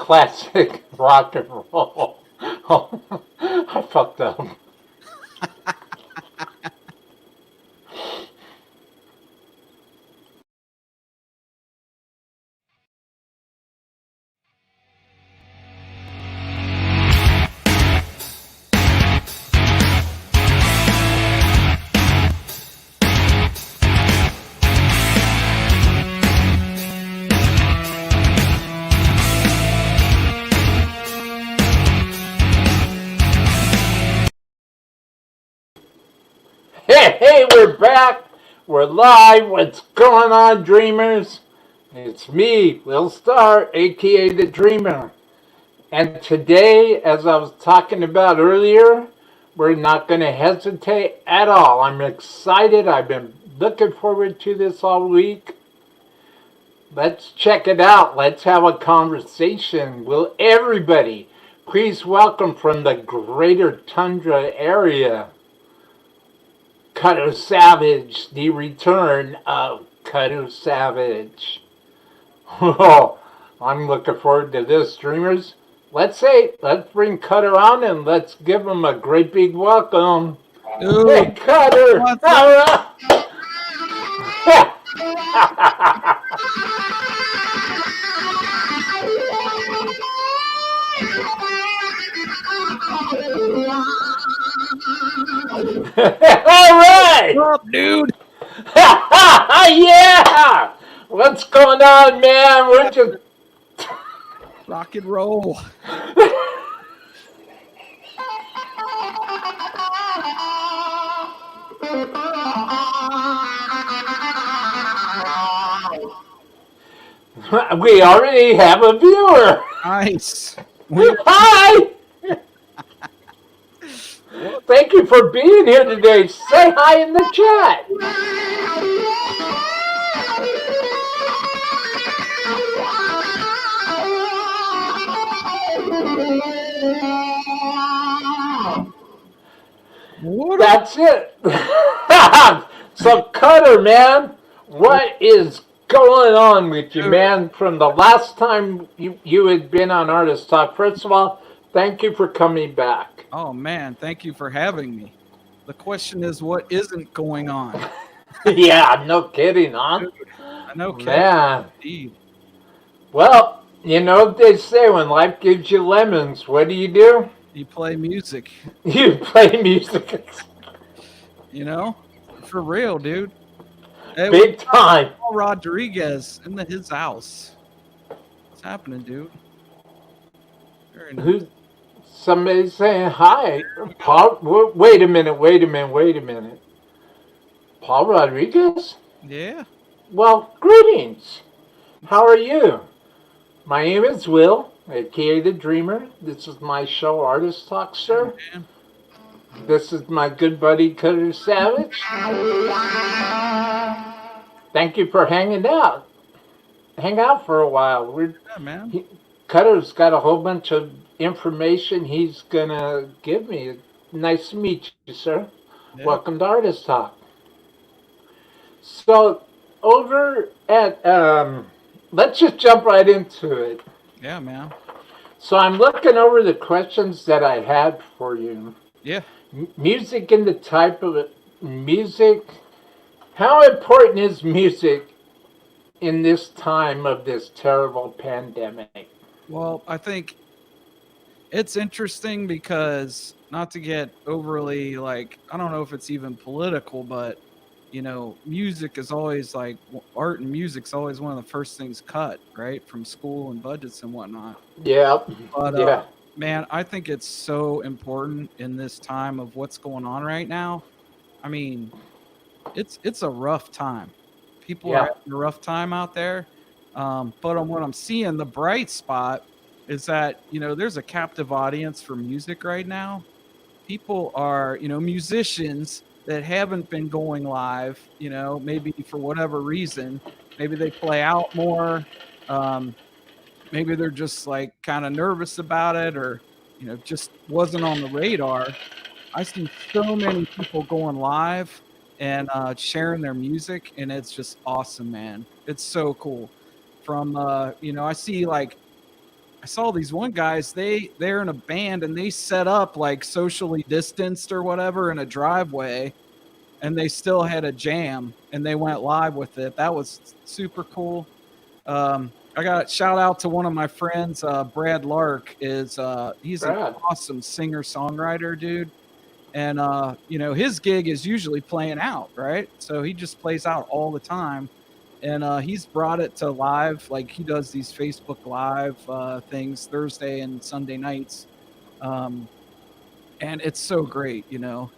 classic rock and roll. Oh, I fucked up. Hey, hey, we're back. We're live. What's going on, dreamers? It's me, Will Star, aka the Dreamer. And today, as I was talking about earlier, we're not going to hesitate at all. I'm excited. I've been looking forward to this all week. Let's check it out. Let's have a conversation. Will everybody please welcome from the greater tundra area, Cutter Savage, the return of Cutter Savage. Oh, I'm looking forward to this, dreamers. Let's bring Cutter on and let's give him a great big welcome. Dude, Hey, Cutter! what's All up? right. All right! What's up, dude? Yeah! What's going on, man? We're just Rock and roll. we already have a viewer. Nice. Hi! Thank you for being here today. Say hi in the chat. What That's it. So, Cutter, man, what is going on with you, man? From the last time you had been on Artist Talk, first of all, thank you for coming back. Oh, man. Thank you for having me. The question is, what isn't going on? Yeah, no kidding, huh? Dude, I know, Man. indeed. Well, you know what they say, when life gives you lemons, what do? You play music, You play music. you know? For real, dude. Hey, Big time. Paul Rodriguez in his house. What's happening, dude? Very nice. Who's somebody saying hi? Paul, wait a minute. Paul Rodriguez? Yeah. Well, greetings. How are you? My name is Will, aka the Dreamer. This is my show, Artist Talk, sir. Man. This is my good buddy Cutter Savage. Thank you for hanging out. Hang out for a while. Yeah, man. Cutter's got a whole bunch of information he's gonna give me. Nice to meet you, sir. Yeah. Welcome to Artist Talk. So, over at let's just jump right into it. Yeah, man. So I'm looking over the questions that I had for you. Yeah. Music and the type of it. Music. How important is music in this time of this terrible pandemic? Well, I think it's interesting because not to get overly like, I don't know if it's even political, but music is always like art and music's always one of the first things cut, right? From school and budgets and whatnot. Yeah. But Yeah. man, I think it's so important in this time of what's going on right now. I mean, it's a rough time. People Yeah. are having a rough time out there. But on what I'm seeing, the bright spot is that there's a captive audience for music right now. People are musicians that haven't been going live, maybe for whatever reason. Maybe they play out more. Maybe they're just like kind of nervous about it, or just wasn't on the radar. I see so many people going live and sharing their music, and it's just awesome, man. It's so cool. From I see like I saw these one guys, they're in a band and they set up like socially distanced or whatever in a driveway, and they still had a jam and they went live with it. That was super cool. I got shout out to one of my friends, Brad Lark is he's an Brad. awesome singer songwriter, dude. And his gig is usually playing out, right? So he just plays out all the time. And he's brought it to live, like he does these Facebook Live things Thursday and Sunday nights. Um, and it's so great,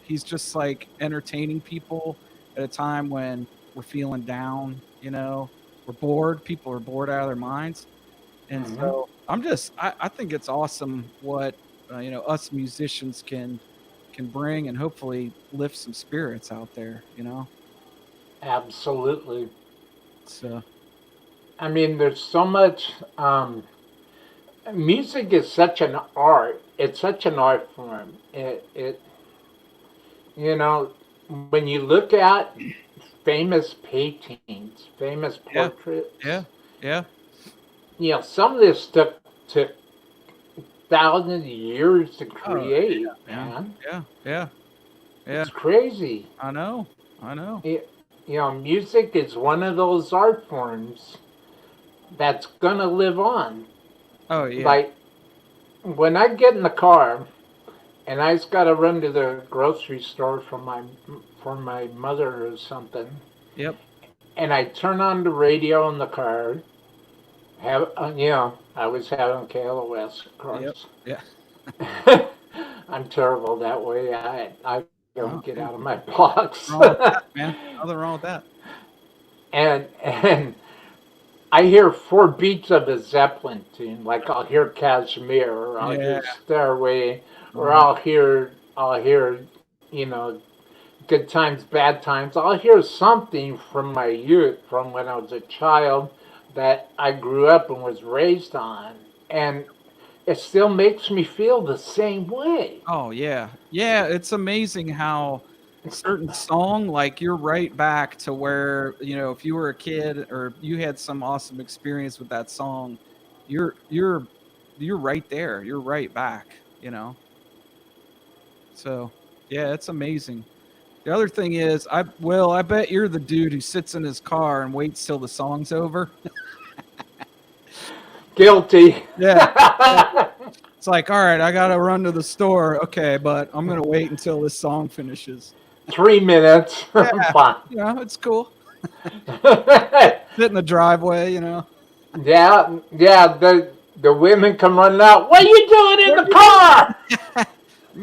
He's just like entertaining people at a time when we're feeling down, we're bored. People are bored out of their minds. And Mhm. so I think it's awesome what, us musicians can bring and hopefully lift some spirits out there, Absolutely. So, I mean, there's so much. Music is such an art. It's such an art form. You know, when you look at famous paintings, famous yeah, portraits, yeah, yeah. some of this took thousands of years to Oh, create, yeah, man. yeah, yeah, yeah. It's crazy. I know, I know. Music is one of those art forms that's gonna live on. Oh, yeah. Like when I get in the car and I just gotta run to the grocery store for my mother or something, Yep. and I turn on the radio in the car. I was having KLOS, of Yep. course. Yeah. I'm terrible that way. I don't Oh, get yeah. out of my box. Nothing wrong with that, man. Nothing wrong with that. and I hear four beats of a Zeppelin tune, like I'll hear Kashmir, or I'll Yeah. hear Stairway, or Uh-huh. I'll hear, you know, Good Times, Bad Times. I'll hear something from my youth, from when I was a child, that I grew up and was raised on, and it still makes me feel the same way. Oh, yeah. Yeah, it's amazing how certain song, like you're right back to where, if you were a kid or you had some awesome experience with that song, you're you're you're right there. You're right back. So, yeah, it's amazing. The other thing is, I bet you're the dude who sits in his car and waits till the song's over. Guilty. Yeah. It's like, all right, I gotta run to the store. Okay, but I'm gonna wait until this song finishes. 3 minutes. Yeah, Fine. it's cool. Sit in the driveway. Yeah, the women come running out. What are you doing in the car?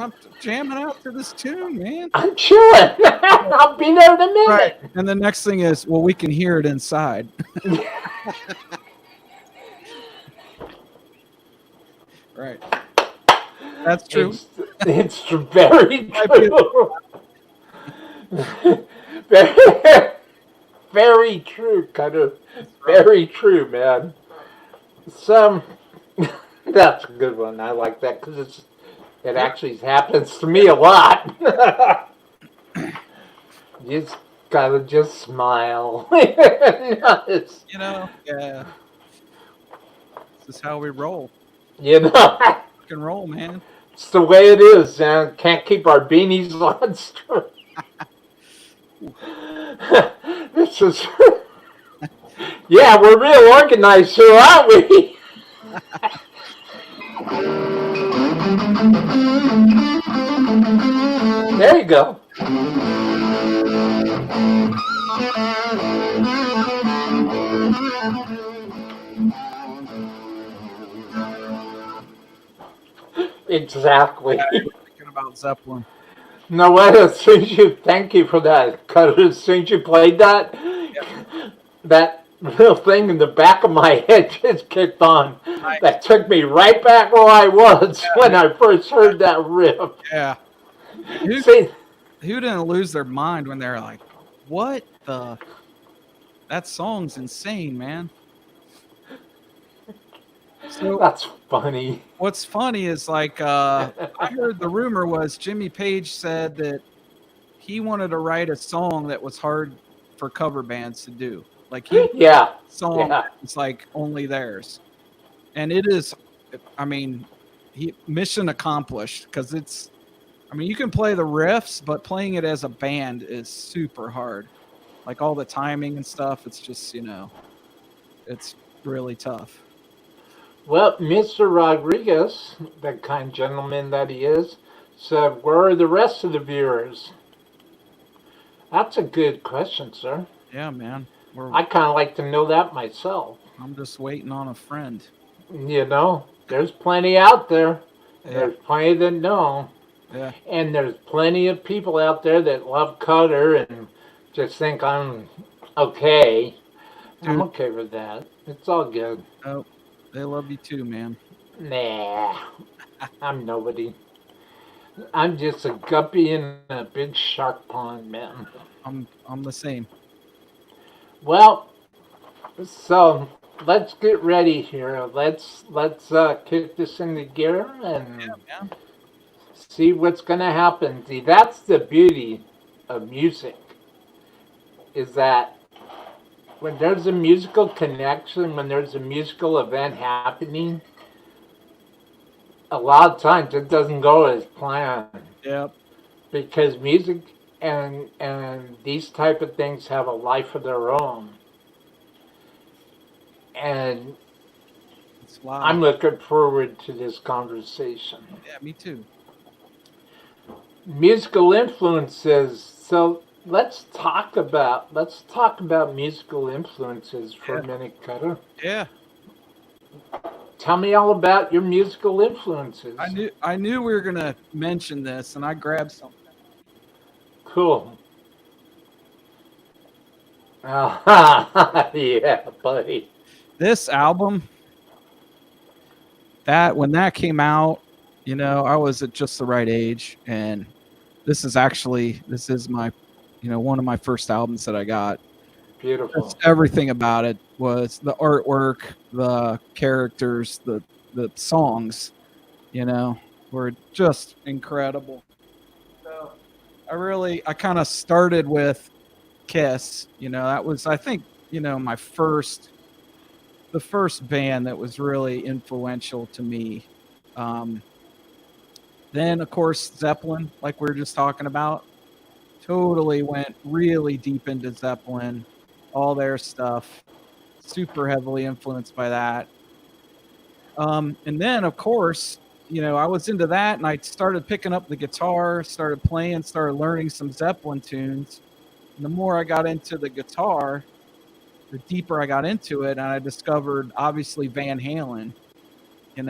I'm jamming out to this tune, man. I'm chilling. I'll be there in a minute. Right. And the next thing is, well, we can hear it inside. Right. That's true. It's very true. very, very true, kind of. Very true, man. That's a good one. I like that because it actually happens to me a lot. You just gotta just smile. Yeah. This is how we roll. Rock and roll, man. It's the way it is, man. Can't keep our beanies on straight. This is. Yeah, we're real organized here, aren't we? There you go. Exactly. Thinking about Zeppelin. No what? As soon as thank you for that, because as soon as you played that, that little thing in the back of my head just kicked on. Nice. That took me right back where I was when I first heard that riff. Yeah. Who didn't lose their mind when they're like, what the? That song's insane, man. So that's funny. What's funny is like I heard the rumor was Jimmy Page said that he wanted to write a song that was hard for cover bands to do. Like song it's like only theirs. And I mean, mission accomplished, because you can play the riffs, but playing it as a band is super hard. Like all the timing and stuff, it's just, it's really tough. Well, Mr. Rodriguez, the kind gentleman that he is, said, "Where are the rest of the viewers?" That's a good question, sir. Yeah, man. I kind of like to know that myself. I'm just waiting on a friend. There's plenty out there. Yeah. There's plenty that know. Yeah. And there's plenty of people out there that love Cutter and just think I'm okay. Dude. I'm okay with that. It's all good. Oh, they love you too, man. Nah, I'm nobody. I'm just a guppy in a big shark pond, man. I'm the same. Well, so let's get ready here. Let's kick this into gear and see what's gonna happen. See, that's the beauty of music, is that when there's a musical connection, when there's a musical event happening, a lot of times it doesn't go as planned. Yep. Because music and these type of things have a life of their own. And I'm looking forward to this conversation. Yeah, me too. Musical influences. So let's talk about musical influences for a minute, Cutter. Yeah. Tell me all about your musical influences. I knew we were gonna mention this, and I grabbed something. Cool. Yeah, buddy. This album, when that came out, I was at just the right age, and this is my, one of my first albums that I got. Beautiful. Everything about it was the artwork, the characters, the songs, were just incredible. So I kind of started with Kiss. That was, I think, the first band that was really influential to me. Then, of course, Zeppelin, like we were just talking about, totally went really deep into Zeppelin, all their stuff, super heavily influenced by that. And then, of course, I was into that, and I started picking up the guitar, started playing, started learning some Zeppelin tunes. And the more I got into the guitar, the deeper I got into it, and I discovered, obviously, Van Halen, and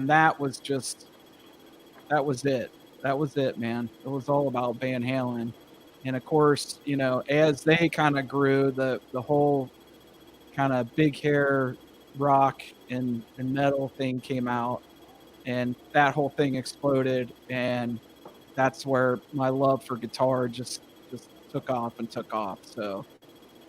that was it. That was it, man. It was all about Van Halen. And of course, as they kind of grew, the whole kind of big hair rock and metal thing came out, and that whole thing exploded, and that's where my love for guitar just took off. So,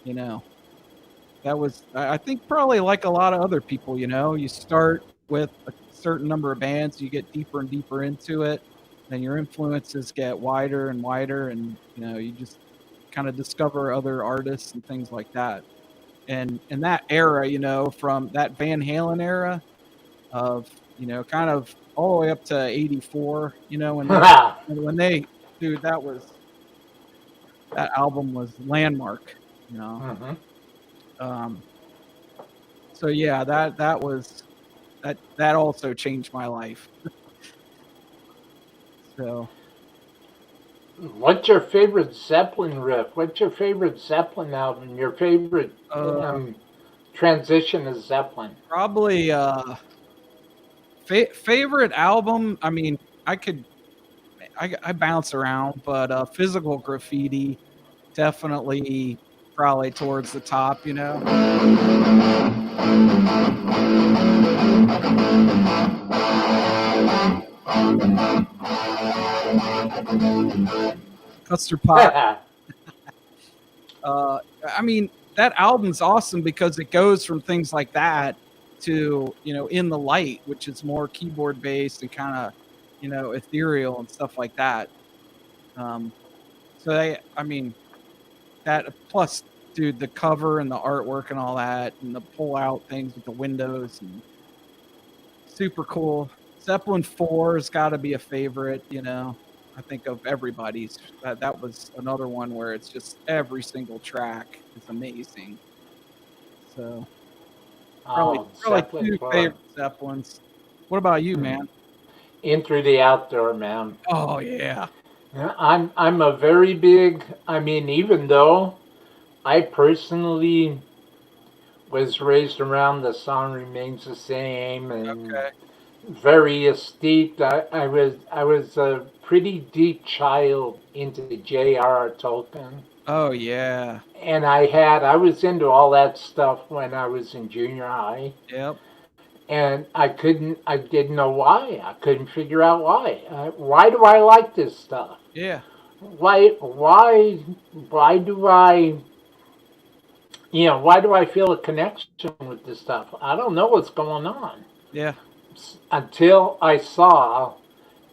that was, I think, probably like a lot of other people, you start with a certain number of bands, you get deeper and deeper into it, then your influences get wider and wider, and you just kind of discover other artists and things like that. And in that era, from that Van Halen era of, kind of all the way up to 84, when they, dude, that album was landmark, Mm-hmm. So yeah, that was, that also changed my life. So, what's your favorite Zeppelin riff? What's your favorite Zeppelin album? Your favorite transition to Zeppelin? Probably favorite album. I mean, I bounce around, but Physical Graffiti, definitely probably towards the top, Custard Pop. I mean, that album's awesome because it goes from things like that to, In the Light, which is more keyboard based and kind of, ethereal and stuff like that. That plus, dude, the cover and the artwork and all that, and the pull out things with the windows, and super cool. Zeppelin 4 has got to be a favorite, I think of everybody's. That was another one where it's just every single track is amazing. So Oh, probably Zeppelin two 4. favorite Zeppelins. What about you, Hmm. man? In through the outdoor, man. Oh yeah. Yeah, I'm a very big. I mean, even though I personally was raised around the song remains the same and Okay. very steeped. I was a pretty deep child into J.R.R. Tolkien, Oh yeah. and I was into all that stuff when I was in junior high, Yep. and I didn't know why. I couldn't figure out why. Why do I like this stuff? Yeah. Why do why do I feel a connection with this stuff? I don't know what's going on Yeah. until I saw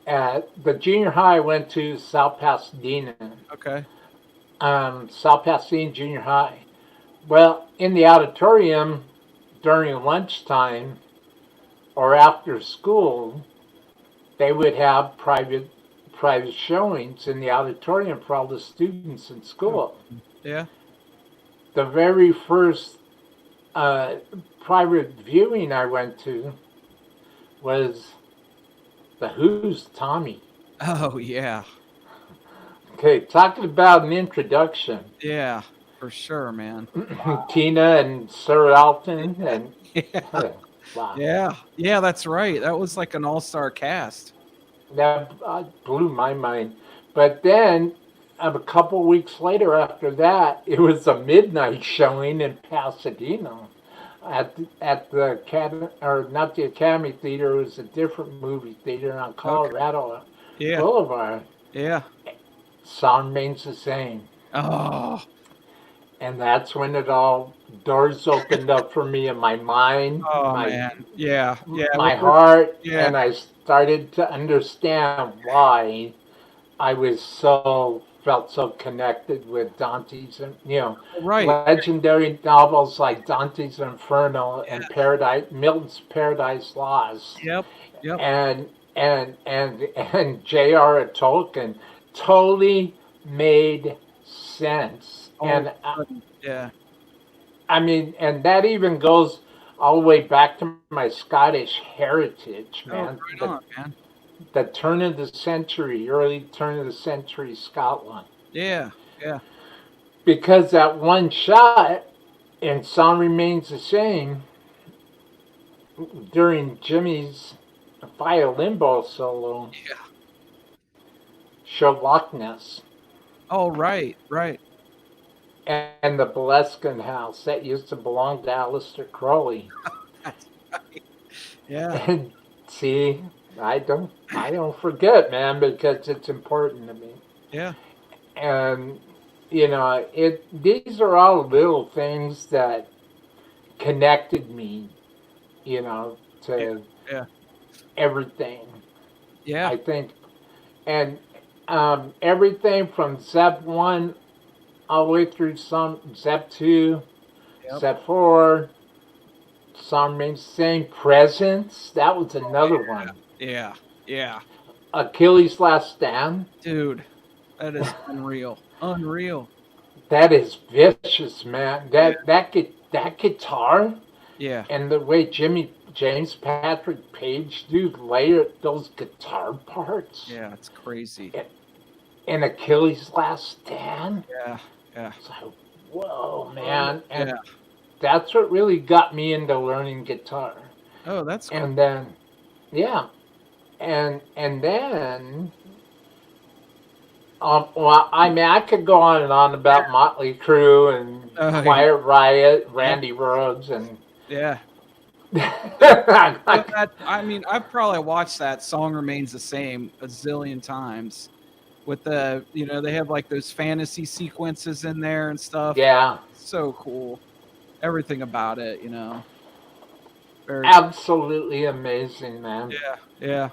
at the junior high I went to South Pasadena, Okay. South Pasadena Junior High. Well, in the auditorium during lunchtime or after school, they would have private showings in the auditorium for all the students in Oh, school. yeah. The very first uh, private viewing I went to was the Who's Tommy. Oh yeah. Okay, talking about an introduction. Yeah. For sure, man. Tina and Sir Alton Yeah. and Yeah. wow, Yeah. Yeah, that's right. That was like an all-star cast. that blew my mind. But then a couple weeks later after that, it was a midnight showing in Pasadena at the Academy, or not the Academy Theater. It was a different movie theater on Okay. Colorado Yeah. Boulevard. Yeah. Sound remains the same, Oh. and that's when it all doors opened up for me in my mind, Oh my man. Yeah. Yeah. my heart, Yeah. and I started to understand why I was so felt so connected with Dante's and Right. legendary novels like Dante's Inferno and Yes. Milton's Paradise Lost Yep. Yep. and and J.R.R. Tolkien totally made sense. All of And a sudden. Yeah. I mean, and that even goes all the way back to my Scottish heritage, Oh, man. right on, man. The turn of the century, early turn of the century Scotland. Yeah. Yeah. Because that one shot and Sound Remains the Same during Jimmy's violin bow solo Yeah. showed Loch Ness Oh, right. Right. and the Boleskine house that used to belong to Aleister Crowley. That's right. Yeah. And see, I don't forget, man, because it's important to me. Yeah. And these are all little things that connected me, Yeah. to Yeah. everything. Yeah. I think, and everything from Zep one all the way through some Zep two, Yep. Zep four, some same presence. That was Oh, another one. yeah. Yeah. Achilles' Last Stand. Dude, that is unreal. Unreal. That is vicious, man. Yeah. That guitar Yeah. and the way James Patrick Page dude layered those guitar parts Yeah. It's crazy. in Achilles' Last Stand. Yeah. Yeah. It's like, whoa, Oh, man. And yeah. that's what really got me into learning guitar. Oh, that's cool. And then, yeah, and then, well, I mean, I could go on and on about Motley Crue and Oh, yeah. Quiet Riot, Yeah. Randy Rhoads, and Yeah. I, I mean, I've probably watched that Song Remains the Same a zillion times. With they have like those fantasy sequences in there and stuff. yeah, So cool. Everything about it, Very absolutely amazing, man. Yeah, yeah.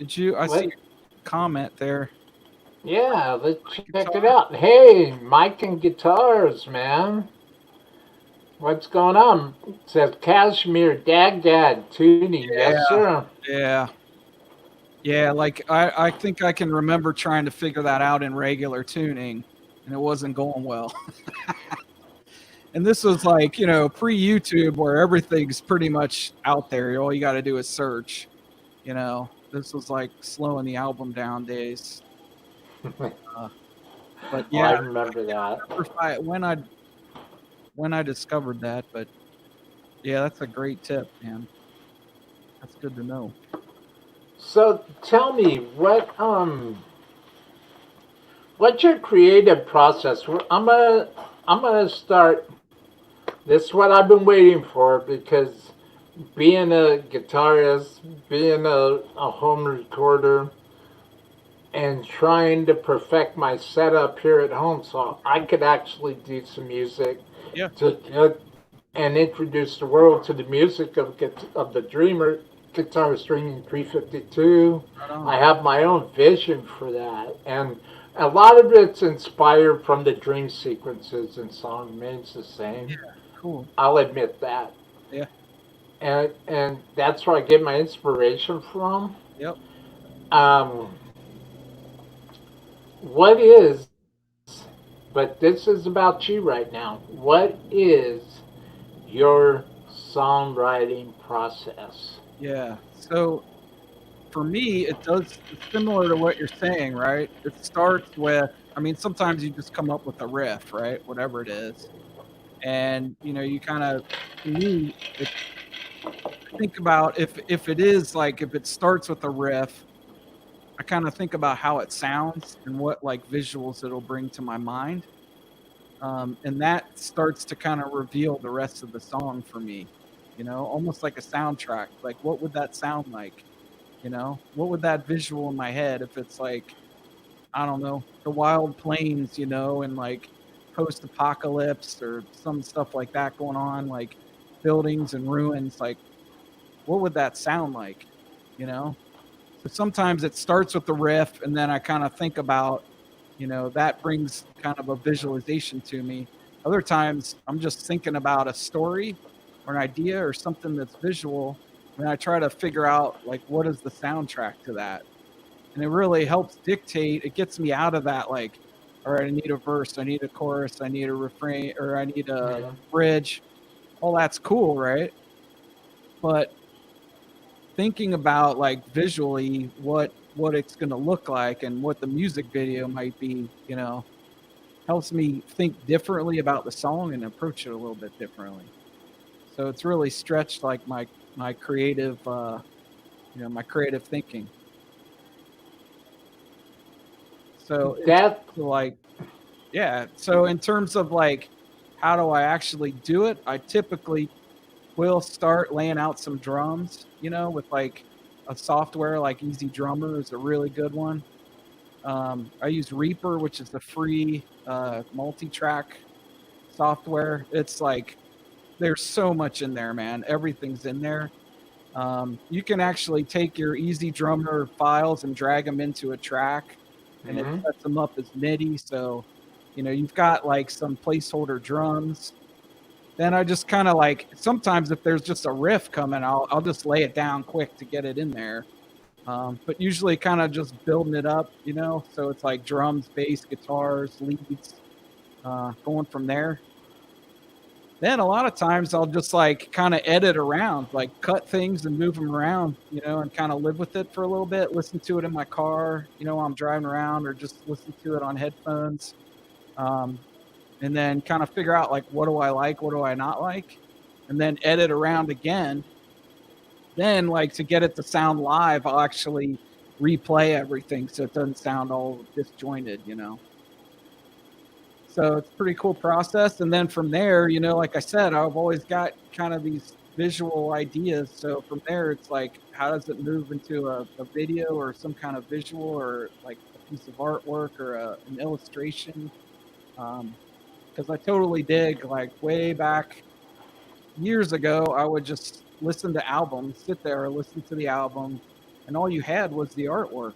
I see What? your comment there. Yeah, let's check it Guitar. out. Hey, Mike and guitars, man. What's going on? It says Kashmir Dad tuning. Yes, Yeah, sir. yeah, yeah. Like I think I can remember trying to figure that out in regular tuning, and it wasn't going well. And this was like, pre YouTube where everything's pretty much out there. All you got to do is search. This was like slowing the album down days. Uh, but Oh, yeah, I I remember can't that. remember if when I discovered that, but yeah, that's a great tip, man. That's good to know. So tell me, what's your creative process? I'm gonna start. This is what I've been waiting for because being a guitarist, being a home recorder, and trying to perfect my setup here at home so I could actually do some music Yeah, to get and introduce the world to the music of the Dreamer guitar stringing 352. right on. I have my own vision for that, and a lot of it's inspired from the dream sequences and song remains the Yeah, same. cool. I'll admit that, Yeah, and that's where I get my inspiration from. yep. Um, what is But this is about you right now. What is your songwriting process? Yeah. So for me, it's similar to what you're saying, right? It starts with, I mean, sometimes you just come up with a riff, right? Whatever it is. And, you kind of, to me, I think about if it is like, if it starts with a riff, I kind of think about how it sounds and what like visuals it'll bring to my mind. And that starts to kind of reveal the rest of the song for me, almost like a soundtrack. Like, what would that sound like? What would that visual in my head if it's like, I don't know, the wild plains, and like post apocalypse or some stuff like that going on, like buildings and ruins, like what would that sound like? You know? So sometimes it starts with the riff and then I kind of think about, that brings kind of a visualization to me. Other times I'm just thinking about a story or an idea or something that's visual. And I try to figure out like what is the soundtrack to that. And it really helps dictate. It gets me out of that like, all right, I need a verse, I need a chorus, I need a refrain, or I need a Yeah. bridge. All that's cool, right? But thinking about like visually what it's going to look like and what the music video might be, helps me think differently about the song and approach it a little bit differently. So it's really stretched like my creative my creative thinking. So it's That like, yeah, so in terms of like how do I actually do it, I typically will start laying out some drums, with like a software like Easy Drummer is a really good one. I use Reaper, which is the free multi-track software. It's like there's so much in there, man. Everything's in there. You can actually take your Easy Drummer files and drag them into a track, and it mhm. sets them up as MIDI. So, you've got like some placeholder drums. Then I just kind of like sometimes if there's just a riff coming, I'll just lay it down quick to get it in there. But usually kind of just building it up, So it's like drums, bass, guitars, leads, going from there. Then a lot of times I'll just like kind of edit around, like cut things and move them around, and kind of live with it for a little bit. Listen to it in my car, while I'm driving around, or just listen to it on headphones. Um, and then kind of figure out like what do I like, what do I not like, and then edit around again. Then like to get it to sound live, I'll actually replay everything so it doesn't sound all disjointed. So it's a pretty cool process. And then from there, like I said, I've always got kind of these visual ideas. So from there, it's like, how does it move into a video or some kind of visual or like a piece of artwork or an illustration? Because I totally dig, like way back years ago, I would just listen to albums, sit there, listen to the album, and all you had was the artwork.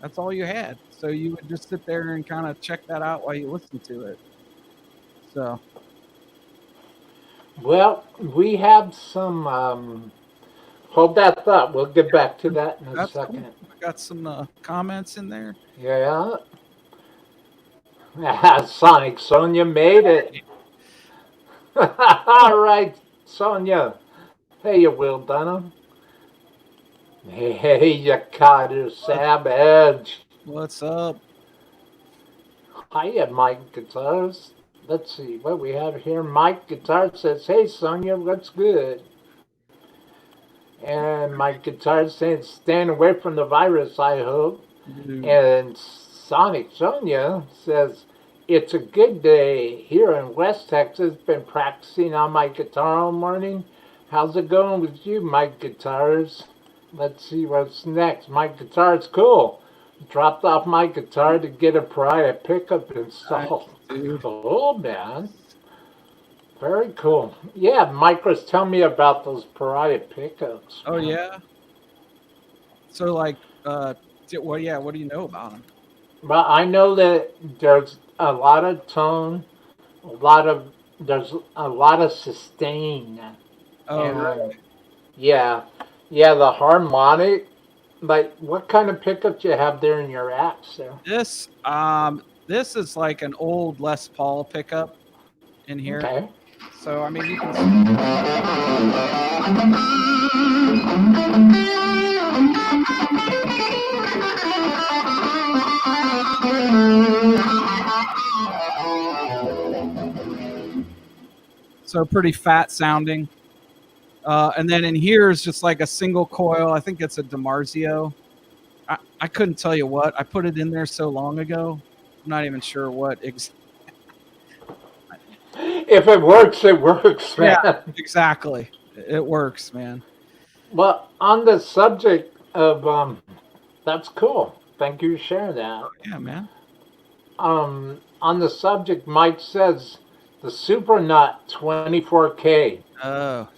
That's all you had. So you would just sit there and kind of check that out while you listen to it. So Well, we have some. Hold that thought. We'll get back to that in a That's cool. second. I got some comments in there. Yeah. Sonic Sonia made it. All right, Sonia. Hey, you Will Dunham. Hey, you Carter Savage. What's up? Hiya, Mike Guitars. Let's see what we have here. Mike Guitar says, "Hey, Sonia, what's good?" And Mike Guitar says, "Stand away from the virus, I hope." Dude. And Sonic Sonia says, "It's a good day here in West Texas. Been practicing on my guitar all morning. How's it going with you, Mike Guitars?" Let's see what's next. My guitar's cool. Dropped off my guitar to get a Pariah pickup installed. Dude. Cool, man. Very cool. Yeah, Mike was telling me about those Pariah pickups. Oh man. yeah. So like, what do you know about them? But I know that there's a lot of tone, a lot of there's a lot of sustain, Oh, and really? yeah, yeah, the harmonic. Like, what kind of pickup you have there in your apps there? This is like an old Les Paul pickup in here. Okay. So I mean, you can. So pretty fat sounding. And then in here is just like a single coil. I think it's a DiMarzio. I couldn't tell you what. I put it in there so long ago. I'm not even sure what. If it works, man. Yeah, exactly. It works, man. Well, on the subject of that's cool. Thank you for sharing that. Yeah, man. On the subject, Mike says the Supernut 24K. Oh,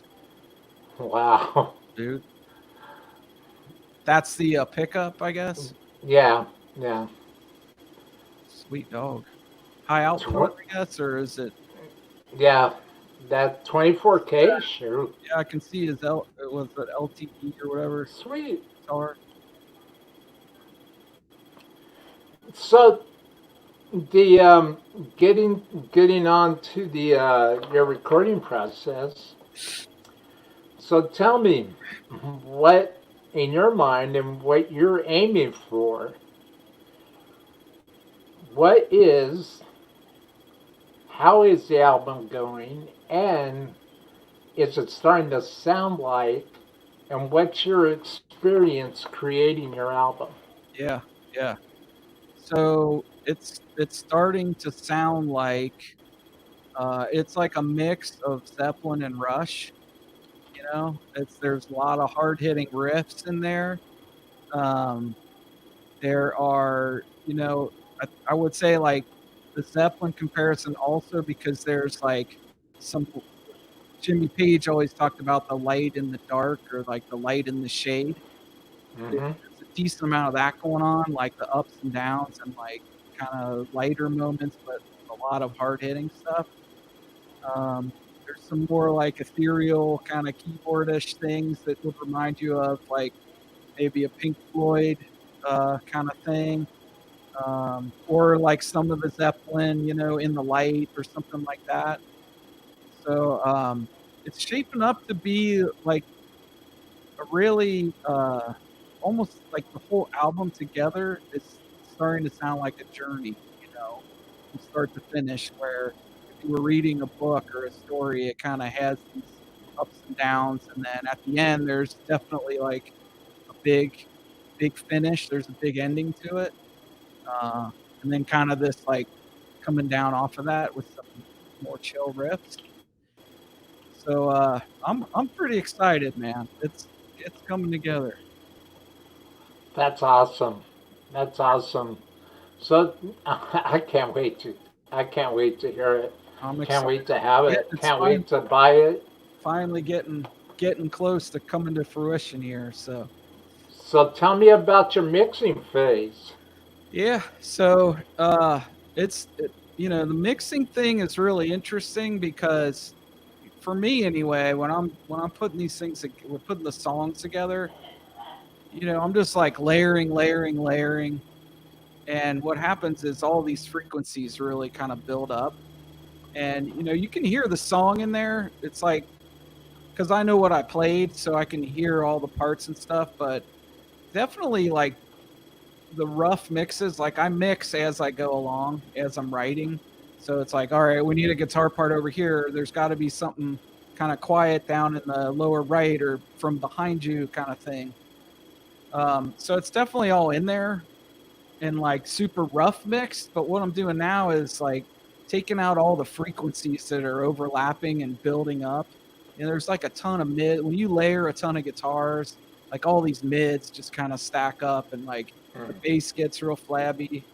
Wow. dude. That's the pickup, I guess. Yeah, yeah. Sweet dog. High output, I guess, or is it? Yeah, that 24K, sure. Yeah, I can see his it was an LTE or whatever. Sweet. Guitar. So the getting on to the your recording process. So tell me what in your mind and what you're aiming for. What is how is the album going and is it starting to sound like and what's your experience creating your album? Yeah, yeah. So it's starting to sound like it's like a mix of Zeppelin and Rush. You know, there's a lot of hard hitting riffs in there. Um, there are, I would say like the Zeppelin comparison also because there's like some Jimmy Page always talked about the light in the dark or like the light in the shade. There's Mm-hmm. a decent amount of that going on, like the ups and downs and like kind of lighter moments, but a lot of hard hitting stuff. There's some more like ethereal kind of keyboardish things that would remind you of like maybe a Pink Floyd kind of thing, or like some of the Zeppelin, in the light or something like that. So it's shaping up to be like a really almost like the whole album together is starting to sound like a journey, from start to finish. Where if you were reading a book or a story, it kind of has these ups and downs, and then at the end, there's definitely like a big finish. There's a big ending to it, and then kind of this like coming down off of that with some more chill riffs. So I'm pretty excited, man. It's coming together. That's awesome. That's awesome. So I can't wait to hear it. I'm Can't excited. wait to have Yeah, it. it's Can't wait to buy it. finally getting close to coming to fruition here. So So tell me about your mixing phase. yeah, so the mixing thing is really interesting because for me anyway, when I'm putting these things, we're putting the songs together. I'm just like layering, layering, layering, and what happens is all these frequencies really kind of build up, and you can hear the song in there. It's like because I know what I played, so I can hear all the parts and stuff, but definitely like the rough mixes, like I mix as I go along as I'm writing. So it's like, all right, we need a guitar part over here. There's got to be something kind of quiet down in the lower right or from behind you, kind of thing. So it's definitely all in there and like super rough mixed. But what I'm doing now is like taking out all the frequencies that are overlapping and building up. And there's like a ton of mid. When you layer a ton of guitars, like all these mids just kind of stack up and like the bass gets real flabby.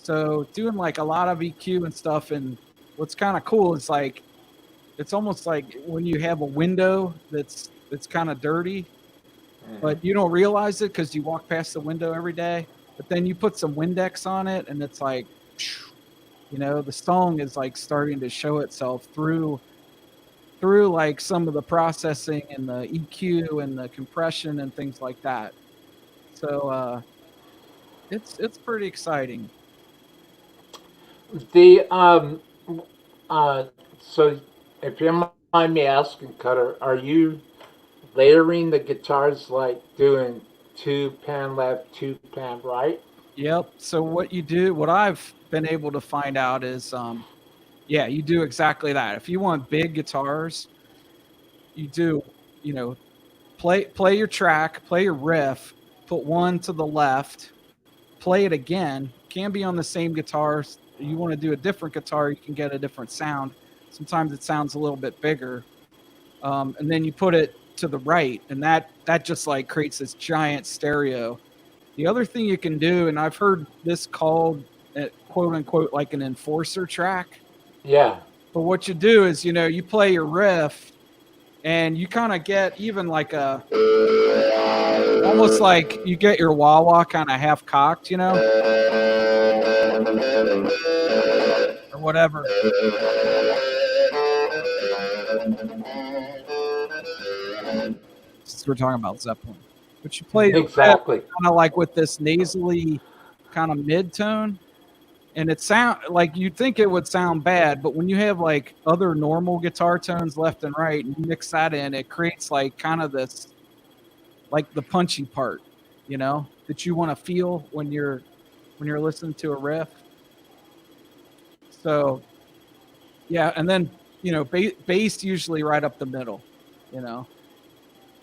So doing like a lot of EQ and stuff. And what's kind of cool is like it's almost like when you have a window that's kind of dirty, but you don't realize it because you walk past the window every day. But then you put some Windex on it, and it's like, the song is like starting to show itself through like some of the processing and the EQ and the compression and things like that. So it's pretty exciting. The so if you don't mind me asking, Cutter, are you layering the guitars like doing two pan left, two pan right? Yep. So what I've been able to find out is, yeah, you do exactly that. If you want big guitars, you do, you know, play your track, play your riff, put one to the left, play it again. Can be on the same guitar. You want to do a different guitar, you can get a different sound. Sometimes it sounds a little bit bigger, and then you put it to the right, and that just like creates this giant stereo. The other thing you can do, and I've heard this called quote unquote like an enforcer track. Yeah. But what you do is, you play your riff and you kind of get even like almost like you get your wah wah kind of half cocked, or whatever. Since we're talking about Zeppelin. But you play your riff Exactly. kind of like with this nasally kind of mid tone. And it sound like you'd think it would sound bad, but when you have like other normal guitar tones left and right and you mix that in, it creates like kind of this like the punchy part, that you want to feel when you're listening to a riff. So yeah, and then bass usually right up the middle, you know.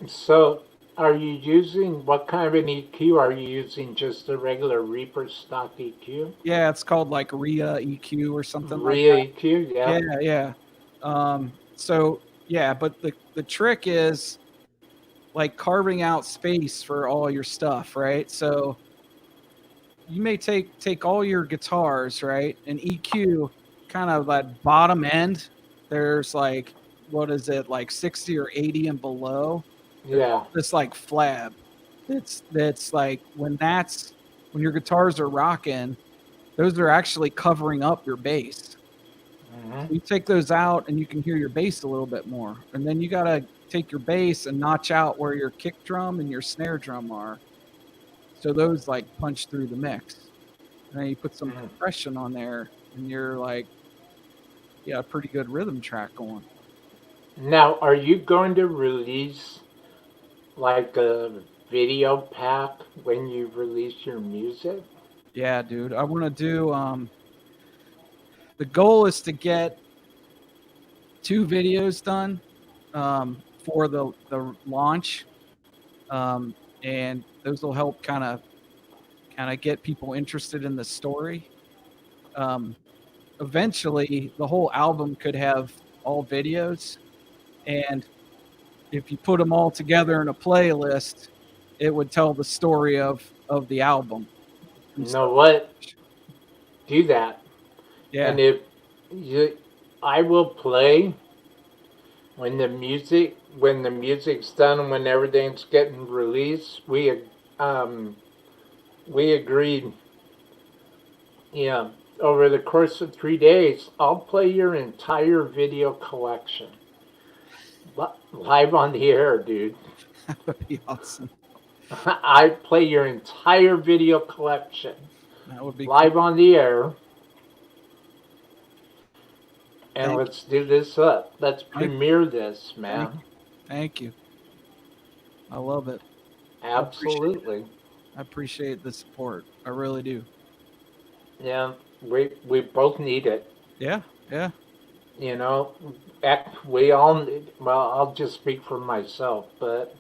So, are you using what kind of an EQ? Are you using just a regular Reaper stock EQ? Yeah, it's called like RIA EQ or something like Real that. EQ, yeah. Yeah, yeah. So yeah, but the trick is like carving out space for all your stuff, right? So you may take all your guitars, right, and EQ kind of that bottom end. There's like what is it, like 60 or 80 and below. There's Yeah. this like flab. That's like when your guitars are rocking, those are actually covering up your bass. Hmm. You take those out and you can hear your bass a little bit more. And then you got to take your bass and notch out where your kick drum and your snare drum are. So those like punch through the mix. And then you put some compression on there and you're like, yeah, a pretty good rhythm track going. Now, are you going to release like a video pack when you release your music? Yeah, dude. I want to do the goal is to get 2 videos done for the launch. And those will help kind of get people interested in the story. Um, Eventually, the whole album could have all videos, and if you put them all together in a playlist, it would tell the story of the album. You know what? Do that. Yeah, And if you, I will play when the music's done and when everything's getting released. Um we agreed, yeah, over the course of 3 days, I'll play your entire video collection. Live on the air, dude. That would be awesome. I play your entire video collection That would be cool. live on the air, and Thank let's do this up. Let's thank premiere this, thank man. thank you. I love it. I appreciate Absolutely. I appreciate the support. I really do. Yeah, we both need it. Yeah, yeah. You know, we all need. Well, I'll just speak for myself, but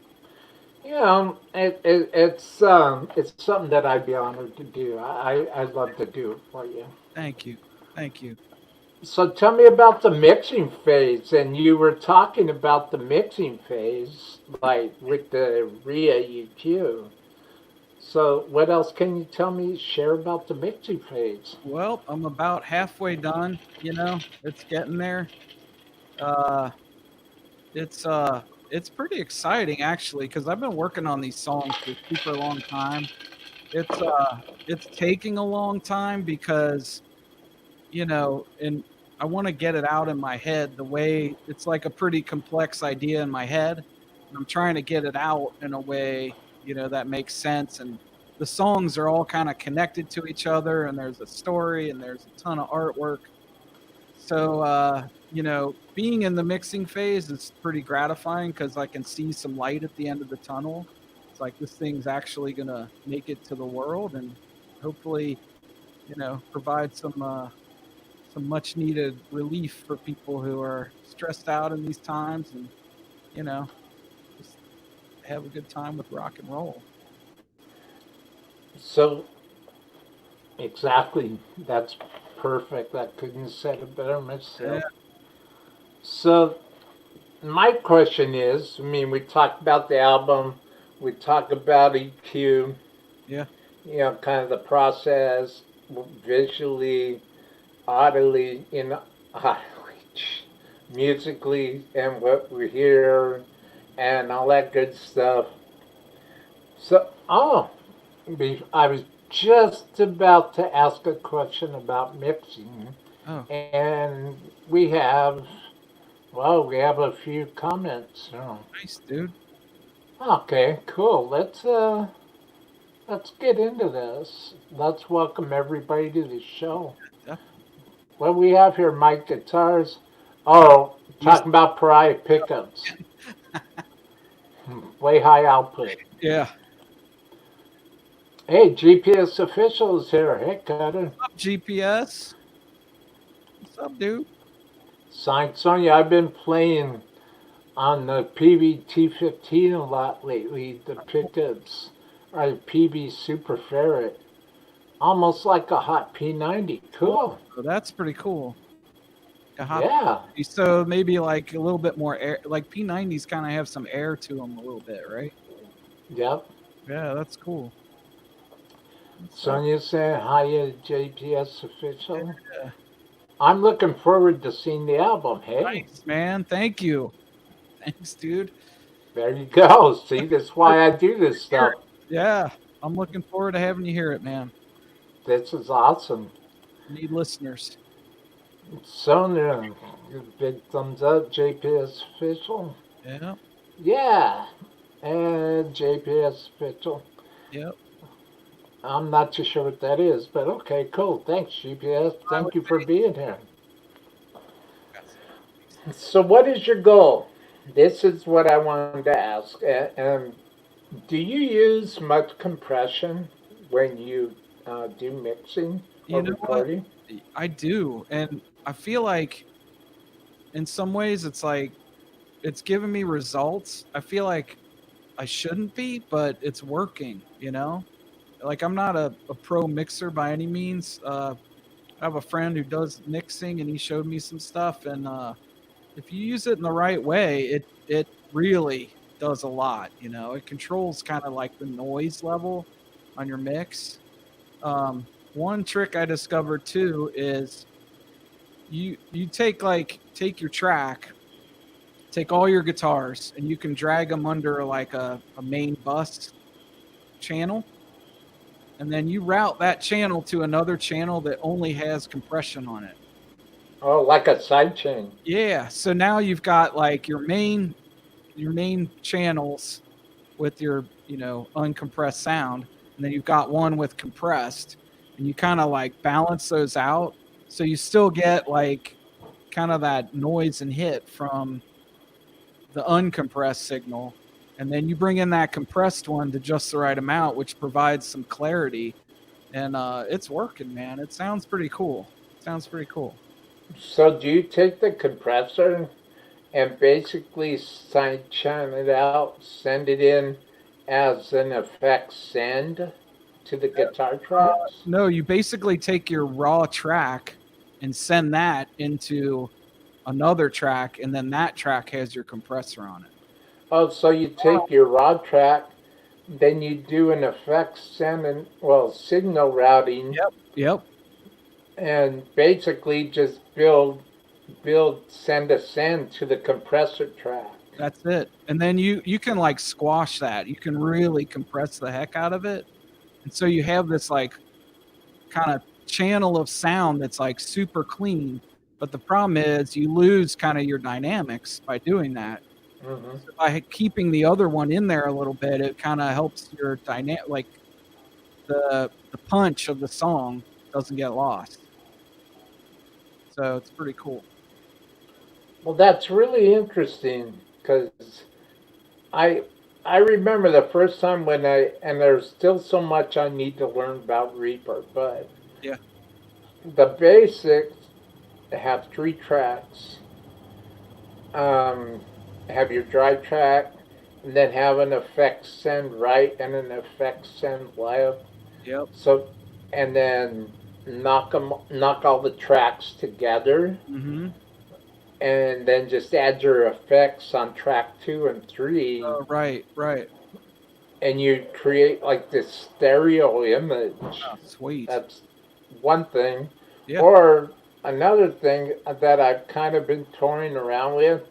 you know, it's something that I'd be honored to do. I'd love to do it for you. Thank you. Thank you. So tell me about the mixing phase. And you were talking about the mixing phase, like with the RIA EQ. So what else can you tell me, share about the mixing phase? Well, I'm about halfway done, you know. It's getting there. Uh it's pretty exciting actually because I've been working on these songs for a super long time. It's taking a long time because and I want to get it out in my head the way it's like a pretty complex idea in my head. And I'm trying to get it out in a way, that makes sense. And the songs are all kind of connected to each other, and there's a story, and there's a ton of artwork. So, being in the mixing phase is pretty gratifying because I can see some light at the end of the tunnel. It's like this thing's actually going to make it to the world and hopefully, provide some much needed relief for people who are stressed out in these times and, you know, just have a good time with rock and roll. So exactly, that's perfect. I couldn't have said it better Yeah. myself. So my question is, I mean, we talked about the album, we talked about EQ, Yeah. kind of the process, visually, audibly, musically, and what we hear, and all that good stuff. So, I was just about to ask a question about mixing, Oh, and we have, we have a few comments. So. nice, dude. Okay, cool. Let's get into this. Let's welcome everybody to the show. Yeah. What do we have here, Mike Guitars? Oh, talking about Pariah pickups. Way high output. Yeah. Hey, GPS official is here. Hey, Cutter. What's up, GPS? What's up, dude? Signed Sonia, I've been playing on the PB-T15 a lot lately. The pickups are the PB Super Ferret. Almost like a hot P90. Cool. Oh, that's pretty cool. A hot Yeah. P90. So maybe like a little bit more air. Like P90s kind of have some air to them a little bit, right? Yep. Yeah, that's cool. Sonia saying hi to JPS official. Yeah. I'm looking forward to seeing the album. Hey, Nice, man. Thank you. Thanks, dude. there you go. See, that's why I do this stuff. Yeah, I'm looking forward to having you hear it, man. This is awesome. Need listeners. Sonia, big thumbs up, JPS official. Yeah. Yeah, and JPS official. Yep. I'm not too sure what that is, but okay, cool. Thanks, GPS. Thank you for being here. So, what is your goal? This is what I wanted to ask. Do you use much compression when you do mixing You or know what? recording? I do, and I feel like in some ways it's like it's giving me results. I feel like I shouldn't be, but it's working, Like I'm not a pro mixer by any means. I have a friend who does mixing, and he showed me some stuff. And if you use it in the right way, it really does a lot. It controls kind of like the noise level on your mix. One trick I discovered too is you take your track, take all your guitars, and you can drag them under like a main bus channel. And then you route that channel to another channel that only has compression on it. Oh, like a sidechain. Yeah. So now you've got like your main your main channels with your uncompressed sound, and then you've got one with compressed, and you kind of like balance those out, so you still get like kind of that noise and hit from the uncompressed signal, and then you bring in that compressed one to just the right amount, which provides some clarity, and it's working, man. It sounds pretty cool. Sounds pretty cool. So do you take the compressor and basically side channel it out, send it in as an effect send to the guitar tracks? No, you basically take your raw track and send that into another track, and then that track has your compressor on it. Oh, so you take your raw track, then you do an effect send and, well, signal routing, Yep. and basically just build send a send to the compressor track. That's it. And then you can like squash that. You can really compress the heck out of it. And so you have this like kind of channel of sound that's like super clean. But the problem is you lose kind of your dynamics by doing that. Hmm. So by keeping the other one in there a little bit, it kind of helps your dynamic, like the punch of the song doesn't get lost. So it's pretty cool. Well, that's really interesting because I I remember the first time when and there's still so much I need to learn about Reaper, but Yeah. the basics have three tracks. Um, have your dry track, and then have an effect send right and an effect send left. Yep. So, and then knock all the tracks together, Mm-hmm. and then just add your effects on track 2 and 3, Right. and you create like this stereo image. Oh, sweet. That's one thing. Yeah. Or another thing that I've kind of been toying around with,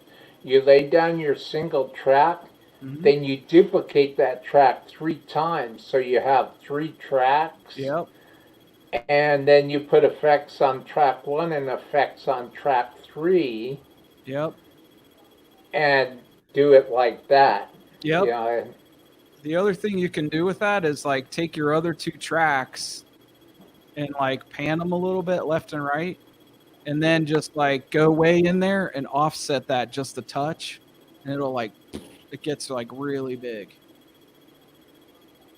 you lay down your single track, Mm-hmm. then you duplicate that track 3 times, so you have 3 tracks. Yep. And then you put effects on track 1 and effects on track 3, Yep. and do it like that. Yep. Yeah. The other thing you can do with that is like take your other two tracks and like pan them a little bit left and right, and then just like go way in there and offset that just a touch, and it'll like it gets like really big.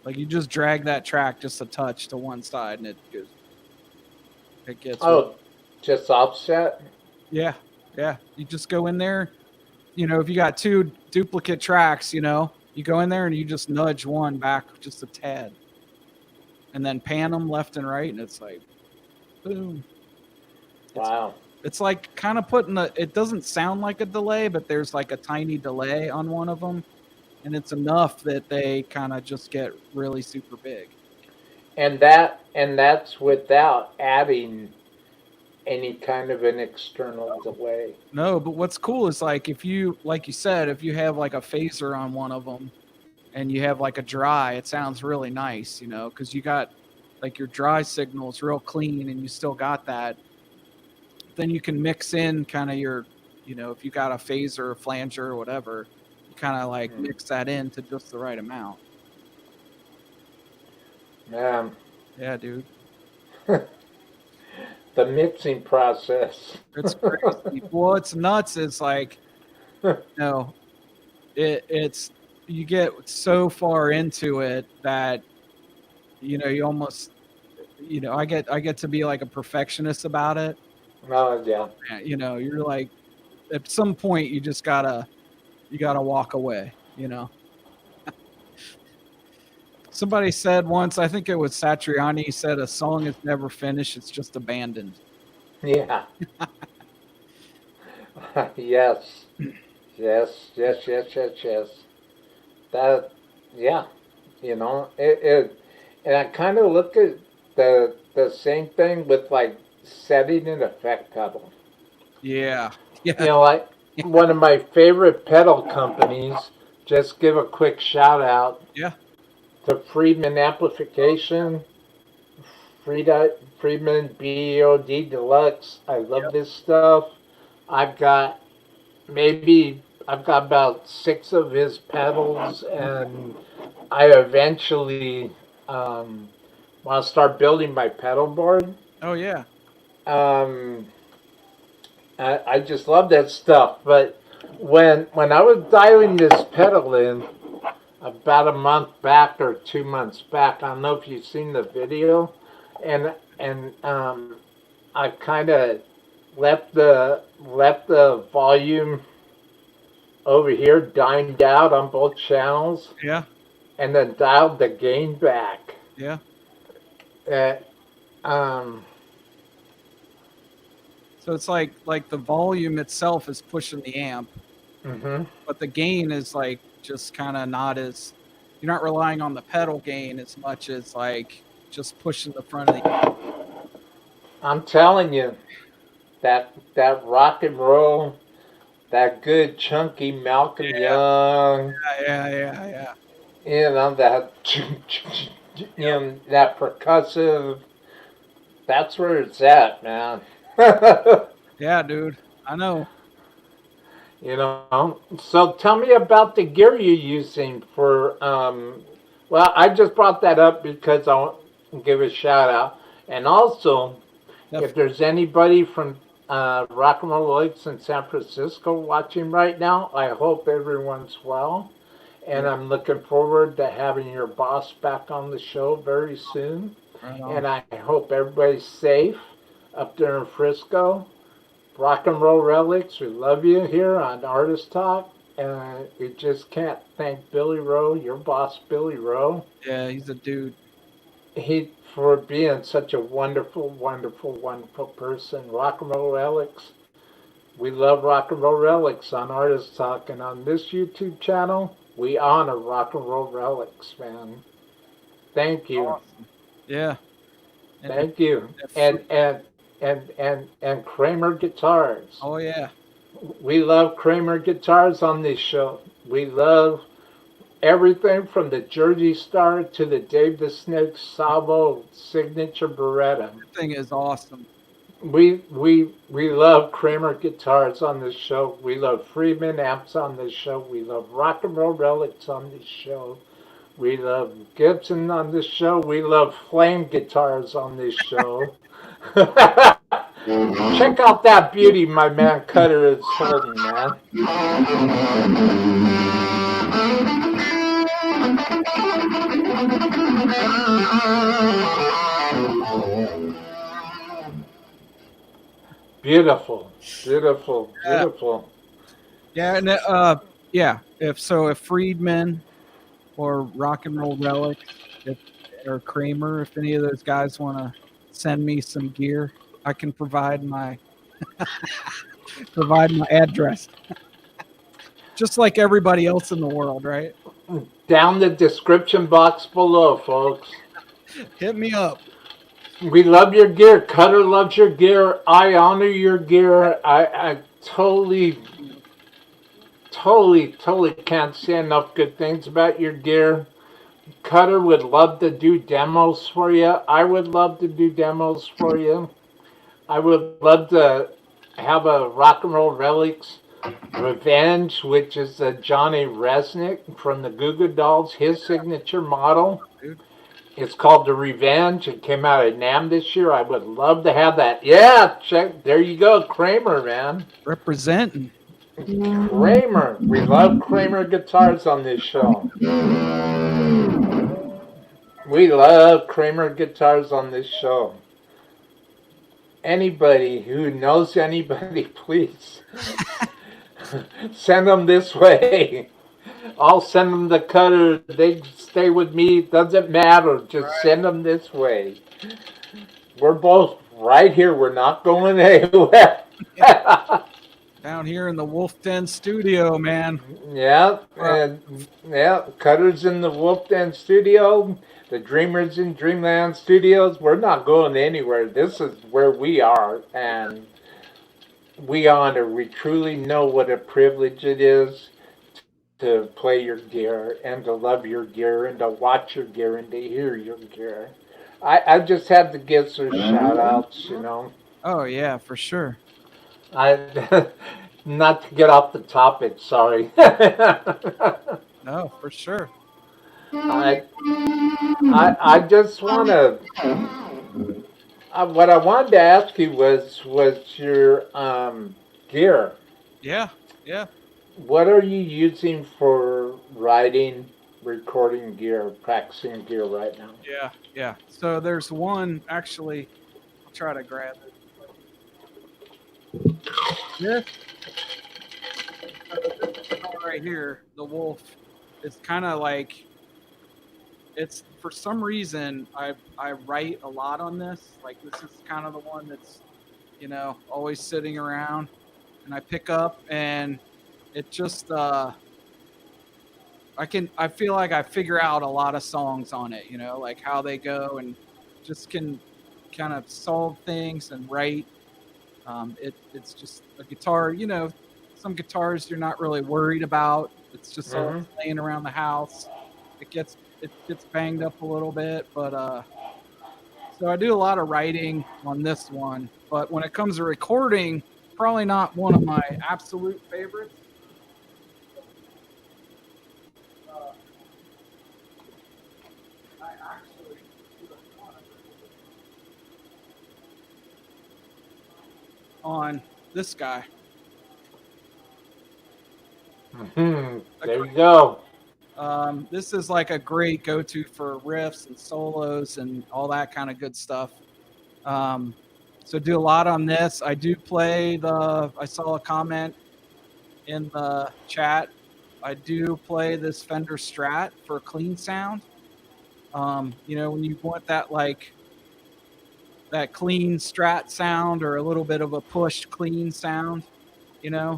Like you just drag that track just a touch to one side, and it gets Oh, just offset? yeah. You just go in there, if you got two duplicate tracks, you go in there and you just nudge one back just a tad, and then pan them left and right, and it's like boom. Wow. It's like kind of putting it doesn't sound like a delay, but there's like a tiny delay on one of them, and it's enough that they kind of just get really super big. And that's without adding any kind of an external delay. No, but what's cool is like if you said, if you have like a phaser on one of them and you have like a dry, it sounds really nice, because you got like your dry signal is real clean and you still got that. Then you can mix in kind of your, if you got a phaser or flanger or whatever, you kind of like mix that in to just the right amount. Man, Yeah, dude. the mixing process. It's crazy. Well, it's nuts. It's like, it's you get so far into it that you almost I get to be like a perfectionist about it. Oh, yeah. You're like at some point you just gotta walk away. Somebody said once, I think it was Satriani, said a song is never finished, it's just abandoned. Yeah. Yes. Yes. That, yeah. And I kind of look at the same thing with like setting an effect pedal. Yeah. Like one of my favorite pedal companies, just give a quick shout out. Yeah. To Friedman Amplification, Friedman BOD Deluxe. I love this stuff. I've got maybe I've got about 6 of his pedals, and I eventually want to start building my pedal board. Oh yeah. Um, I just love that stuff. But when I was dialing this pedal in about a month back or 2 months back, I don't know if you've seen the video, and I kind of left the volume over here dimed out on both channels, Yeah. and then dialed the gain back. Yeah. Uh, um, So it's like the volume itself is pushing the amp, hmm but the gain is like just kind of not as, you're not relying on the pedal gain as much as like just pushing the front of the. I'm telling you, that rock and roll, that good chunky Malcolm Yeah. Young, Yeah. that that percussive. That's where it's at, man. Yeah, dude. I know. So tell me about the gear you're using for. Well, I just brought that up because I want to give a shout out, and also if there's anybody from Rock and Roll Lakes in San Francisco watching right now, I hope everyone's well, and I'm looking forward to having your boss back on the show very soon. Right And on. I hope everybody's safe up there in Frisco. Rock and Roll Relics, we love you here on Artist Talk. And we just can't thank Billy Rowe, your boss, Billy Rowe, Yeah, he's a dude. for being such a wonderful, wonderful, wonderful person. Rock and Roll Relics. We love Rock and Roll Relics on Artist Talk. And on this YouTube channel, we honor Rock and Roll Relics, man. Thank you. Awesome. Yeah. And Thank you. And Kramer Guitars. oh yeah. We love Kramer Guitars on this show. We love everything from the Jersey Star to the Dave the Snake Salvo signature Beretta. That thing is awesome. We love Kramer Guitars on this show. We love Friedman amps on this show. We love Rock and Roll Relics on this show. We love Gibson on this show. We love Flame Guitars on this show. Check out that beauty my man Cutter is holding, man. Beautiful, beautiful, beautiful. Yeah, and if Friedman or Rock and Roll Relic, or Kramer, if any of those guys want to send me some gear, I can provide my address, just like everybody else in the world, right? Down the description box below, folks. Hit me up. We love your gear. Cutter loves your gear. I honor your gear. I totally can't say enough good things about your gear. Cutter would love to do demos for you. I would love to do demos for you. I would love to have a Rock and Roll Relics Revenge, which is a Johnny Resnick from the Goo Goo Dolls, his signature model. It's called the Revenge. It came out at NAMM this year. I would love to have that. Yeah, check. There you go, Kramer, man. Representing. Kramer. We love Kramer Guitars on this show. We love Kramer Guitars on this show. Anybody who knows anybody, please send them this way. I'll send them to Cutter. They stay with me. Doesn't matter. Just send them this way. We're both right here. We're not going anywhere. Down here in the Wolf Den studio, man. Yeah, and Cutter's in the Wolf Den studio. The Dreamers in Dreamland Studios. We're not going anywhere. This is where we are, and we honor. We truly know what a privilege it is to play your gear and to love your gear and to watch your gear and to hear your gear. I just had to give some shout outs, Oh yeah, for sure. not to get off the topic, sorry. No, for sure. I, I just want to. What I wanted to ask you was your gear. Yeah, yeah. What are you using for writing, recording gear, practicing gear right now? Yeah, yeah. So there's one actually. I'll try to grab it. This, this guitar right here, the Wolf, is kind of like it's for some reason I write a lot on this. Like this is kind of the one that's always sitting around, and I pick up and it just I feel like I figure out a lot of songs on it. Like how they go and just can kind of solve things and write. It's just a guitar. Some guitars you're not really worried about. It's just all laying around the house. It gets banged up a little bit, but so I do a lot of writing on this one. But when it comes to recording, probably not one of my absolute favorites. I actually on this guy. There you go. This is like a great go-to for riffs and solos and all that kind of good stuff. So do a lot on this. I do play I saw a comment in the chat. I do play this Fender Strat for clean sound. When you want that that clean Strat sound or a little bit of a pushed clean sound,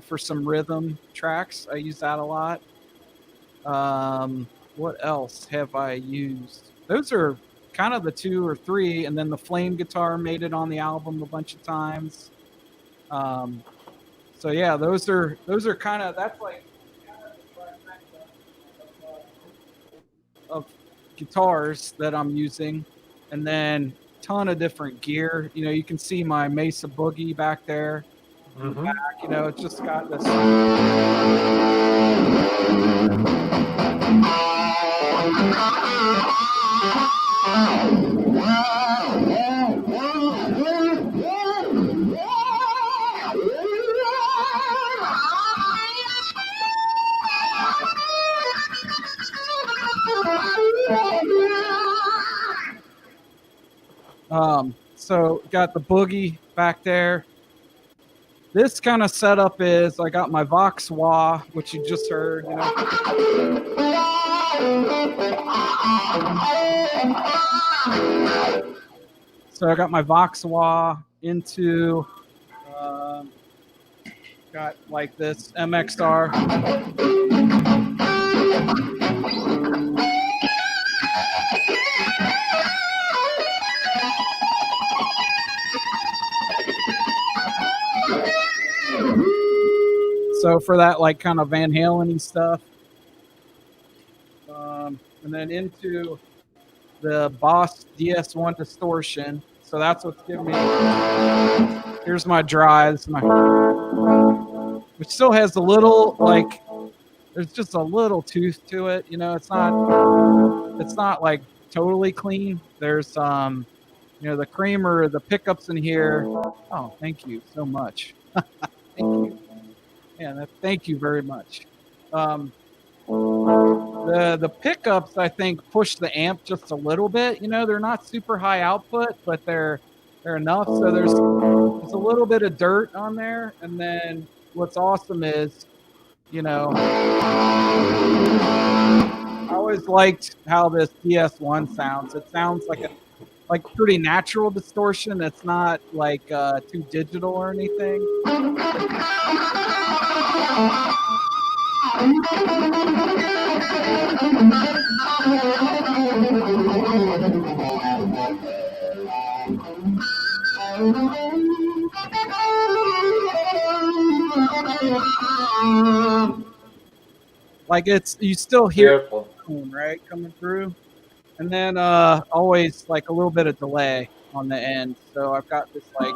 for some rhythm tracks, I use that a lot. What else have I used? Those are kind of the 2 or 3, and then the flame guitar made it on the album a bunch of times. So yeah, those are kind of that's like of guitars that I'm using, and then ton of different gear. You can see my Mesa Boogie back there. Back, it's just got this. So got the Boogie back there. This kind of setup is I got my Vox Wah, which you just heard. So I got my Vox Wah into got like this MXR. So for that, like kind of Van Halen-y stuff. And then into the Boss DS1 distortion. So that's what's giving me. Here's my drive. Which still has a little there's just a little tooth to it. It's not like totally clean. There's the Kramer, the pickups in here. Oh, thank you so much. Thank you. Yeah, thank you very much. The pickups, I think, push the amp just a little bit. They're not super high output, but they're enough. So there's a little bit of dirt on there. And then what's awesome is, I always liked how this DS1 sounds. It sounds like pretty natural distortion. It's not like too digital or anything. Like you still hear the tone, right, coming through, and then always like a little bit of delay on the end. So I've got this like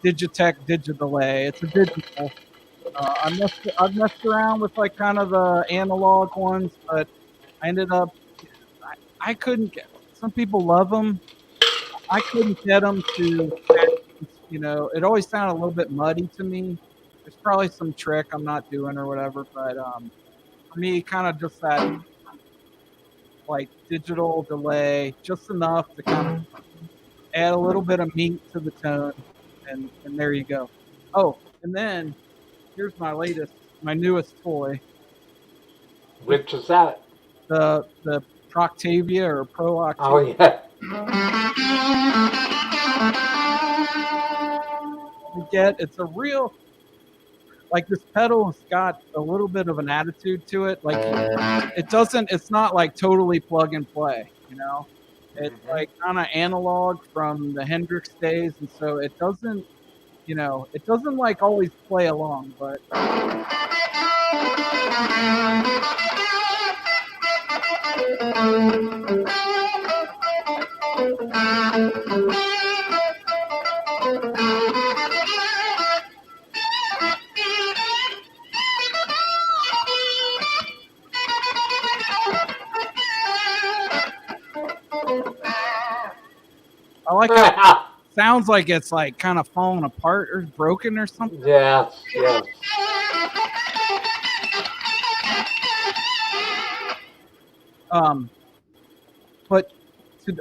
Digitech Digidelay. It's a digital. I've messed around with like kind of the analog ones, but I ended up I couldn't get. Some people love them. I couldn't get them to. You know, it always sounded a little bit muddy to me. There's probably some trick I'm not doing or whatever, but for me, kind of just that like digital delay, just enough to kind of add a little bit of meat to the tone, and there you go. Oh, and then here's my newest toy, Which is that? the Proctavia or Pro Oh, Octavia. yeah. It's a real like this pedal has got a little bit of an attitude to it. Like it's not like totally plug and play, you know. It's like kind of analog from the Hendrix days, and so it doesn't, you know, it doesn't like always play along, but I like how it sounds like it's like kind of falling apart or broken or something. Yes, yes. But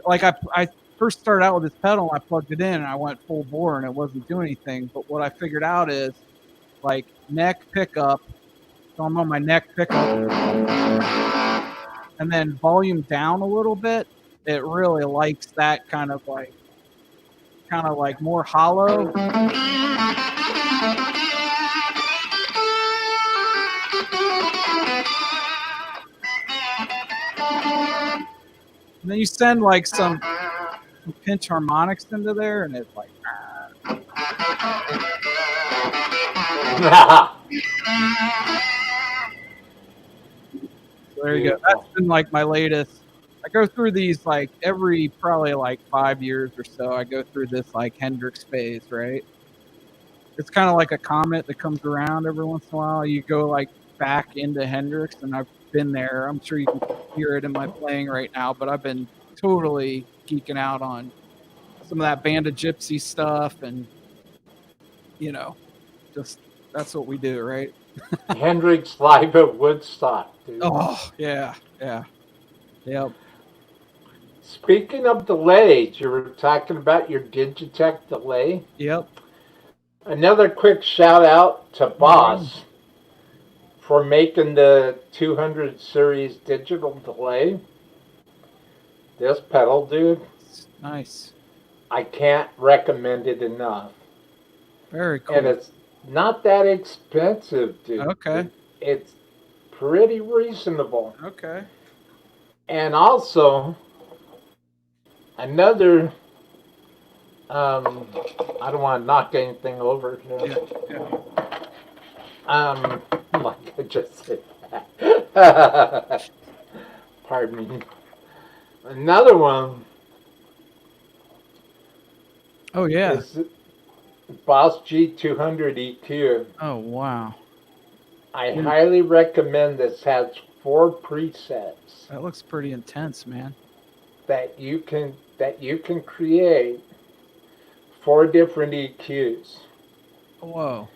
like I first started out with this pedal, and I plugged it in, and I went full bore, and it wasn't doing anything. But what I figured out is like neck pickup. So I'm on my neck pickup, and then volume down a little bit. It really likes that kind of like more hollow. And then you send like some pinch harmonics into there, and it's like. So there you go. That's been like my latest. I go through these like every probably like 5 years or so. I go through this like Hendrix phase, right? It's kind of like a comet that comes around every once in a while. You go like back into Hendrix, and I've been there. I'm sure you can hear it in my playing right now, but I've been totally geeking out on some of that Band of Gypsy stuff, and you know, just that's what we do, right? Hendrix live at Woodstock, dude. Oh yeah, yeah, yep. Speaking of delays, you were talking about your Digitech delay. Yep. Another quick shout out to Boss for making the 200 series digital delay. This pedal, dude. Nice. I can't recommend it enough. Very cool. And it's not that expensive, dude. Okay. It's pretty reasonable. Okay. And also, another, I don't want to knock anything over here. Yeah. Like I just said that. Pardon me. Another one. Oh yeah. Is Boss G200 EQ. Oh wow. I highly recommend this. Has 4 presets. That looks pretty intense, man. That you can create 4 different EQs. Whoa.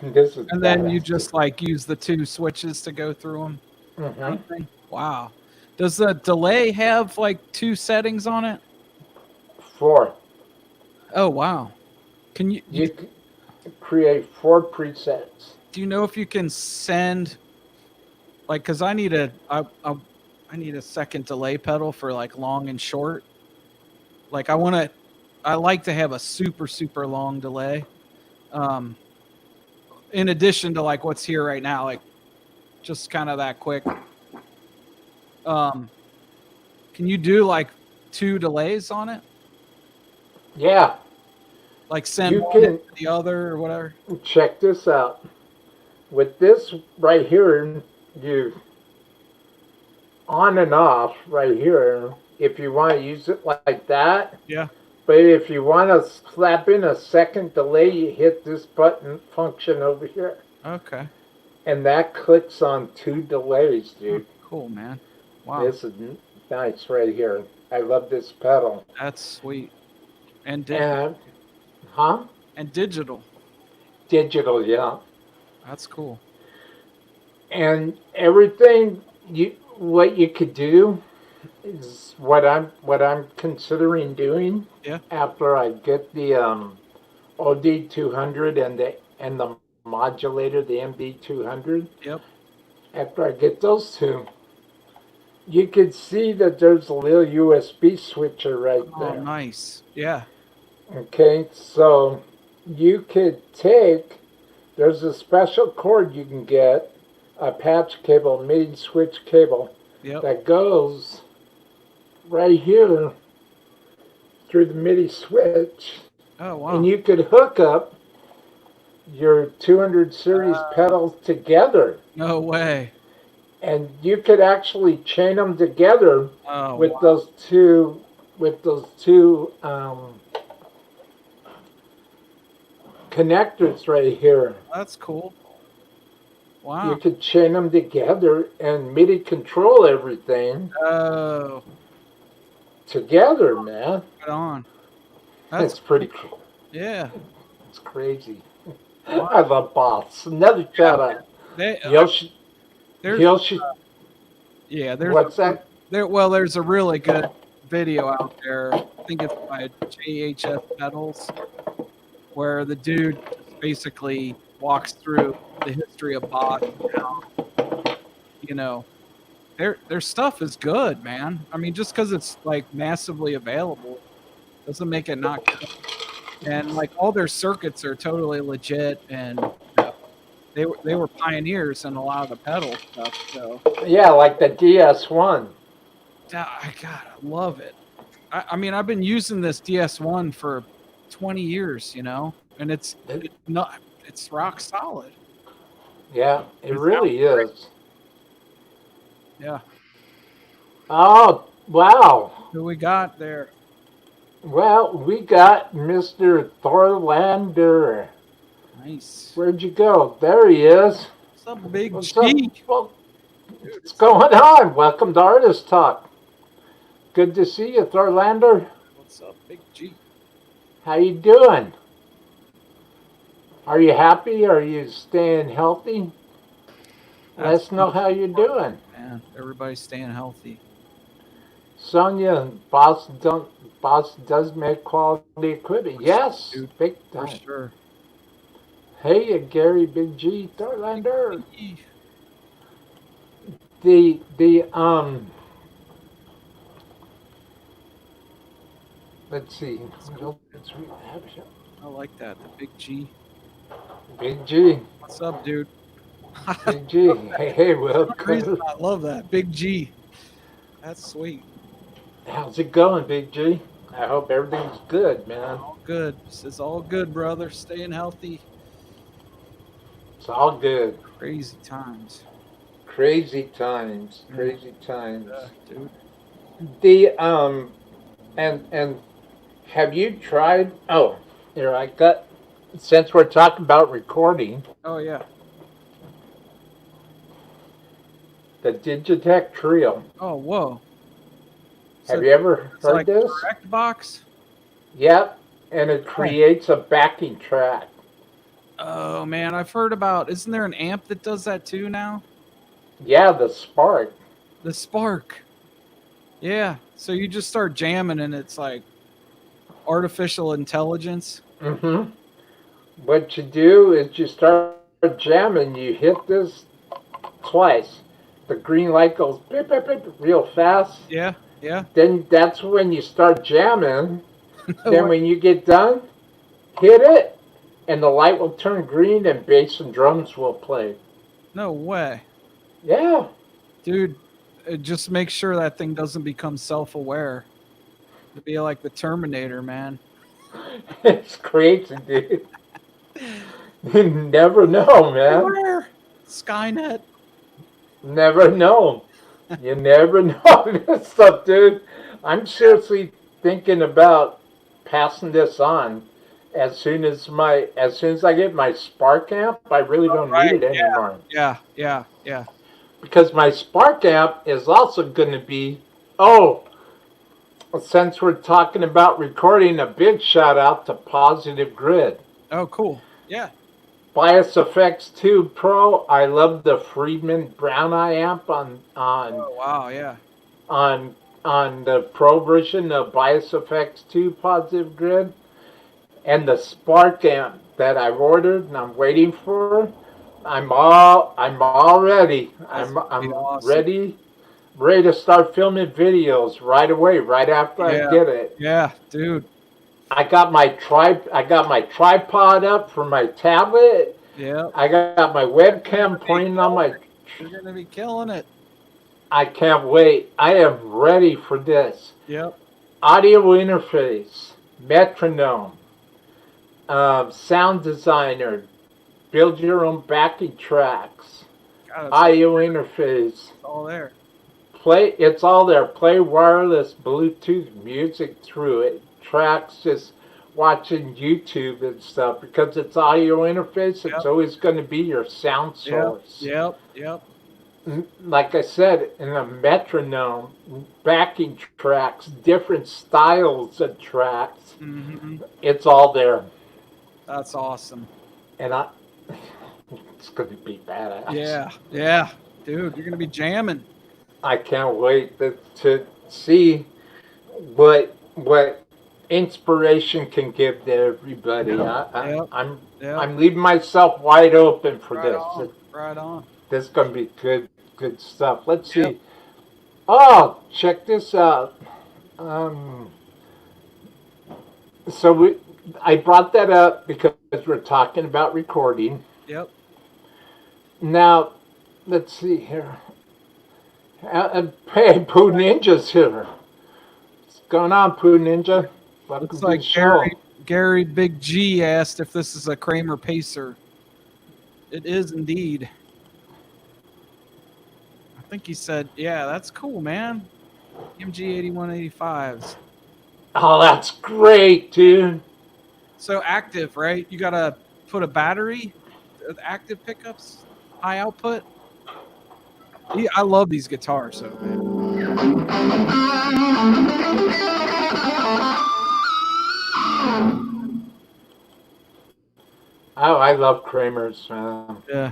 This is and then you just like use the 2 switches to go through them. Mm-hmm. Wow. Does the delay have like 2 settings on it? 4. Oh wow. Can you can create 4 presets. Do you know if you can send like cuz I need a second delay pedal for like long and short. Like I like to have a super long delay. In addition to like what's here right now, like just kind of that quick. Can you do like 2 delays on it? Yeah. Like send You one can to the other or whatever? check this out. With this right here, you on and off right here, if you want to use it like that. Yeah. But if you want to slap in a second delay, you hit this button function over here. Okay. and that clicks on 2 delays, Oh, dude. cool, man. Wow. This is nice right here. I love this pedal. That's sweet. And digital. And, huh? And digital. Digital, yeah. That's cool. And everything what you could do is what I'm considering doing Yeah. after I get the OD 200 and the modulator, the MD 200. Yep. After I get those two, you could see that there's a little USB switcher right Oh, there. nice. Yeah. Okay, so you could take, there's a special cord you can get, a patch cable, MIDI switch cable, Yep. that goes right here through the MIDI switch. Oh, wow. And you could hook up your 200 series pedals together. No way. And you could actually chain them together Oh, with wow. those two connectors right here. That's cool. You Wow. could chain them together and MIDI control everything Oh, together, man. right on. That's That's pretty cool. yeah. It's crazy. Wow. I love bots. Another shout out. They, Yoshi. there's Yoshi. yeah. There's What's that? there's a really good video out there. I think it's by JHS Pedals, where the dude basically walks through the history of bots and how, you know, their stuff is good, man. I mean, just because it's like massively available doesn't make it not good. And like all their circuits are totally legit, and they were pioneers in a lot of the pedal stuff. So Yeah, like the DS1. God, I love it. I mean, I've been using this DS1 for 20 years, and it's rock solid. Yeah, it really is. Yeah. Oh, wow. Who we got there? Well, we got Mr. Thorlander. Nice. Where'd you go? There he is. What's up, Big What's G? up? What's going on? Welcome to Artist Talk. Good to see you, Thorlander. What's up, Big G? How you doing? Are you happy? Are you staying healthy? Let us know how you're doing. Man, everybody's staying healthy. Sonia, Boss does make quality equipment. Yes, Dude, big for time. sure. Hey, Gary, Big G, Thorlander. The let's see. I like that. The Big G. Big G. What's up, dude? Big G. Hey, For some welcome. reason, I love that. Big G. That's sweet. How's it going, Big G? I hope everything's good, man. All good. It's all good, brother. Staying healthy. It's all good. Crazy times. Crazy times. Crazy times. Yeah, dude. The and have you tried? Oh, here I got. Since we're talking about recording, Oh yeah. the Digitech Trio. Oh whoa. Have you ever It's heard like this? Direct Box. Yep, and it creates a backing track. Oh man, I've heard about. Isn't there an amp that does that too now? Yeah, the Spark. The Spark. Yeah. So you just start jamming, and it's like artificial intelligence. Mm-hmm. What you do is you start jamming. You hit this twice. The green light goes beep, beep, beep, real fast. Yeah. Yeah. Then that's when you start jamming. No Then way. when you get done, hit it, and the light will turn green, and bass and drums will play. No way. Yeah. Dude, just make sure that thing doesn't become self-aware. It'd be like the Terminator, man. It's crazy, dude. You never know, man. Where? Skynet. Never know. You never know this stuff, dude. I'm seriously thinking about passing this on as soon as I get my spark amp, I really don't need Right. it anymore. Yeah. Because my spark amp is also going to be, oh, since we're talking about recording, a big shout out to Positive Grid. Oh, cool. Yeah. Bias Effects 2 Pro. I love the Friedman Brown Eye amp Oh, wow. Yeah. on on the Pro version of Bias Effects 2 Positive Grid, and the Spark amp that I've ordered and I'm waiting for. I'm all ready. That's pretty I'm awesome. ready to start filming videos right away, right after I Yeah. get it. Yeah, dude. I got my tripod up for my tablet. Yep. I got my webcam pointing on my. You're gonna be killing it. I can't wait. I am ready for this. Yep. Audio interface, metronome, sound designer, build your own backing tracks, God, it's audio interface. all there. Play. It's all there. Play wireless Bluetooth music through it. Tracks just watching YouTube and stuff because it's audio interface. It's Yep. always going to be your sound source. Yep. Like I said, in a metronome, backing tracks, different styles of tracks. Mm-hmm. It's all there, That's awesome. and it's going to be badass. Yeah. Dude, you're gonna be jamming. I can't wait to see what inspiration can give to everybody. Yep. I'm leaving myself wide open for Right this. on. Right on. This is going to be good stuff. Let's see. Yep. Oh, check this out. I brought that up because we're talking about recording. Yep. Now, let's see here. Hey, Pooh Ninja's here. What's going on, Pooh Ninja? Welcome Looks to like the show. Gary Big G asked if this is a Kramer Pacer. It is indeed. I think he said, yeah, that's cool, man. MG 8185s. Oh, that's great, dude. So active, right? You got to put a battery, active pickups, high output. I love these guitars, so man. Oh, I love Kramer's. Yeah.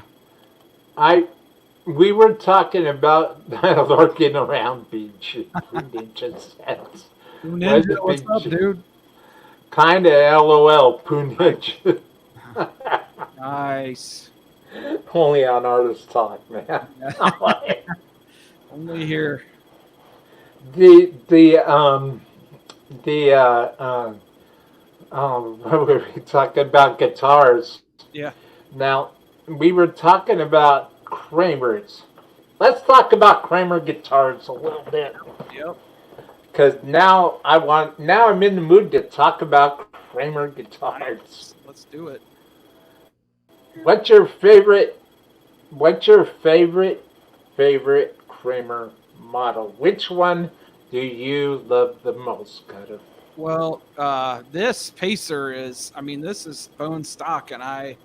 We were talking about lurking around BG Ninja sets. Ninja, what's up, dude? Kind of LOL, Pooh Ninja. Nice. Only on Artist Talk, man. Only here. What were we talking about? Guitars. Yeah. Now, we were talking about Kramer's. Let's talk about Kramer guitars a little bit. Yep. Because now I'm in the mood to talk about Kramer guitars. Let's do it. What's your favorite Kramer model? Which one do you love the most, Cutter? Well, this Pacer is, this is bone stock, and I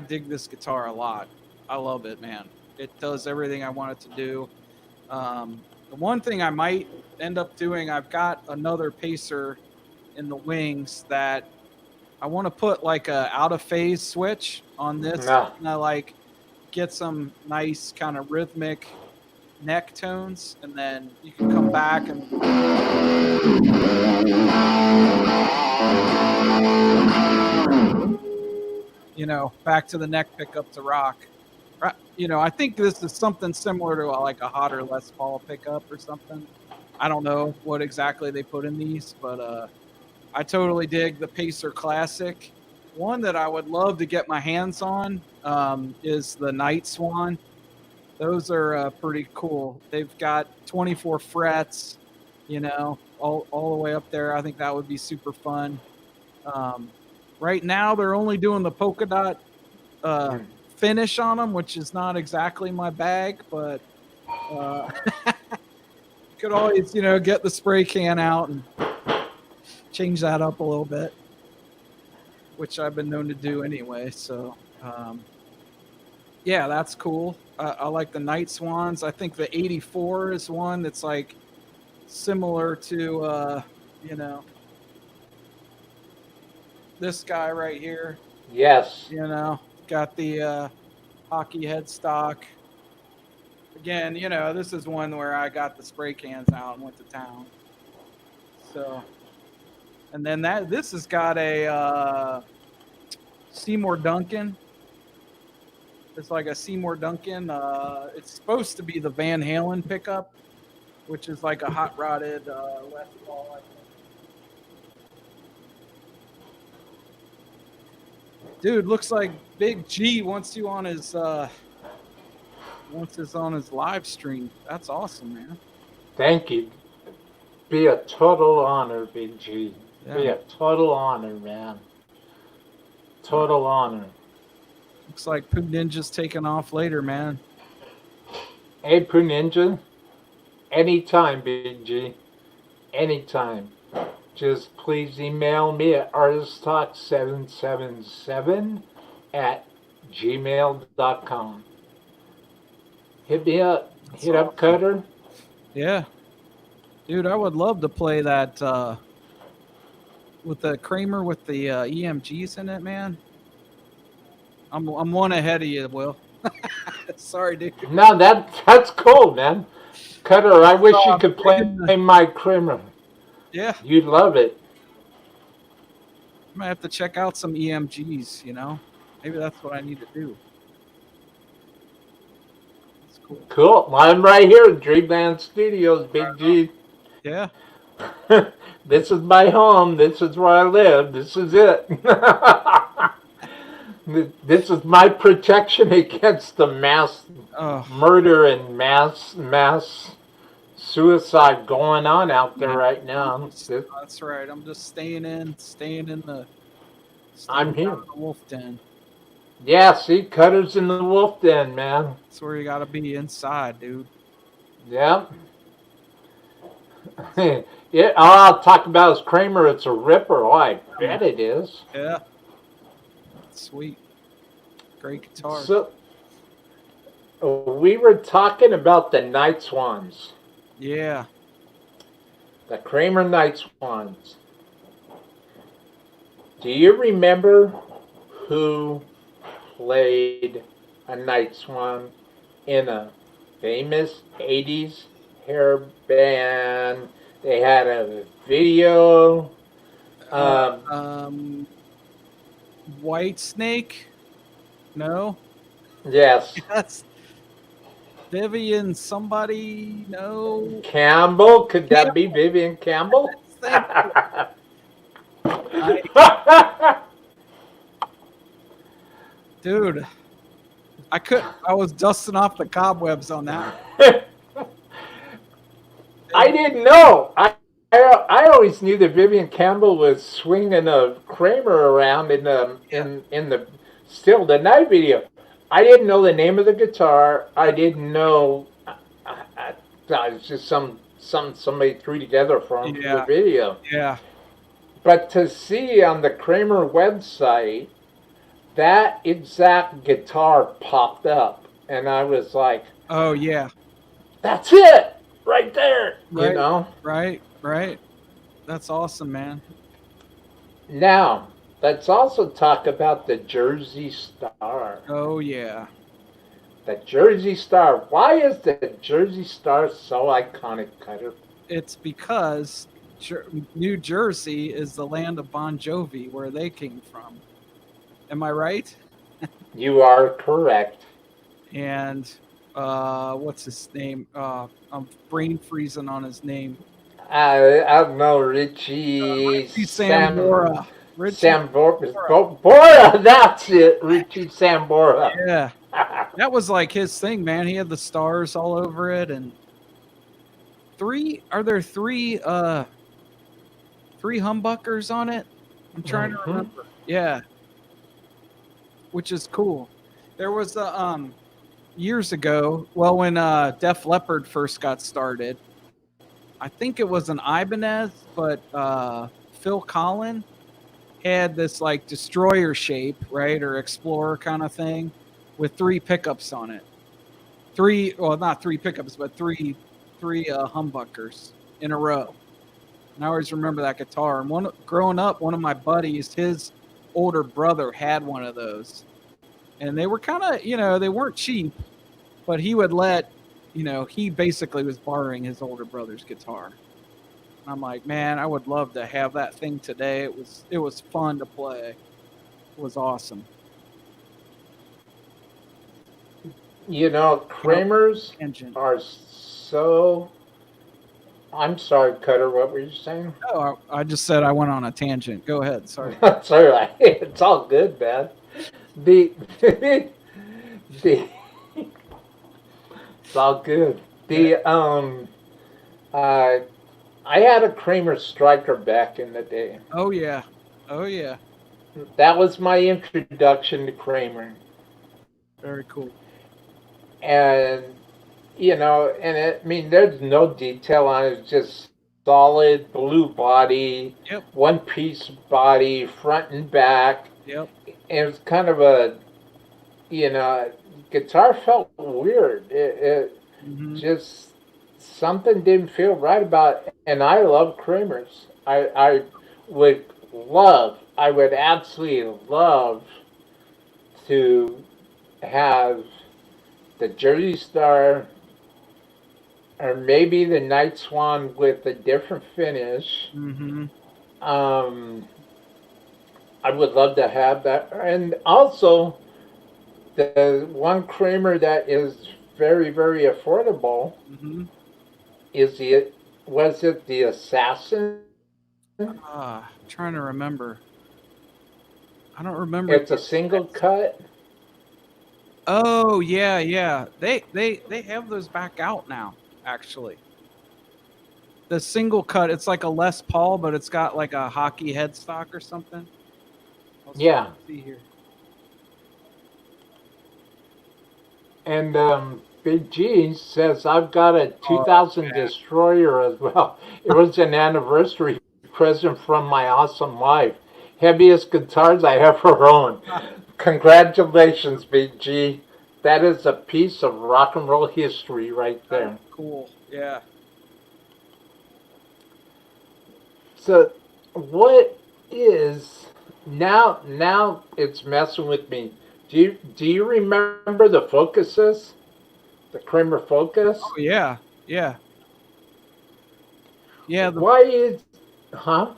dig this guitar a lot. I love it, man. It does everything I want it to do. The one thing I might end up doing, I've got another Pacer in the wings that I want to put like a out of phase switch on this. No. And I like get some nice kind of rhythmic neck tones, and then you can come back and back to the neck pickup to rock. I think this is something similar to like a hotter Les Paul pickup or something. I don't know what exactly they put in these, but I totally dig the Pacer Classic. One that I would love to get my hands on is the Night Swan. Those are pretty cool. They've got 24 frets, all the way up there. I think that would be super fun. Right now, they're only doing the polka dot finish on them, which is not exactly my bag, but could always, get the spray can out and change that up a little bit. which I've been known to do anyway. So, yeah, that's cool. I like the night swans. I think the 84 is one that's like similar to, you know, this guy right here. Yes. You know, got the hockey headstock. Again, you know, this is one where I got the spray cans out and went to town. So, and then this has got a Seymour Duncan. It's like a Seymour Duncan. It's supposed to be the Van Halen pickup, which is like a hot rodded Les Paul, I think. Dude, looks like Big G wants you on his on his live stream. That's awesome, man. Thank you. Be a total honor, Big G. Yeah. Be a total honor, man. Total honor. Looks like Poo Ninja's taking off later, man. Hey, Poo Ninja. Anytime, Big G. Anytime. Just please email me at artisttalk777@gmail.com. Hit me up. Hit up Cutter. Yeah. Dude, I would love to play that with the Kramer with the EMGs in it, man. I'm one ahead of you, Will. Sorry, dude. No, that's cool, man. Cutter, I wish you could play my Kramer. Yeah. You'd love it. I might have to check out some EMGs, you know? Maybe that's what I need to do. That's cool. Cool. Well, I'm right here in Dreamland Studios, Big G. Yeah. This is my home. This is where I live. This is it. This is my protection against the mass murder and mass suicide going on out there right now. That's right. I'm just staying in the I'm here. The wolf den. Yeah, see, Cutter's in the wolf den, man. That's where you gotta be, inside, dude. Yeah. Yeah, I'll talk about his Kramer. It's a ripper. Oh, I bet it is. Yeah. Sweet. Great guitar. So, we were talking about the Night Swans. Yeah. The Kramer Night Swans. Do you remember who played a Night Swan in a famous 80s hair band? They had a video. White Snake? No? Yes. Yes. Vivian somebody? No? Campbell? Could that be Vivian Campbell? Dude, I was dusting off the cobwebs on that. I didn't know. I always knew that Vivian Campbell was swinging a Kramer around in the Still the Night video. I didn't know the name of the guitar. I didn't know. It's just somebody threw together for the video. Yeah. But to see on the Kramer website, that exact guitar popped up, and I was like, "Oh yeah, that's it right there." Right, you know, right. That's awesome, man. Now, let's also talk about the Jersey Star. Oh yeah, the Jersey Star. Why is the Jersey Star so iconic, Cutter? It's because New Jersey is the land of Bon Jovi, where they came from. Am I right? You are correct. And what's his name? I'm brain freezing on his name. I don't know, Richie Sambora. Sambora, that's it, Richie Sambora. Yeah, that was like his thing, man. He had the stars all over it, and three humbuckers on it? I'm trying to remember. Yeah. Which is cool. There was years ago, well, when Def Leppard first got started, I think it was an Ibanez, but Phil Collin, had this like destroyer shape, right, or explorer kind of thing, with 3 pickups on it. 3, well, not 3 pickups, but three humbuckers in a row. And I always remember that guitar. And growing up, one of my buddies, his older brother had one of those, and they were kind of, they weren't cheap, but he would let, he basically was borrowing his older brother's guitar. And I'm like, man, I would love to have that thing today. It was fun to play. It was awesome. Kramers Engine. are so. I'm sorry, Cutter. What were you saying? Oh, I just said I went on a tangent. Go ahead. Sorry. That's all right. It's all good, man. The the it's all good. I had a Kramer Striker back in the day. Oh yeah. Oh yeah. That was my introduction to Kramer. Very cool. And there's no detail on it. It's just solid blue body, Yep. one piece body, front and back. Yep. And it was kind of a, guitar felt weird. It just something didn't feel right about it. And I love Kramers. I would absolutely love to have the Jersey Star, or maybe the Night Swan with a different finish. I would love to have that. And also, the one Kramer that is very, very affordable was it the Assassin? I'm trying to remember. I don't remember. It's a single cut. Oh yeah. They have those back out now, actually. The single cut, it's like a Les Paul, but it's got like a hockey headstock or something. Yeah. See here. And Big G says, I've got a 2000 Destroyer as well. It was an anniversary present from my awesome wife. Heaviest guitars I ever owned. Congratulations, Big G. That is a piece of rock and roll history right there. Cool. Yeah. So, what is now? It's messing with me. Do you remember the Focuses? The Kramer Focus? Oh yeah. Why is? Huh?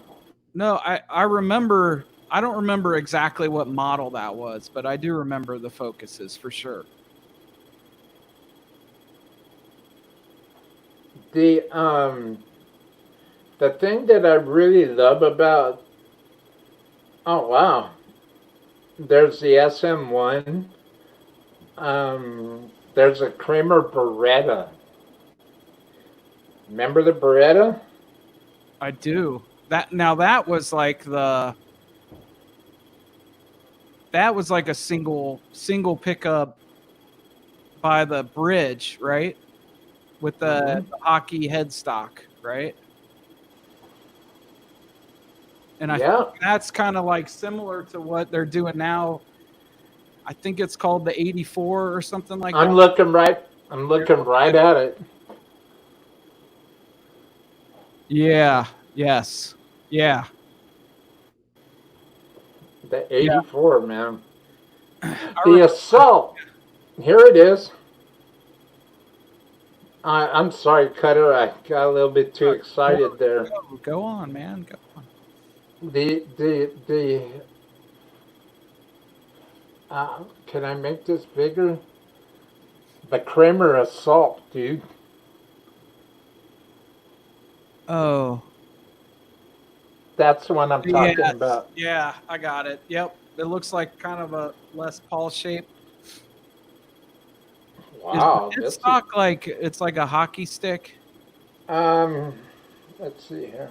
No, I remember. I don't remember exactly what model that was, but I do remember the Focuses for sure. The thing that I really love about, oh wow, there's the SM1. There's a Kramer Beretta. Remember the Beretta? I do. That was like a single pickup by the bridge, right? With the hockey headstock, right? And I think that's kind of like similar to what they're doing now. I think it's called the 84 or something like that. I'm looking right at it. Yeah. Yes. Yeah. The 84, man. The Assault. Here it is. I'm sorry, Cutter. I got a little bit too excited there. Go on, man. Go on. Can I make this bigger? The Kramer Assault, dude. Oh. That's the one I'm talking about. Yeah, I got it. Yep. It looks like kind of a Les Paul shape. Wow. It's stock like it's like a hockey stick. Let's see here.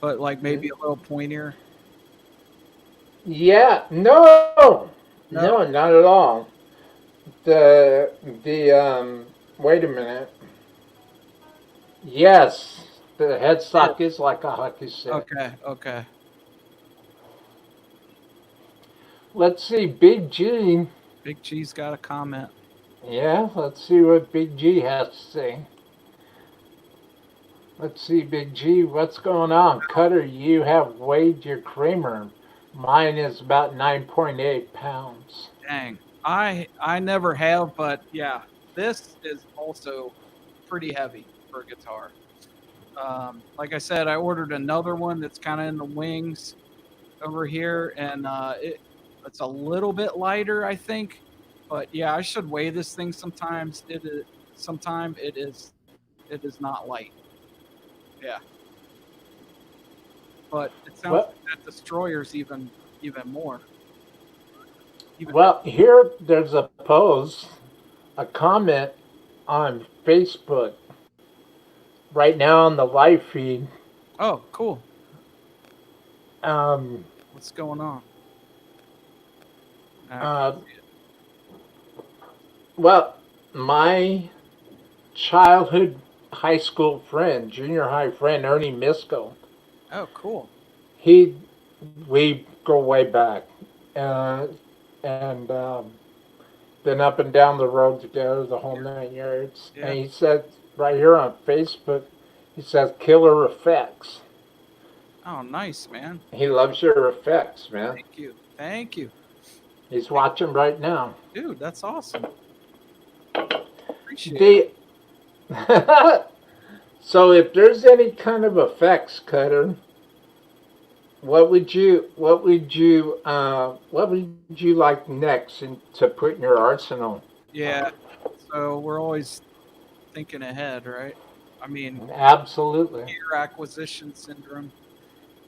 But like maybe a little pointier. Yeah, no, not at all. Wait a minute. Yes, The headstock is like a hockey stick. Okay, okay. Let's see, Big G. Big G's got a comment. Yeah, let's see what Big G has to say. Let's see, Big G, what's going on? Cutter, you have weighed your Kramer. Mine is about 9.8 pounds. Dang. I never have, but yeah, this is also pretty heavy for a guitar. Like I said, I ordered another one that's kind of in the wings over here, and it's a little bit lighter, I think. But yeah, I should weigh this thing sometimes. It is not light. Yeah, but it sounds Well, like that destroyer's even more. Even well, here there's a post, a comment on Facebook right now on the live feed. oh, cool. Um, What's going on? I uh, can't see it. well, my childhood high school friend, junior high friend, Ernie Misco, Oh, cool. he, we go way back. Uh, and been up and down the road together the whole 9 years. Yeah. And he said right here on Facebook, he says killer effects. Oh, nice, man. He loves your effects, man. Thank you. Thank you. He's watching right now. Dude, that's awesome. Appreciate it. The so if there's any kind of effects, Cutter, what would you like next to put in your arsenal? Yeah. So we're always thinking ahead, right? I mean, Absolutely. gear acquisition syndrome,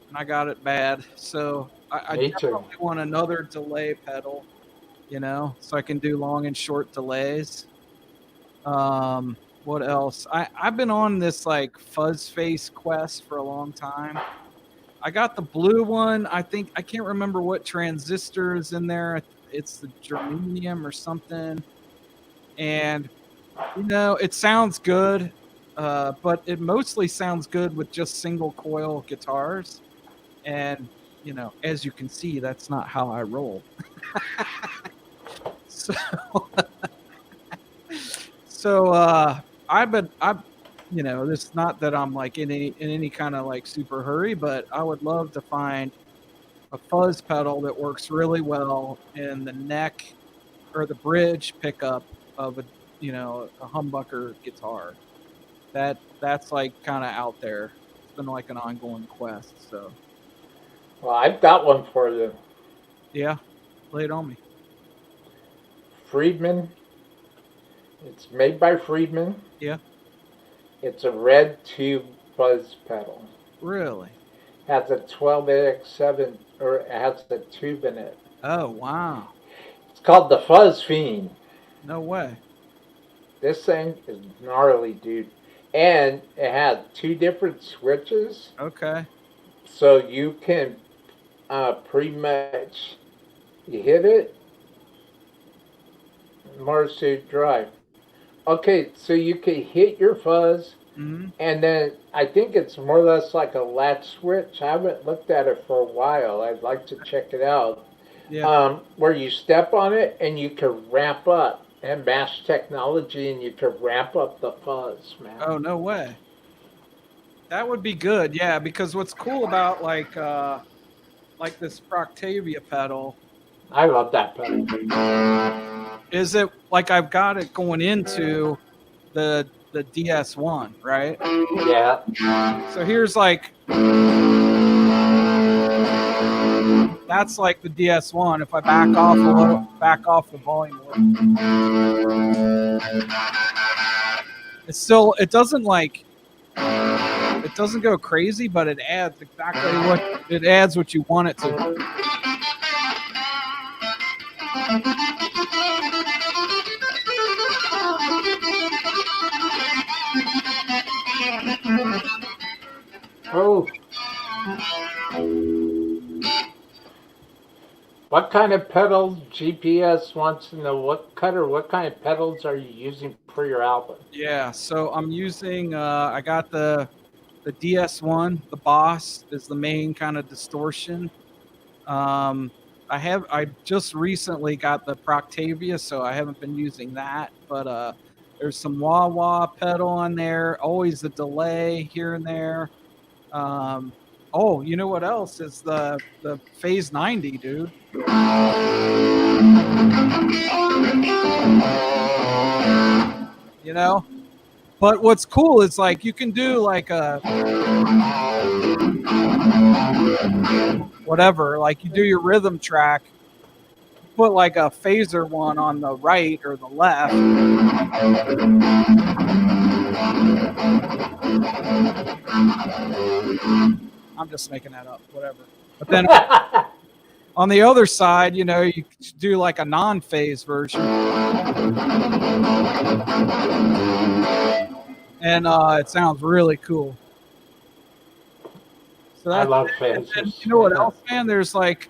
and I got it bad. So I Me too. definitely want another delay pedal, so I can do long and short delays. What else? I've been on this like fuzz face quest for a long time. I got the blue one. I can't remember what transistor is in there. It's the germanium or something. And it sounds good, but it mostly sounds good with just single coil guitars. And as you can see, that's not how I roll. So, it's not that I'm like in any kind of like super hurry, but I would love to find a fuzz pedal that works really well in the neck or the bridge pickup of a humbucker guitar. That's like kind of out there. It's been like an ongoing quest. So Well, I've got one for you. yeah, lay it on me. Friedman. It's made by Friedman. Yeah. It's a red tube fuzz pedal. Really? Has a 12AX7, or it has a tube in it. Oh wow. It's called the Fuzz Fiend. No way. This thing is gnarly, dude. And it has two different switches, Okay. so you can pretty much you hit it, more to drive. Okay, so you can hit your fuzz, Hmm. and then I think it's more or less like a latch switch. I haven't looked at it for a while. I'd like to check it out. Yeah. Where you step on it and you can ramp up and mash technology, and you can ramp up the fuzz, man. Oh no way. That would be good. Yeah, because what's cool about like this Proctavia pedal I love that pedal. is it like I've got it going into the DS1, right? Yeah. So here's like that's like the DS1. If I back off the volume a little, it doesn't go crazy, but it adds what you want it to. Oh. What kind of pedals? GPS wants to know what kind of pedals are you using for your album? Yeah, so I'm using I got the the DS1, the Boss, is the main kind of distortion. I just recently got the Proctavia, so I haven't been using that. But there's some wah wah pedal on there. Always a delay here and there. Oh, you know what else is the Phase 90, dude? You know. But what's cool is like you can do like a whatever, like you do your rhythm track, put like a phaser one on the right or the left. I'm just making that up, whatever. But then on the other side, you know, you do like a non-phase version. And it sounds really cool. So I love and phasers. you know what else, man? There's like,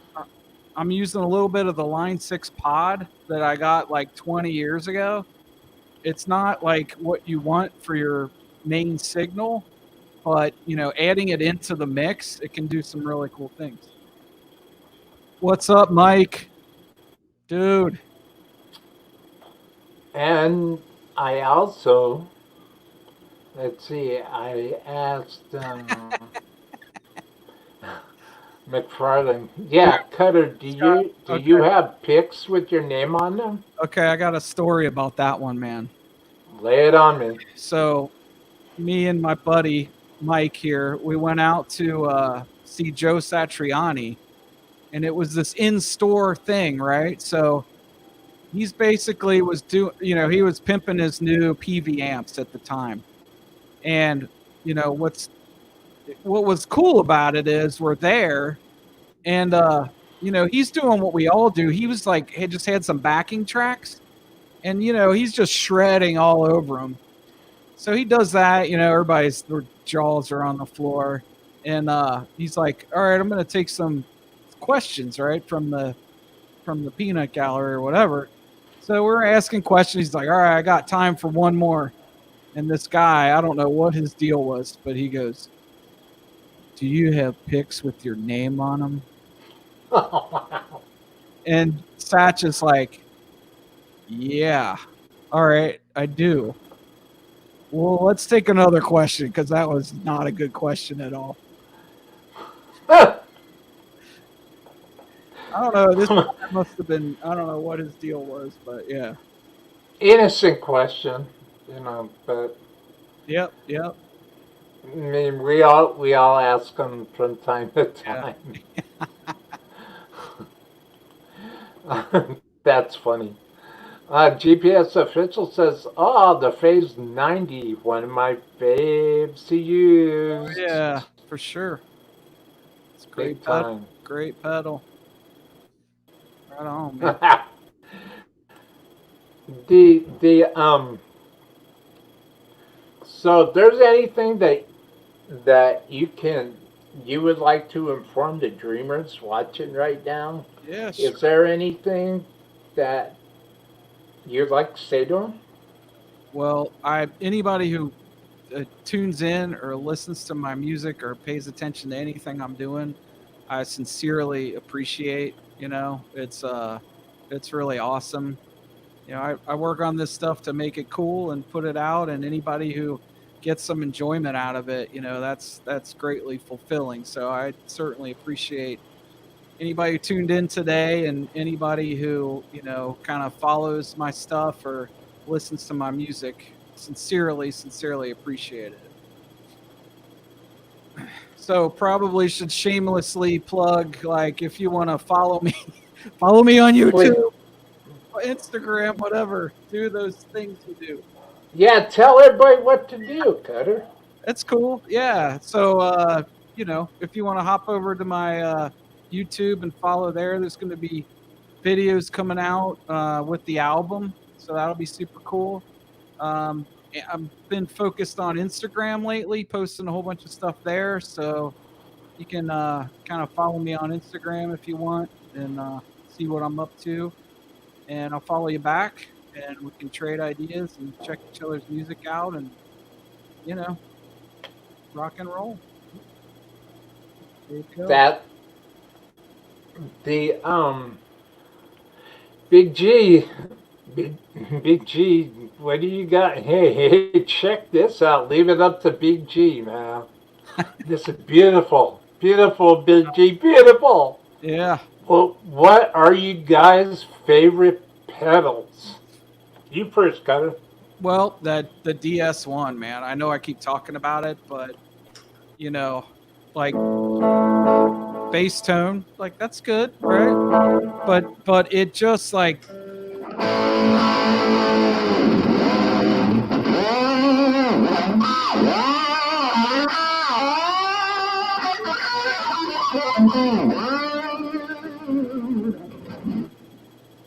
I'm using a little bit of the Line 6 pod that I got like 20 years ago. It's not like what you want for your main signal, but you know, adding it into the mix, it can do some really cool things. What's up, Mike? Dude. And I also, let's see, I asked McFarlane. Yeah, Cutter, do you have pics with your name on them? Okay, I got a story about that one, man. Lay it on me. So, me and my buddy Mike here, we went out to see Joe Satriani, and it was this in-store thing, right? So he's basically was doing, you know, he was pimping his new PV amps at the time, and you know what was cool about it is we're there, and you know, he's doing what we all do. He was like, he just had some backing tracks, and you know, he's just shredding all over them. So he does that, you know, everybody's their jaws are on the floor, and he's like, all right, I'm gonna take some questions, right, from the peanut gallery or whatever. So we're asking questions. He's like, all right, I got time for one more. And this guy, I don't know what his deal was, but he goes, do you have pics with your name on them? And Satch is like, yeah, all right, I do. Well, let's take another question because that was not a good question at all. I don't know. This must have been, I don't know what his deal was, but yeah. Innocent question, you know, but Yep. I mean, we all ask them from time to time. Yeah. That's funny. GPS official says, "Oh, the Phase 90, one of my faves to use." Yeah, for sure. It's great Big pedal. time. Great pedal. Right on, man. the So, if there's anything that you would like to inform the dreamers watching right now, Yeah, sure. is there anything that you'd like to say to them? Well, anybody who tunes in or listens to my music or pays attention to anything I'm doing, I sincerely appreciate. You know, it's really awesome. You know, I work on this stuff to make it cool and put it out, and anybody who gets some enjoyment out of it, you know, that's greatly fulfilling. So I certainly appreciate anybody who tuned in today and anybody who, you know, kind of follows my stuff or listens to my music. Sincerely appreciate it. So probably should shamelessly plug, like, if you want to follow me, follow me on YouTube, Instagram, whatever. Do those things you do. Yeah, tell everybody what to do, Cutter. That's cool. Yeah. So, you know, if you want to hop over to my YouTube and follow there, there's going to be videos coming out with the album. So that'll be super cool. I've been focused on Instagram lately, posting a whole bunch of stuff there. So you can kind of follow me on Instagram if you want and see what I'm up to. And I'll follow you back and we can trade ideas and check each other's music out and, you know, rock and roll. There you go. That the Big G, Big, Big G, what do you got? Hey, check this out. Leave it up to Big G, man. This is beautiful, beautiful, Big G, beautiful. Yeah. Well, what are you guys' favorite pedals? You first, Cutter. Well, that the DS1, man. I know I keep talking about it, but you know, like bass tone, like that's good, right? But it just like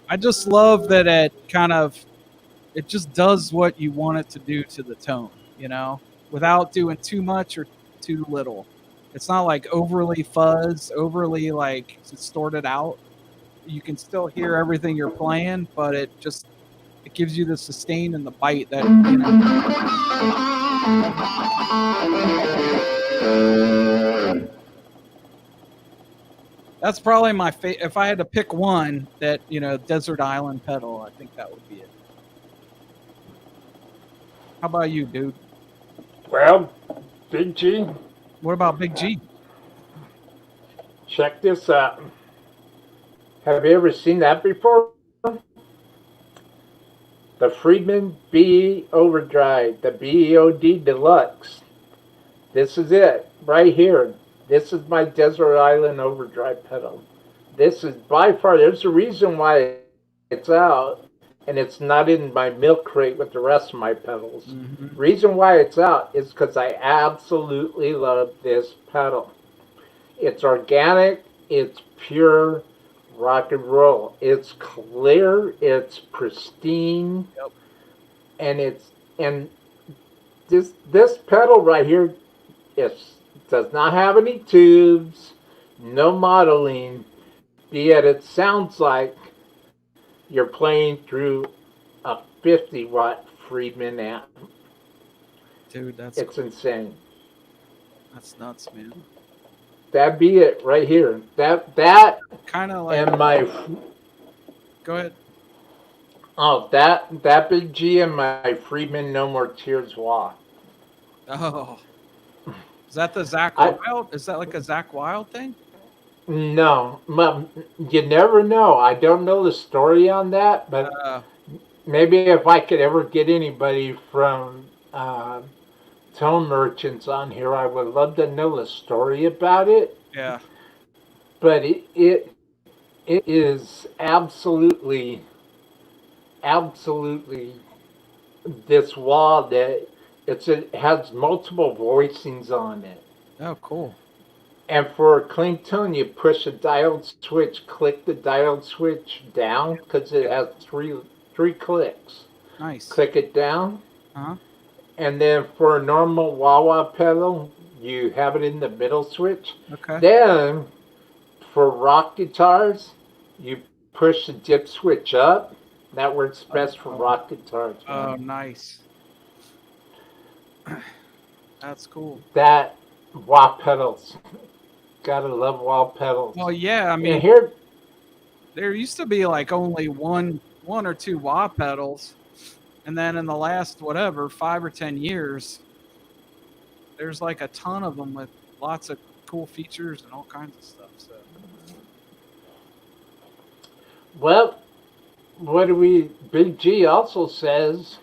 I just love that it just does what you want it to do to the tone, without doing too much or too little. It's not like overly fuzz, overly like distorted out. You can still hear everything you're playing, but it gives you the sustain and the bite that That's probably my favorite. If I had to pick one, that desert island pedal, I think that would be it. How about you, dude? Well, Big G, What about Big G? check this out. Have you ever seen that before? The Friedman BE Overdrive, the BEOD Deluxe. This is it, right here. This is my Desert Island Overdrive pedal. This is by far, there's a reason why it's out and it's not in my milk crate with the rest of my pedals. Mm-hmm. Reason why it's out is because I absolutely love this pedal. It's organic, it's pure rock and roll. It's clear, it's pristine, Yep. and this pedal right here does not have any tubes, no modeling, yet it sounds like you're playing through a 50-watt Friedman amp. Dude, It's insane. that's nuts, man. That'd be it right here. That Kind of like. and my Go ahead. that Big G and my Friedman No More Tears wah. Oh, is that the Zach I Wild? Is that like a Zach Wild thing? No, you never know. I don't know the story on that, but Uh, maybe if I could ever get anybody from tone merchants on here, I would love to know the story about it. yeah. But it is absolutely this wall that it has multiple voicings on it. Oh, cool. And for a clean tone, you push a diode switch, click the diode switch down because it has three clicks. Nice. Click it down, Uh-huh. and then for a normal wah-wah pedal, you have it in the middle switch. Okay. Then for rock guitars, you push the dip switch up. That works best for rock guitars. Oh, Man. nice. That's cool. That wah pedals, gotta love wah pedals. Well, yeah. I And mean, here, there used to be like only one or two wah pedals, and then in the last 5 or 10 years, there's like a ton of them with lots of cool features and all kinds of stuff. So well, what do we? Big G also says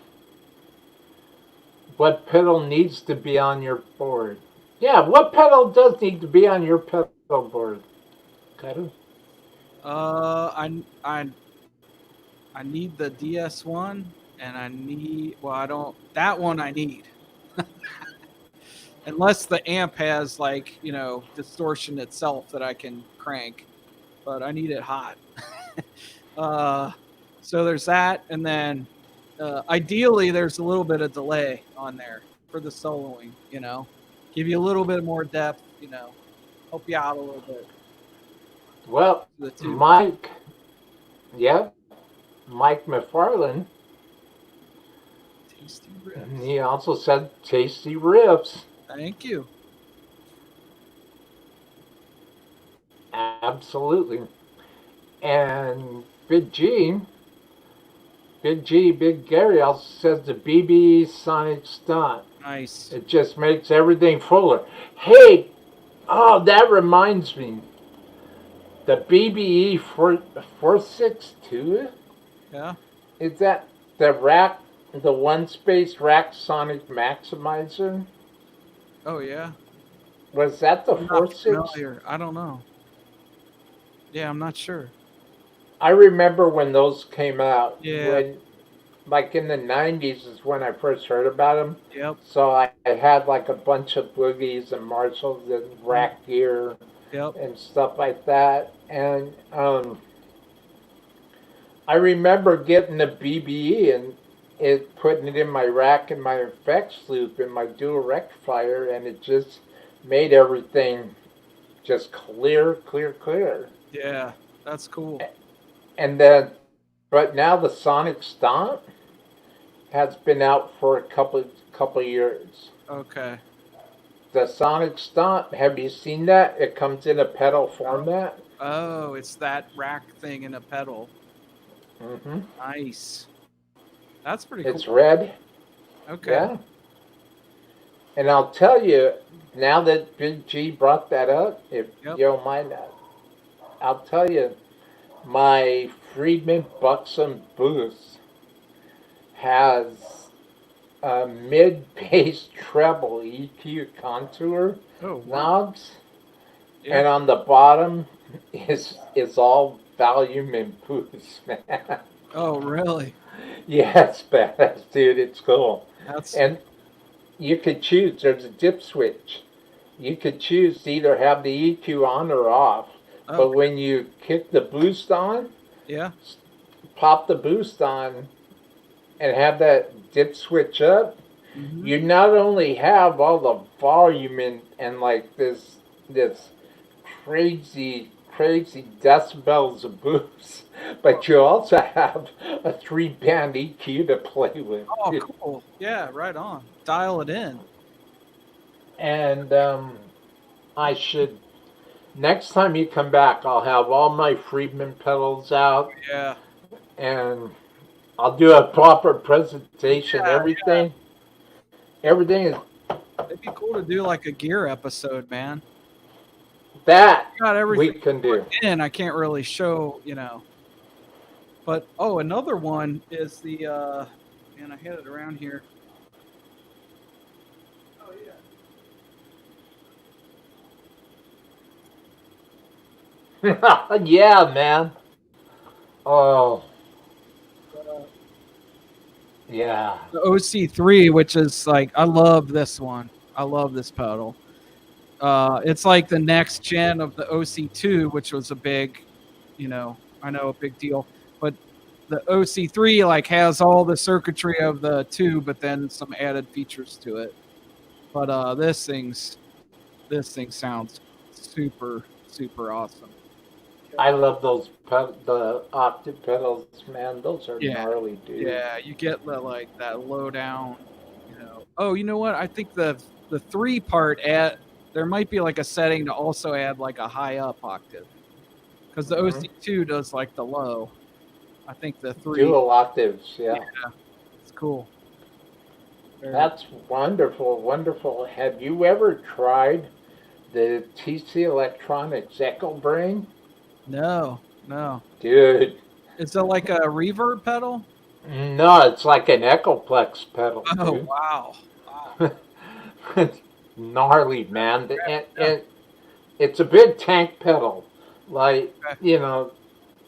what pedal needs to be on your board. Yeah, what pedal does need to be on your pedal board? Cutter? I need the DS1, and I don't. That one I need. Unless the amp has distortion itself that I can crank, but I need it hot. So there's that, and then ideally there's a little bit of delay on there for the soloing. Give you a little bit more depth. Help you out a little bit. Well, The two. Mike, yeah, Mike McFarland, Tasty riffs. he also said tasty riffs. Thank you. Absolutely. And Big Gary also says the BBE Sonic Stunt. Nice. It just makes everything fuller. Hey, oh, that reminds me. The BBE 462? Yeah. Is that the rack, the one space rack Sonic Maximizer? Oh yeah. Was that the I'm not 46? familiar. I don't know. Yeah, I'm not sure. I remember when those came out. Yeah. When, like in the 90s, is when I first heard about them. Yep. So I had like a bunch of boogies and Marshalls and Mm, rack gear yep. and stuff like that. And I remember getting a BBE and putting it in my rack and my effects loop in my dual rectifier, and it just made everything just clear, clear, clear. Yeah. That's cool. And then, but now the Sonic Stomp has been out for a couple years. Okay. The Sonic Stomp, have you seen that? It comes in a pedal Oh, format. oh, it's that rack thing in a pedal. Hmm. Nice. That's pretty It's cool. red. Okay. Yeah. And I'll tell you, now that Big G brought that up, if Yep. you don't mind, I'll tell you, my Friedman Buxom Boost has a mid bass treble EQ contour Oh wow. knobs, Yeah. and on the bottom is all volume and boost, man. Oh really? Yeah, it's badass, dude. It's cool. That's And you could choose. There's a dip switch. You could choose to either have the EQ on or off. But okay. when you kick the boost on, Yeah. pop the boost on, and have that dip switch up, Mm-hmm. you not only have all the volume and like this crazy decibels of boost, but you also have a 3 band EQ to play with. Oh cool. Yeah. Right on. Dial it in. And I should next time you come back, I'll have all my Friedman pedals out, Yeah. and I'll do a proper presentation. Yeah. Everything is It'd be cool to do like a gear episode, man. that Got we everything can do. in. I can't really show, But oh, another one is the man, I had it around here. Oh Yeah, man. Oh, yeah. yeah. The OC3, which is like I love this one. I love this pedal. It's like the next gen of the OC2, which was a big, I know a big deal. But the OC3 like has all the circuitry of the two, but then some added features to it. But this thing sounds super super awesome. I love the octave pedals, man. Those are Yeah, gnarly, dude. yeah, you get the like that low down, Oh, you know what? I think the three part at there might be like a setting to also add like a high up octave because the Hmm. OC2 does like the low. I think the three, Dual octaves, yeah, yeah. it's cool. Very, That's wonderful, wonderful. Have you ever tried the TC Electronics Echo Brain? no, no. Dude, Is it like a reverb pedal? no, it's like an Echoplex pedal, Oh dude. wow, wow. It's gnarly, man. Yeah, And it's a big tank pedal. Like, okay. you know,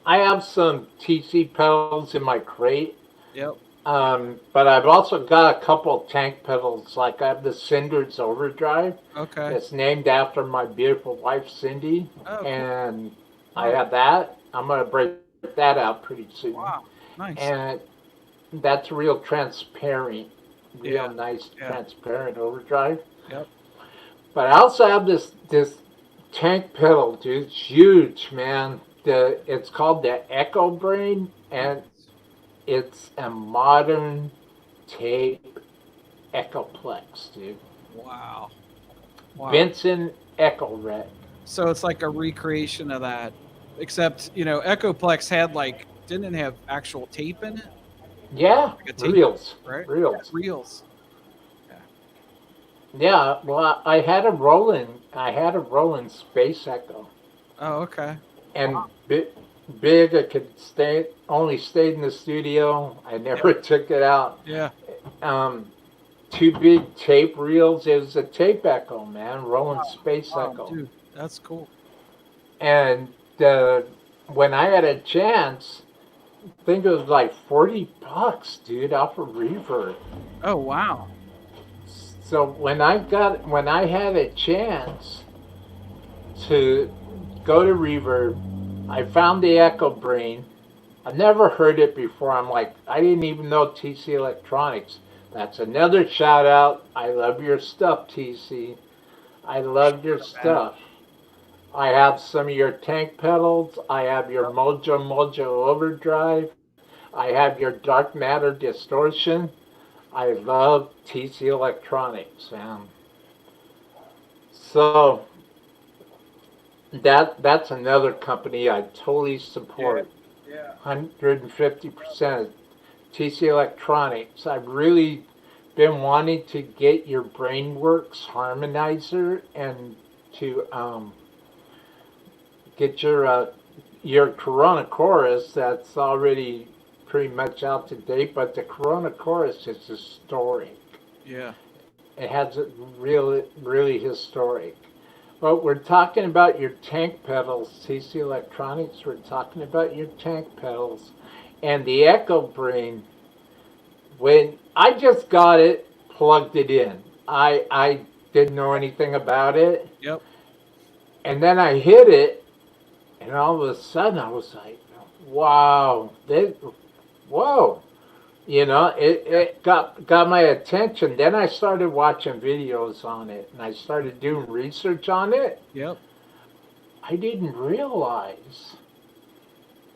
I have some TC pedals in my crate, Yep. but I've also got a couple tank pedals. Like, I have the Cinders Overdrive. Okay. It's named after my beautiful wife, Cindy. Oh, cool. And I Oh, have that. I'm going to break that out pretty soon. wow. Nice. And that's real transparent, real Yeah. nice Yeah. transparent overdrive. Yep. But I also have this tank pedal, dude. It's huge, man. It's called the Echo Brain, and it's a modern tape Echoplex, dude. Wow. Wow. Benson Echo Rec. So it's like a recreation of that, except Echoplex had didn't it have actual tape in it, Yeah, like a tape, reels, right? Yeah, reels. reels. Yeah. Yeah, well, I had a Roland Space Echo, Oh, okay. and big. I could only stayed in the studio. I Yeah. never took it out. Yeah. Um, two big tape reels. It was a tape echo, man, Roland Space Wow, Echo. dude, that's cool. And when I had a chance, I think it was like $40, dude, off of Reverb. Oh, wow. So when I had a chance to go to Reverb, I found the Echo Brain. I never heard it before. I'm like, I didn't even know TC Electronics. That's another shout out. I love your stuff, TC. I love your stuff. I have some of your tank pedals. I have your Mojo Mojo Overdrive. I have your Dark Matter Distortion. I love TC Electronics, man. So that's another company I totally support. Yeah. 150% TC Electronics. I've really been wanting to get your Brainworks harmonizer and to get your Corona Chorus that's already pretty much out to date, but the Corona Chorus is historic. Yeah. It has it really historic. But we're talking about your tank pedals, TC Electronics. We're talking about your tank pedals. And the Echo Brain, when I just got it, plugged it in. I didn't know anything about it. Yep. And then I hit it, and all of a sudden I was like, wow, whoa. It got my attention. Then I started watching videos on it, and I started doing research on it. Yep. I didn't realize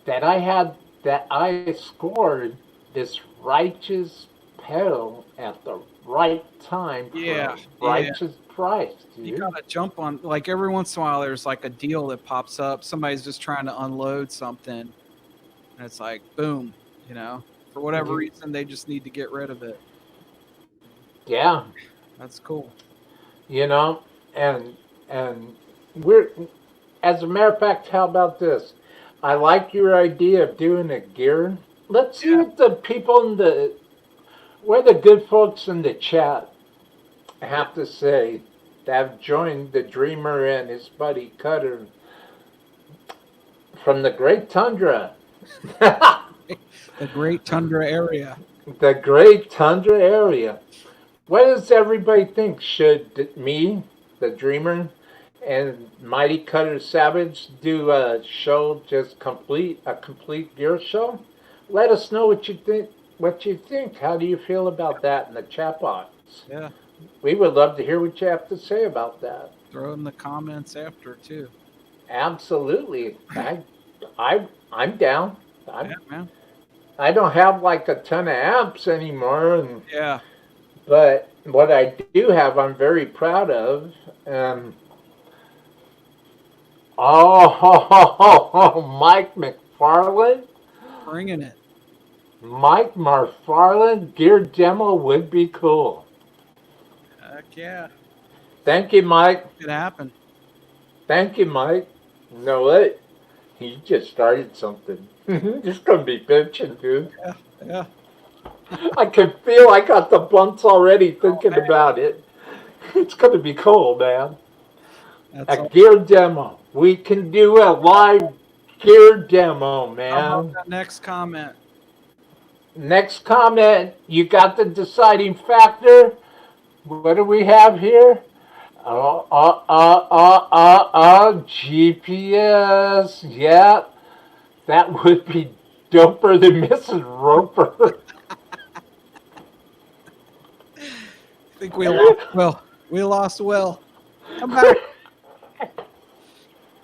that I scored this righteous pedal at the right time for Yeah, a righteous price, dude. You gotta jump on, every once in a while there's a deal that pops up. Somebody's just trying to unload something, and it's like boom, for whatever reason they just need to get rid of it. Yeah. That's cool. And we're, as a matter of fact, how about this? I like your idea of doing a gear. Let's see what the people the good folks in the chat have to say that have joined the Dreamer and his buddy Cutter from the Great Tundra. The Great Tundra area. The Great Tundra area. What does everybody think? Should me, the Dreamer, and Mighty Cutter Savage do a show, just a complete gear show? Let us know what you think. How do you feel about that in the chat box? Yeah. We would love to hear what you have to say about that. Throw in the comments after too. Absolutely. I'm down. Yeah, man. I don't have a ton of amps anymore, Yeah. but what I do have, I'm very proud of. Mike McFarland. Bringing it. Mike McFarland, gear demo would be cool. Heck yeah. Thank you, Mike. It happened. Thank you, Mike. You know what? He just started something. It's going to be bitching, dude. Yeah. I can feel I got the bumps already thinking about it. It's going to be cool, man. That's gear demo. We can do a live gear demo, man. How about that next comment? Next comment, you got the deciding factor. What do we have here? GPS. Yeah, that would be doper than Mrs. Roper. I think we lost Will. We lost Will. Come back.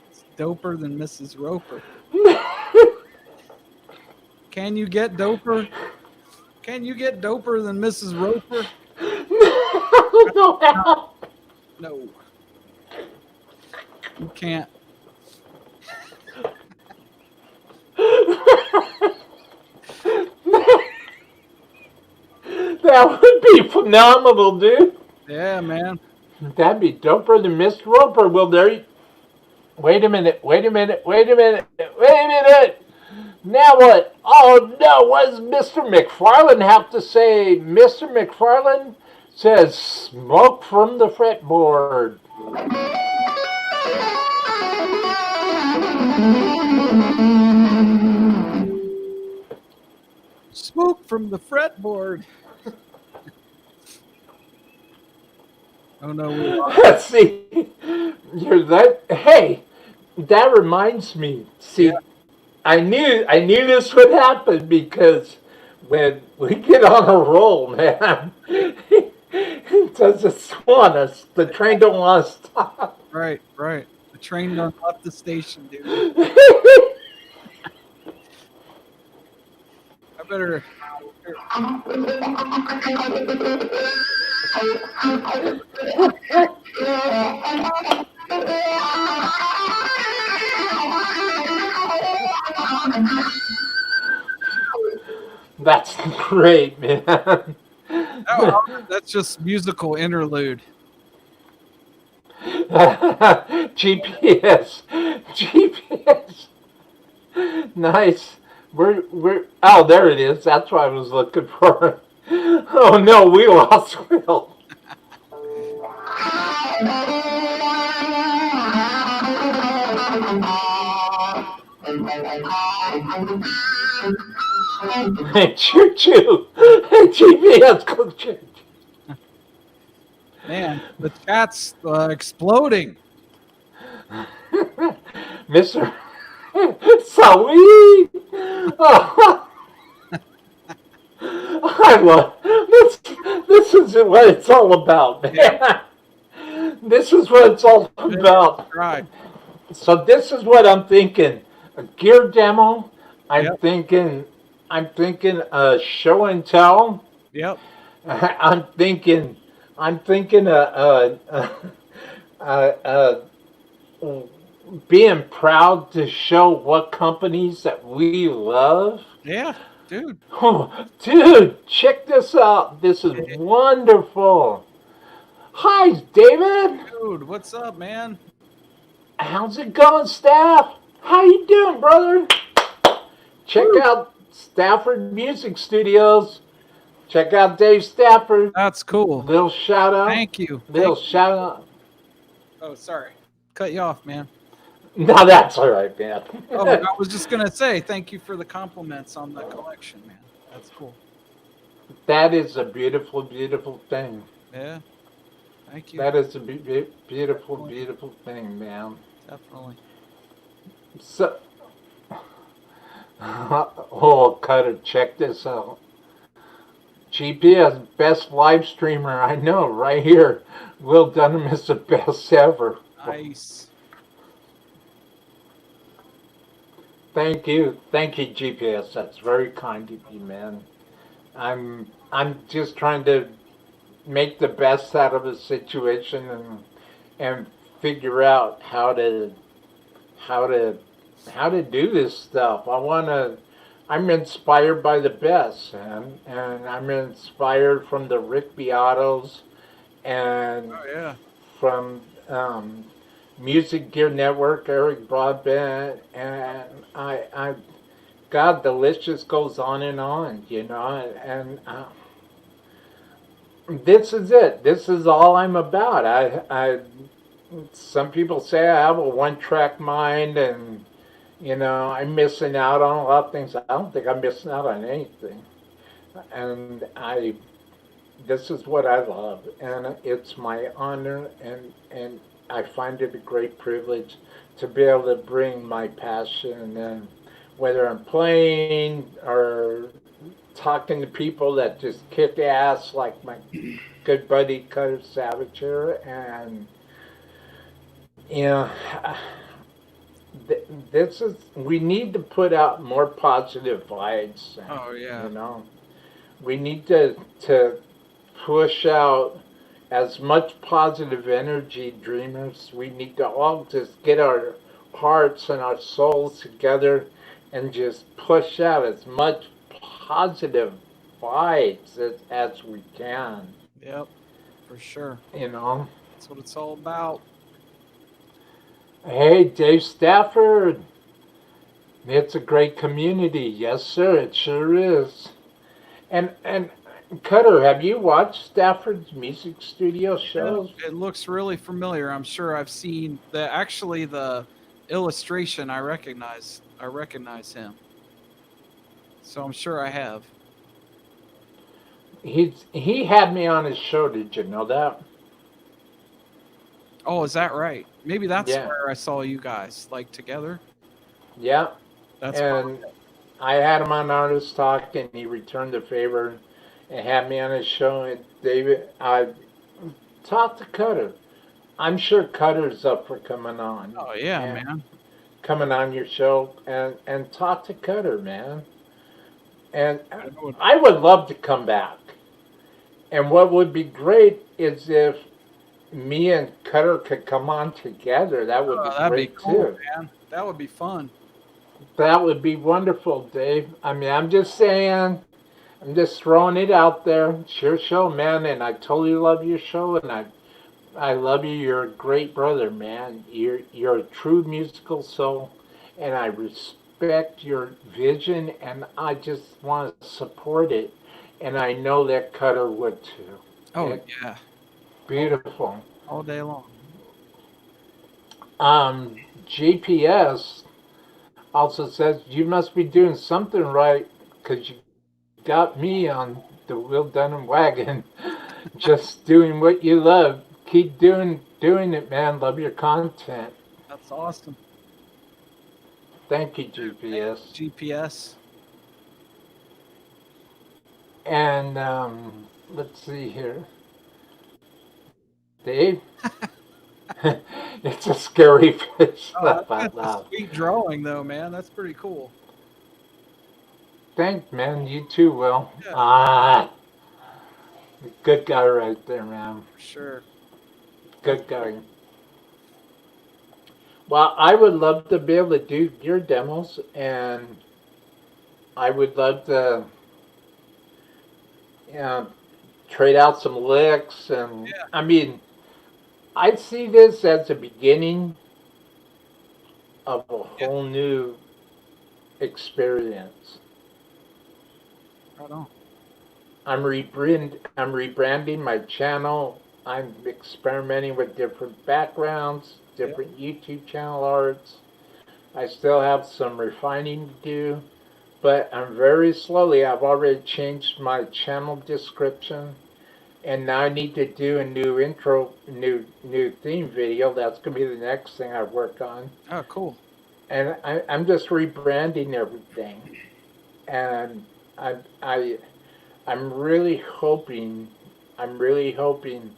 It's doper than Mrs. Roper. Can you get doper? Can you get doper than Mrs. Roper? No. No. You can't. That would be phenomenal, dude. Yeah, man. That'd be doper than Mr. Roper. Well, there. Wait a minute. Wait a minute. Wait a minute. Wait a minute. Now what? Oh no! What does Mr. McFarlane have to say? Mr. McFarlane says, "Smoke from the fretboard." Smoke from the fretboard. Oh no, we lost. See, you're that. Hey, that reminds me. See, Yeah. I knew this would happen because when we get on a roll, man, it doesn't want us. The train don't want to stop. Right, right. The train done left the station, dude. I better. That's great, man. Oh, that's just musical interlude. GPS, GPS. Nice. We're. Oh, there it is. That's what I was looking for. Oh no, we lost Will. Hey, choo choo. Hey, GPS, go choo. Man, the chat's exploding. Mr. Sweet. Oh, I love this. This is what it's all about, man. This is what it's all about. Right. So this is what I'm thinking. A gear demo. I'm Yep. thinking. I'm thinking a show and tell. Yep. I'm thinking. I'm thinking a being proud to show what companies that we love. Yeah, dude. Oh, dude, check this out. This is wonderful. Hi, David. Dude, what's up, man? How's it going, Staff? How you doing, brother? Check out Stafford Music Studios. Check out Dave Stafford. That's cool. Little shout out. Thank you. Little Thank you. shout out. Oh, sorry. Cut you off, man. No, that's all right, man. Oh, I was just going to say thank you for the compliments on the collection, man. That's cool. That is a beautiful, beautiful thing. Yeah. Thank you. That is a beautiful, beautiful thing, man. Definitely. So, oh, Cutter, check this out. GPS, best live streamer I know, right here. Will Dunham is the best ever. Nice. Thank you, GPS. That's very kind of you, man. I'm just trying to make the best out of a situation and figure out how to do this stuff. I'm inspired by the best, and I'm inspired from the Rick Beatos and Oh, yeah. from Music Gear Network, Eric Broadbent, and God, the list just goes on, you know, and this is it. This is all I'm about. Some people say I have a one-track mind, and you know, I'm missing out on a lot of things. I don't think I'm missing out on anything. And this is what I love, and it's my honor, and I find it a great privilege to be able to bring my passion, and whether I'm playing or talking to people that just kick ass, like my good buddy Cutter Savage here, and you know. This is, we need to put out more positive vibes. Oh, yeah. You know, we need to push out as much positive energy, dreamers. We need to all just get our hearts and our souls together and just push out as much positive vibes as we can. Yep, for sure. You know. That's what it's all about. Hey, Dave Stafford. It's a great community. Yes, sir. It sure is. And Cutter, have you watched Stafford's music studio Yeah, shows? it looks really familiar. I'm sure I've seen the illustration. I recognize him. So I'm sure I have. He had me on his show. Did you know that? Oh, is that right? Maybe that's Yeah, where I saw you guys like together. yeah. That's probably And I had him on Artist Talk, and he returned the favor and had me on his show. And David, I talked to Cutter. I'm sure Cutter's up for coming on Oh yeah, and man. coming on your show and talk to Cutter, man. And That would, I would love to come back. And what would be great is if me and Cutter could come on together. That would be that'd be great cool, too. man. That would be fun. That would be wonderful, Dave. I mean, I'm just saying, I'm just throwing it out there. It's your show, man, and I totally love your show, and I love you. You're a great brother, man. You're a true musical soul, and I respect your vision, and I just want to support it. And I know that Cutter would too. Oh It's yeah, beautiful. all day long. GPS also says you must be doing something right because you got me on the Will Dunham wagon, just doing what you love. Keep doing it, man. Love your content. That's awesome. Thank you, Thank GPS. you, GPS. And let's see here, Dave. It's a scary fish. Oh, Laugh out that's a loud. sweet drawing, though, man. That's pretty cool. Thanks, man. You too, Will. Yeah, Good guy right there, man. for sure. Good guy. Well, I would love to be able to do your demos, and I would love to uh, trade out some licks. And Yeah, I mean, I see this as the beginning of a yeah, whole new experience. right on. I'm rebranding my channel. I'm experimenting with different backgrounds, Yeah, different YouTube channel arts. I still have some refining to do, but I'm very slowly. I've already changed my channel description, and now I need to do a new intro, new theme video. That's gonna be the next thing I work on, oh, cool. and I'm just rebranding everything, and I I'm really hoping, I'm really hoping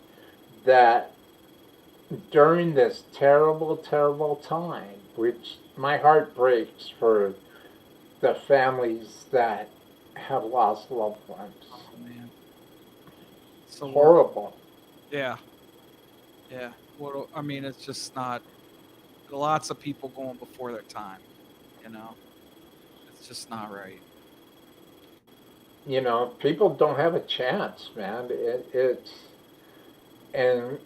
that during this terrible, terrible time, which my heart breaks for the families that have lost loved ones. Oh man. So Horrible. yeah, yeah. What I mean, it's just not. Lots of people going before their time. You know, it's just not right. You know, people don't have a chance, man. It's and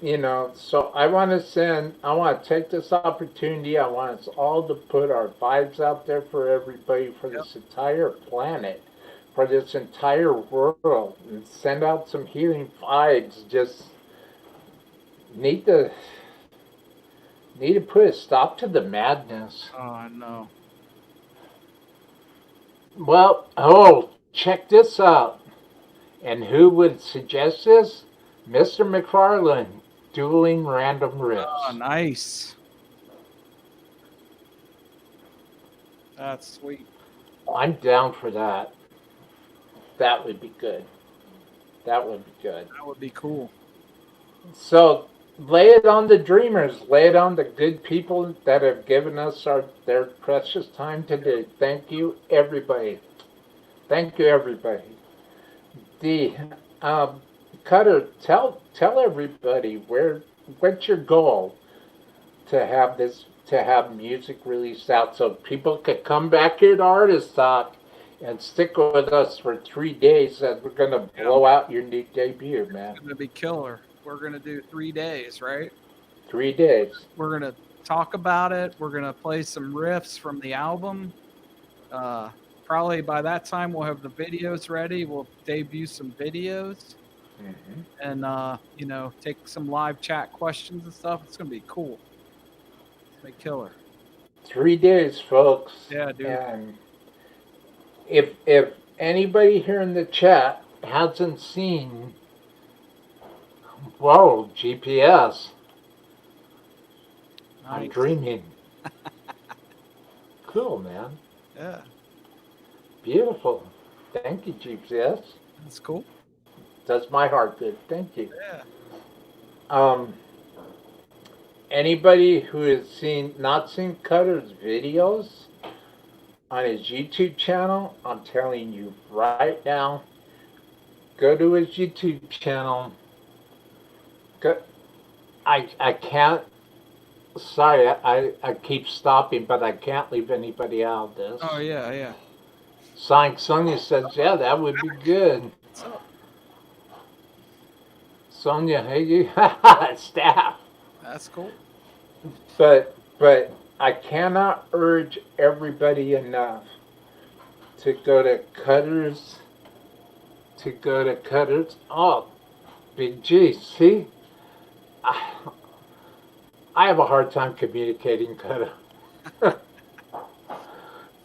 you know, so I want to take this opportunity. I want us all to put our vibes out there for everybody, for Yep. this entire planet, for this entire world, and send out some healing vibes. Just need to need to put a stop to the madness. Oh, I know. Well, oh, check this out. And who would suggest this? Mr. McFarlane, dueling random Oh, riffs. nice. That's sweet. I'm down for that. That would be good. That would be good. That would be cool. So lay it on the dreamers. Lay it on the good people that have given us their precious time today. Thank you, everybody. Thank you, everybody. The um, Cutter, tell everybody what's your goal to have music released out so people could come back here to Artist Talk and stick with us for 3 days as we're gonna blow out your new debut, man. It's gonna be killer. We're gonna do 3 days, right? 3 days. We're gonna talk about it. We're gonna play some riffs from the album. Probably by that time we'll have the videos ready. We'll debut some videos and take some live chat questions and stuff. It's gonna be cool. It's gonna be killer. 3 days, folks. Yeah, dude. And if anybody here in the chat hasn't seen, whoa, GPS. I'm Nice. dreaming. Cool, man. Yeah, Beautiful. Thank you, GPS. that's cool. Does my heart good. Thank you. Yeah. Anybody who has not seen Cutter's videos on his YouTube channel, I'm telling you right now, go to his YouTube channel. I can't. Sorry, I keep stopping, but I can't leave anybody out of this. Oh yeah, yeah. Sonic Sonia says, yeah, that would be good. What's up? Sonia, hey, you, staff. That's cool. But I cannot urge everybody enough to go to Cutters. Oh, Big G, see? I have a hard time communicating, Cutter.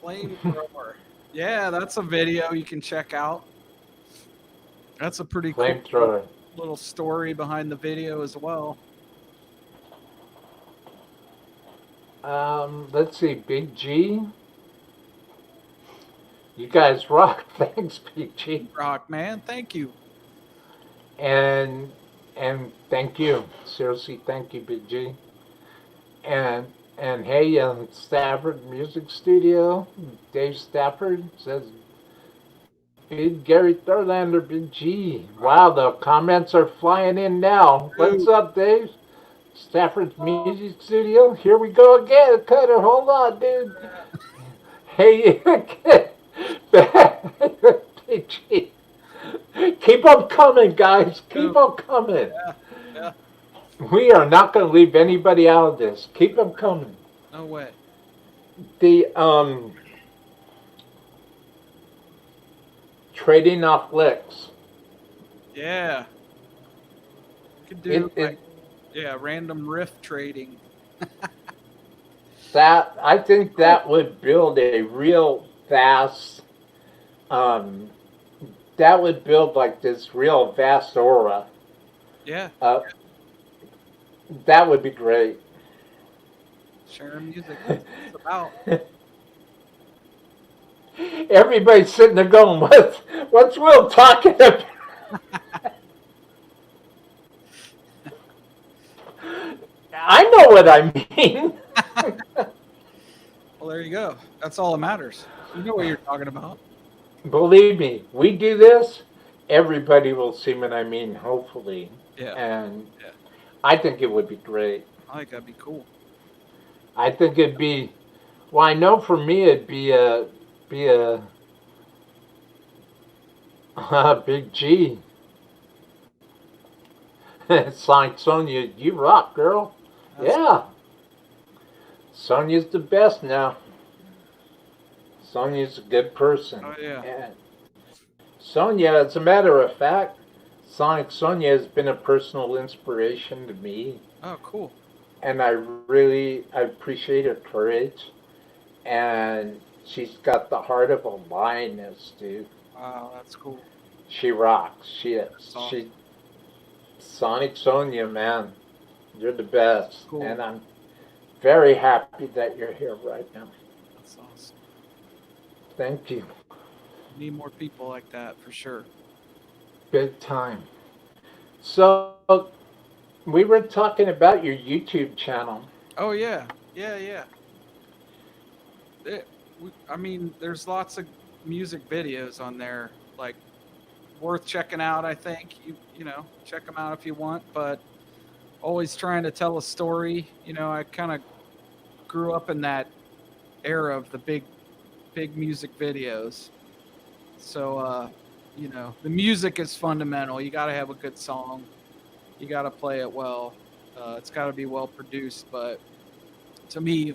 Flamethrower. Yeah, that's a video you can check out. That's a pretty cool Flamethrower. little story behind the video as well. Let's see, Big G. You guys rock. Thanks, Big G. Rock, man. Thank you. And thank you. Seriously, thank you, Big G. And hey, Stafford Music Studio, Dave Stafford says, Big Gary Thurlander, Big G. Wow, the comments are flying in now. What's up, Dave? Stafford's Music Studio. Here we go again. Cutter, hold on, dude. Hey, Big G. Keep them coming, guys. Keep them coming. Yeah. We are not going to leave anybody out of this. Keep them coming. No way. The trading off licks. Yeah. Could do random riff trading. That I think that would build a real vast. That would build like this real vast aura. Yeah. That would be great. Sharing music. That's what it's about. Everybody's sitting there going, what's Will talking about? I know what I mean. Well, there you go. That's all that matters. You know what you're talking about. Believe me, we do this, everybody will see what I mean, hopefully. Yeah. And I think it would be great. I think that'd be cool. I think it'd be, well, I know for me it'd be a Big G. It's like, Sonia, you rock, girl. Yeah. Sonia's the best now. Sonia's a good person. Oh, yeah. And Sonia, as a matter of fact, Sonic Sonia has been a personal inspiration to me. Oh, cool. And I appreciate her courage. And she's got the heart of a lioness, dude. Wow, that's cool. She rocks. She is. Awesome. Sonic Sonia, man. You're the best. Cool. And I'm very happy that you're here right now. That's awesome. Thank you. We need more people like that for sure. Big time. So, we were talking about your YouTube channel. Oh, yeah. Yeah. I mean, there's lots of music videos on there. Like, worth checking out. I think you know check them out if you want, but always trying to tell a story. You know, I kind of grew up in that era of the big music videos. So you know, the music is fundamental. You got to have a good song. You got to play it well. It's got to be well produced, but to me,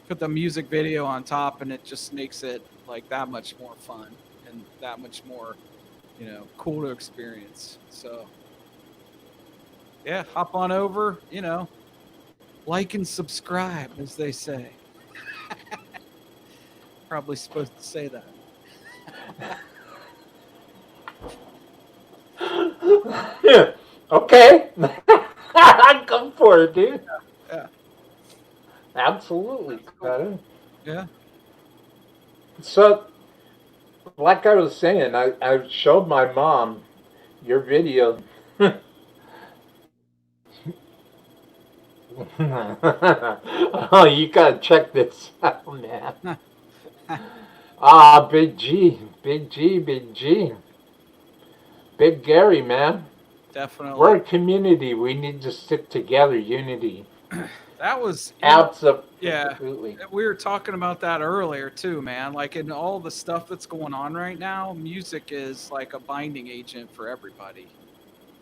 put the music video on top and it just makes it like that much more fun and that much more, you know, cool to experience. So yeah, hop on over, you know, like and subscribe, as they say. Probably supposed to say that. Yeah. Okay. I come for it, dude. Yeah, Absolutely, cool. Cutter. Yeah, So, like I was saying, I showed my mom your video. Oh, you gotta check this out, man. Ah, Big G, Big G, Big G, Big Gary, man. We're definitely. a community. We need to stick together. Unity. That was, you know, yeah. Absolutely. We were talking about that earlier too, man. Like in all the stuff that's going on right now, music is like a binding agent for everybody.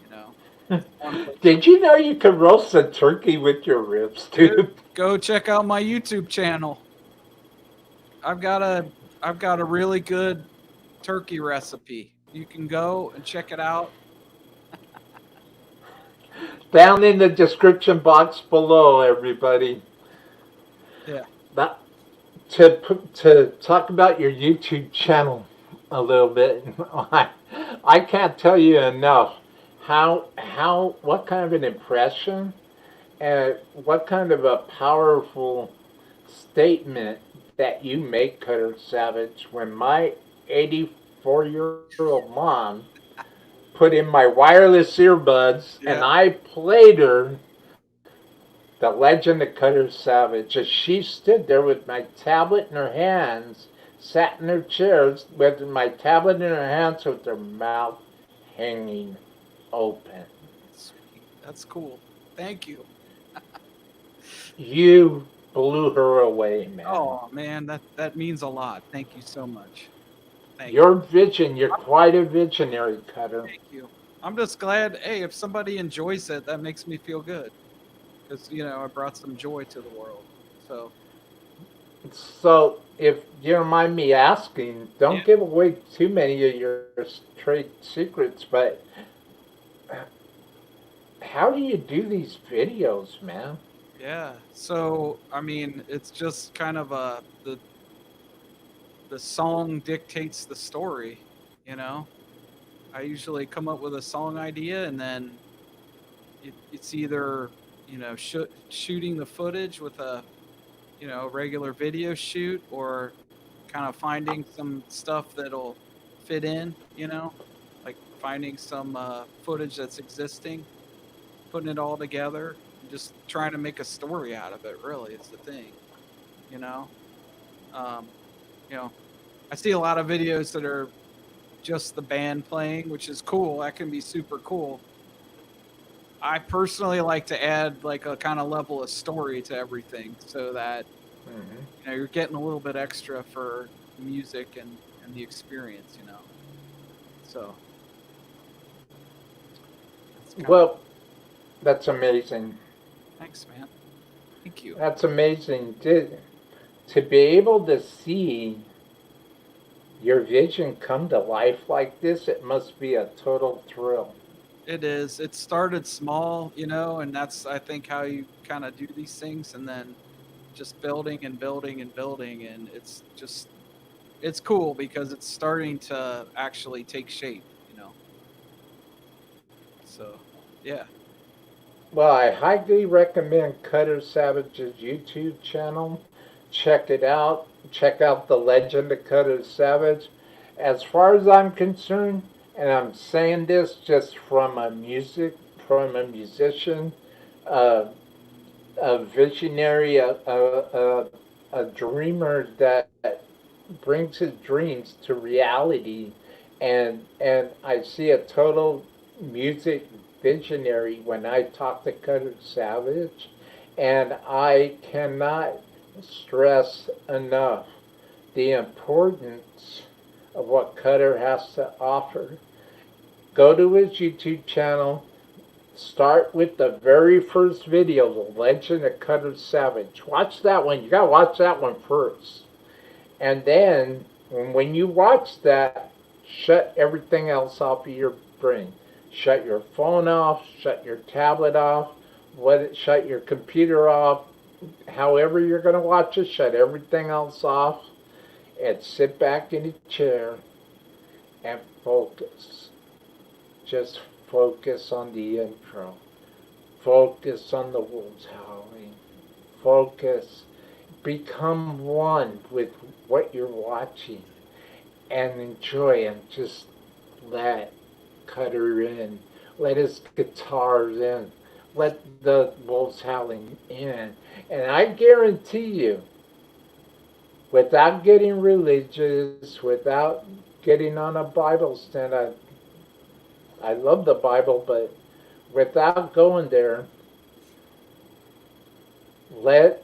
You know, it's one place. Did you know you can roast a turkey with your ribs, Dude, dude? go check out my YouTube channel. I've got a I've got a really good turkey recipe. You can go and check it out. Down in the description box below, everybody. Yeah. That, to talk about your YouTube channel a little bit, I can't tell you enough how what kind of an impression and what kind of a powerful statement that you make, Cutter Savage, when my 84-year-old mom put in my wireless earbuds and Yeah. I played her The Legend of Cutter Savage as she stood there with my tablet in her hands, sat in her chairs with my tablet in her hands with her mouth hanging open. Sweet. That's cool. Thank you. You blew her away, man. Oh man, that means a lot. Thank you so much. Thank you. Your vision, you're quite a visionary, Cutter. Thank you. I'm just glad. Hey, if somebody enjoys it, that makes me feel good because you know I brought some joy to the world. So So, if you don't mind me asking, yeah, don't give away too many of your trade secrets, but how do you do these videos, man? yeah. So I mean, it's just kind of the song dictates the story. You know, I usually come up with a song idea and then it's either you know shooting the footage with a you know regular video shoot or kind of finding some stuff that'll fit in, you know, like finding some footage that's existing, putting it all together, and just trying to make a story out of it. Really, is the thing, you know. Um, you know, I see a lot of videos that are just the band playing, which is cool. That can be super cool. I personally like to add like a kind of level of story to everything, so that Hmm. you know you're getting a little bit extra for music and the experience, you know. So that's kind of Well, that's amazing. thanks, man. Thank you. That's amazing. To be able to see your vision come to life like this, it must be a total thrill. It is. It started small, you know, and that's I think how you kind of do these things, and then just building and building and building, and it's just it's cool because it's starting to actually take shape, you know. So yeah, Well, I highly recommend Cutter Savage's YouTube channel. Check it out. Check out The Legend of Cutter Savage. As far as I'm concerned, and I'm saying this just from a musician, uh, a visionary, a dreamer that brings his dreams to reality and I see a total music visionary when I talk to Cutter Savage, and I cannot stress enough the importance of what Cutter has to offer. Go to his YouTube channel. Start with the very first video, The Legend of Cutter Savage. Watch that one. You gotta watch that one first. And then, when you watch that, shut everything else off of your brain. Shut your phone off, shut your tablet off, shut your computer off. However you're going to watch it, shut everything else off and sit back in a chair and focus. Just focus on the intro. Focus on the wolves howling. Focus. Become one with what you're watching and enjoy and just let Cutter in. Let his guitars in. Let the wolves howling in. And I guarantee you, without getting religious, without getting on a Bible stand, I love the Bible, but without going there, let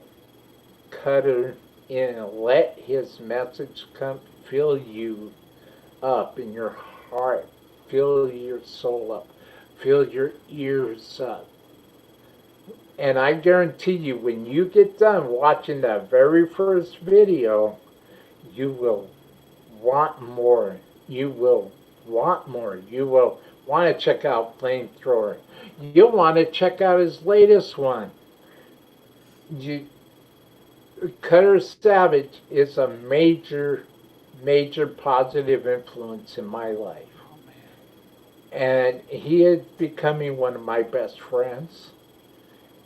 Cutter in. Let his message come fill you up in your heart. Fill your soul up. Fill your ears up. And I guarantee you, when you get done watching that very first video, you will want more. You will want more. You will want to check out Flamethrower. You'll want to check out his latest one. Cutter Savage is a major positive influence in my life. And he is becoming one of my best friends.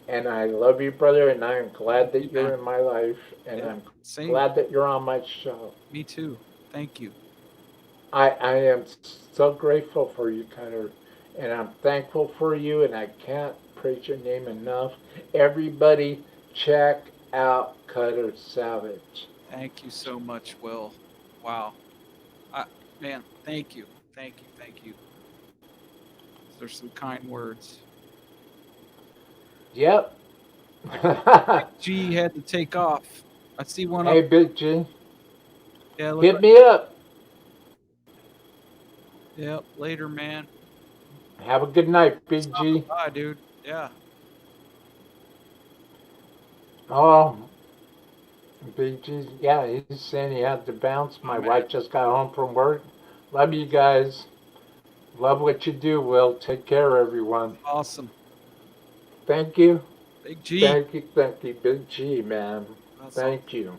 And I love you, brother, and I'm glad that you're in my life, and I'm glad that you're on my show. Me too. Thank you. I am so grateful for you, Cutter, and I'm thankful for you, and I can't praise your name enough. Everybody, check out Cutter Savage. Thank you so much, Will. Wow. Man, thank you. Thank you. Thank you. There's some kind words. Yep. G had to take off. I see one Hey, up. Big G. Yeah, hit me up. Yep, later, man. Have a good night, Big G. Bye, dude. Yeah. Oh, Big G. Yeah, he's saying he had to bounce. My wife just got home from work. Love you guys. Love what you do, Will. Take care, everyone. Awesome. Thank you. Big G. Thank you, Big G, man. Thank you.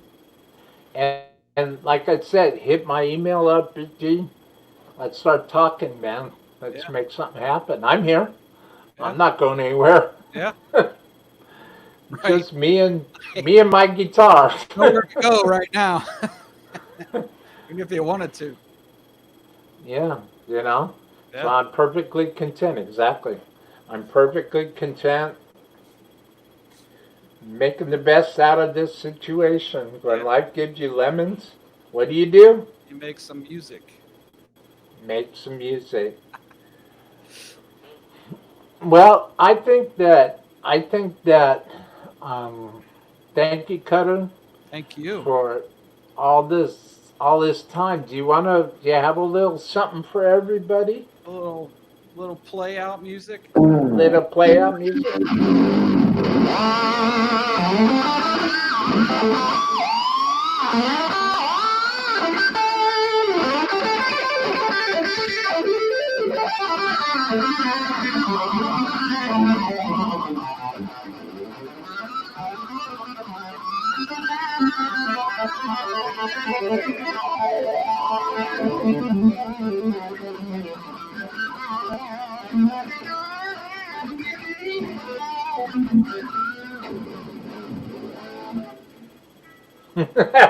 And like I said, hit my email up, Big G. Let's start talking, man. Let's make something happen. I'm here. Yeah. I'm not going anywhere. Yeah. Just me and my guitar. Nowhere to go right now. Even if you wanted to. Yeah, you know. Yeah. So I'm perfectly content. Exactly. I'm perfectly content making the best out of this situation. When life gives you lemons, what do? You make some music. Make some music. Well, I think that thank you, Cutter. Thank you for all this time. Do you have a little something for everybody? A little play out music. Little play out music.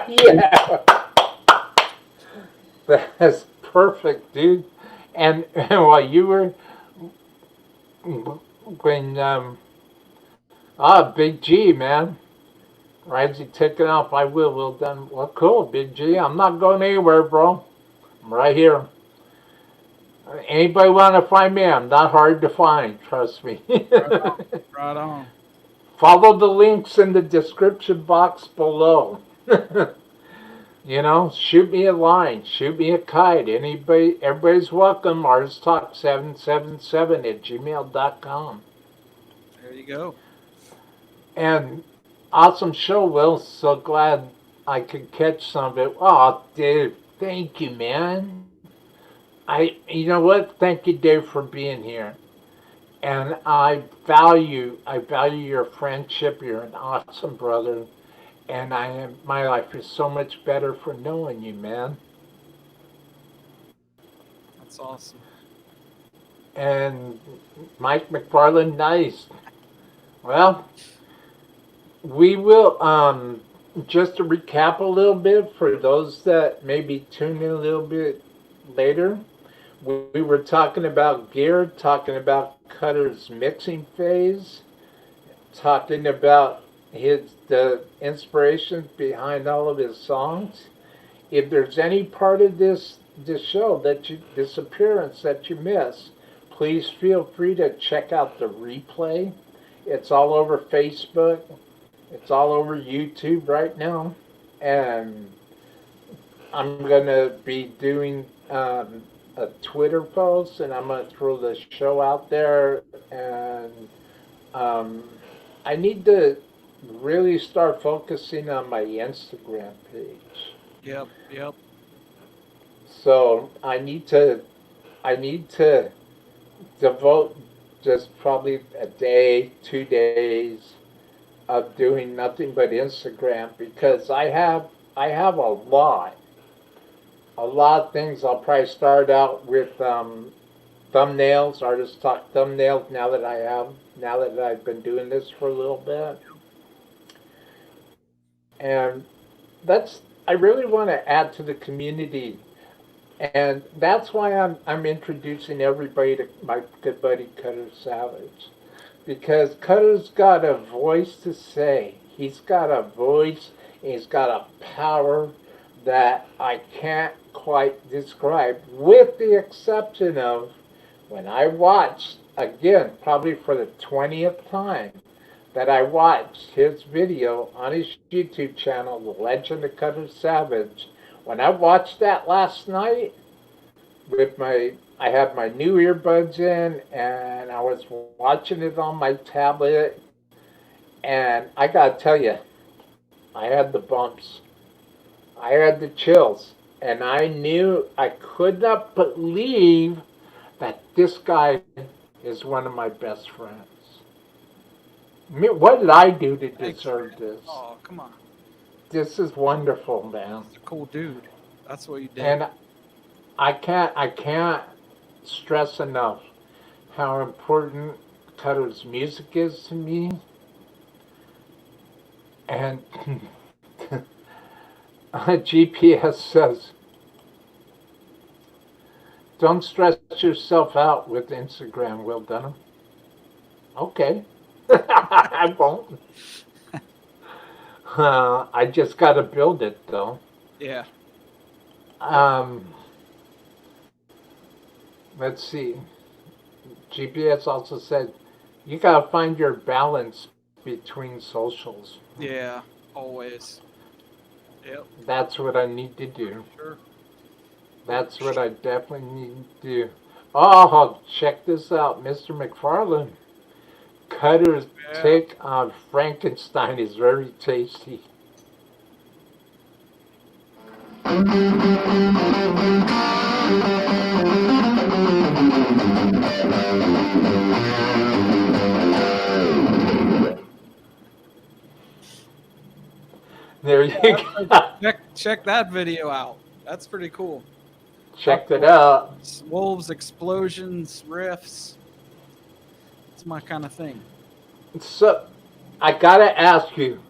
Yeah, that's perfect, dude. And while you were Big G, man. Right as he took it off, I will done. Well, cool, Big G. I'm not going anywhere, bro. I'm right here. Anybody want to find me? I'm not hard to find. Trust me. Right on. Right on. Follow the links in the description box below. Shoot me a line, shoot me a kite. Anybody, everybody's welcome. MarsTalk777 at gmail.com. There you go. And awesome show, Will. So glad I could catch some of it. Oh, Dave, thank you, man. You know what? Thank you, Dave, for being here. And I value your friendship. You're an awesome brother. And my life is so much better for knowing you, man. That's awesome. And Mike McFarland, nice. Well, we will just to recap a little bit for those that maybe tune in a little bit later. We were talking about gear, talking about Cutter's mixing phase, talking about the inspiration behind all of his songs. If there's any part of this show this appearance that you miss, please feel free to check out the replay. It's all over Facebook. It's all over YouTube right now, and I'm gonna be doing a Twitter post, and I'm gonna throw the show out there. And I need to really start focusing on my Instagram page. Yep. Yep. So I need to devote just probably a day, 2 days of doing nothing but Instagram, because I have a lot of things. I'll probably start out with thumbnails, artist talk thumbnails. Now that I've been doing this for a little bit, and I really want to add to the community, and that's why I'm introducing everybody to my good buddy Cutter Savage, because Cutter's got a voice to say. He's got a voice, and he's got a power that I can't quite describe, with the exception of when I watched, again, probably for the 20th time, that I watched his video on his YouTube channel, The Legend of Cutter Savage. When I watched that last night, I had my new earbuds in, and I was watching it on my tablet, and I gotta tell you, I had the bumps. I had the chills, and I knew I could not believe that this guy is one of my best friends. I mean, what did I do to Thanks, deserve man. this? Oh, come on. This is wonderful, man. He's a cool dude. That's what you did. And I can't stress enough how important Cutter's music is to me. And GPS says, don't stress yourself out with Instagram, Will Dunham. Okay. I won't. I just got to build it, though. Yeah. Um, let's see. GPS also said, you got to find your balance between socials. Yeah. Always. Yep. That's what I need to do. Sure. That's what I definitely need to do. Oh, check this out, Mr. McFarland. Cutter's take on Frankenstein is very tasty. There you go. Check that video out. That's pretty cool. Checked it out. Wolves, explosions, riffs. It's my kind of thing. So, I gotta ask you,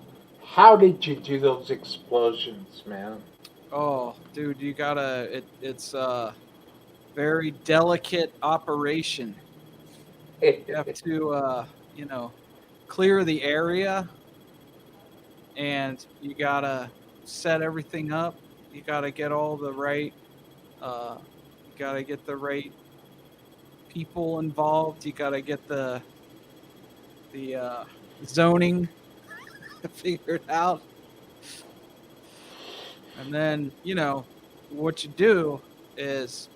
how did you do those explosions, man? Oh, dude, you gotta. It's a very delicate operation. You have to, clear the area, and you gotta set everything up. You gotta get all the right. You gotta get the right people involved. You got to get the zoning figured out, and then what you do is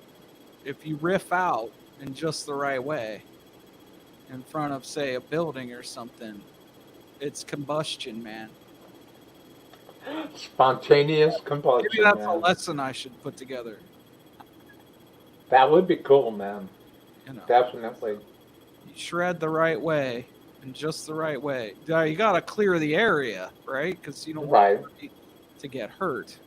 if you riff out in just the right way in front of, say, a building or something, it's combustion, man. Spontaneous Maybe combustion, that's a man. lesson I should put together. That would be cool, man. You know, Definitely. you shred the right way in just the right way. Now, you got to clear the area, right? Because you don't want Right. anybody to get hurt.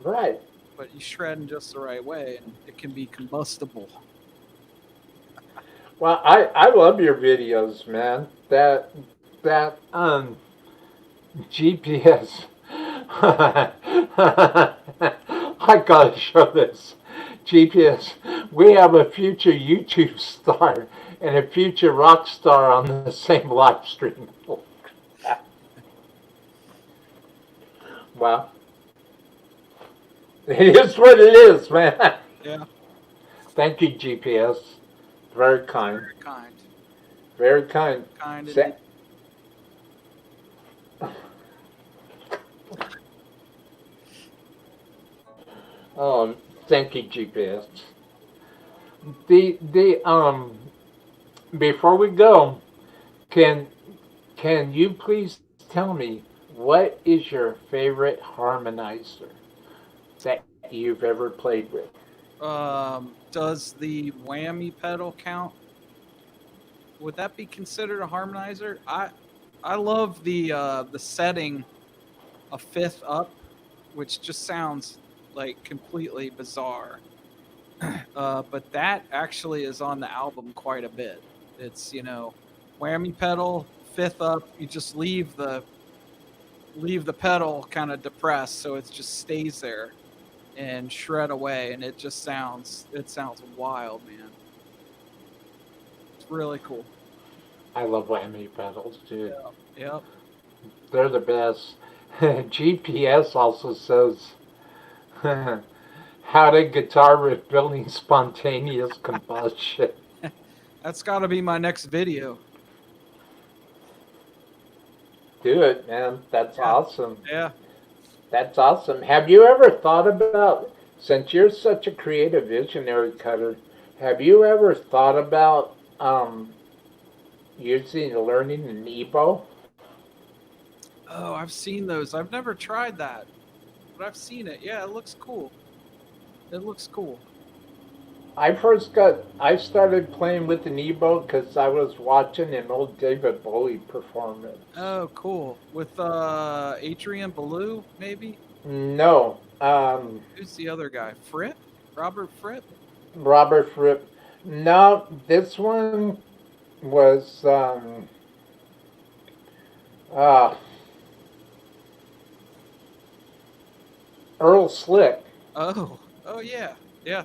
Right. But you shred in just the right way, and it can be combustible. Well, I love your videos, man. That GPS. I gotta show this. GPS. We have a future YouTube star and a future rock star on the same live stream. Wow. It is what it is, man. Yeah, Thank you, GPS. Very kind. very kind. Very kind. Kind Sa- indeed. Thank you, GPS. The before we go, can can you please tell me what is your favorite harmonizer that you've ever played with? Does the whammy pedal count? Would that be considered a harmonizer? I love the setting a fifth up, which just sounds like completely bizarre. But that actually is on the album quite a bit. It's whammy pedal, fifth up. You just leave the pedal kind of depressed, so it just stays there and shred away, and it sounds wild, man. It's really cool. I love whammy pedals, dude. Yeah. Yep. They're the best. GPS also says how to guitar with building spontaneous combustion. That's got to be my next video. Do it, man. That's Yeah. awesome. Yeah. That's awesome. Have you ever thought about, since you're such a creative visionary cutter, have you ever thought about using learning an EBO? Oh, I've seen those. I've never tried that, but I've seen it. Yeah, it looks cool. It looks cool. I started playing with an EBO because I was watching an old David Bowie performance. Oh, cool. With Adrian Ballou, maybe? No, Who's the other guy? Fripp? Robert Fripp? Robert Fripp. No, this one was uh, Earl Slick, Oh. Oh yeah. Yeah.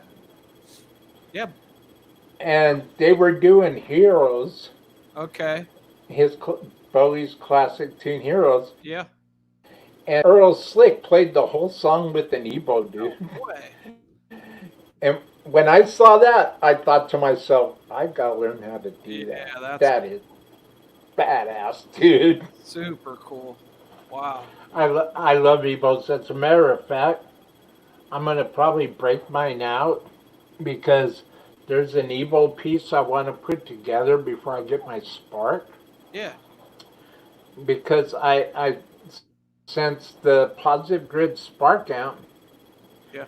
Yeah. and they were doing Heroes, Okay. Bowie's classic tune Heroes, Yeah. and Earl Slick played the whole song with an EBO, No dude. way. And when I saw that, I thought to myself, I gotta learn how to do that. Yeah, that's That is badass, dude. super cool. Wow. I love EBOs. As a matter of fact, I'm gonna probably break mine out because there's an EBO piece I want to put together before I get my Spark. Yeah. Because I since the Positive Grid Spark amp Yeah.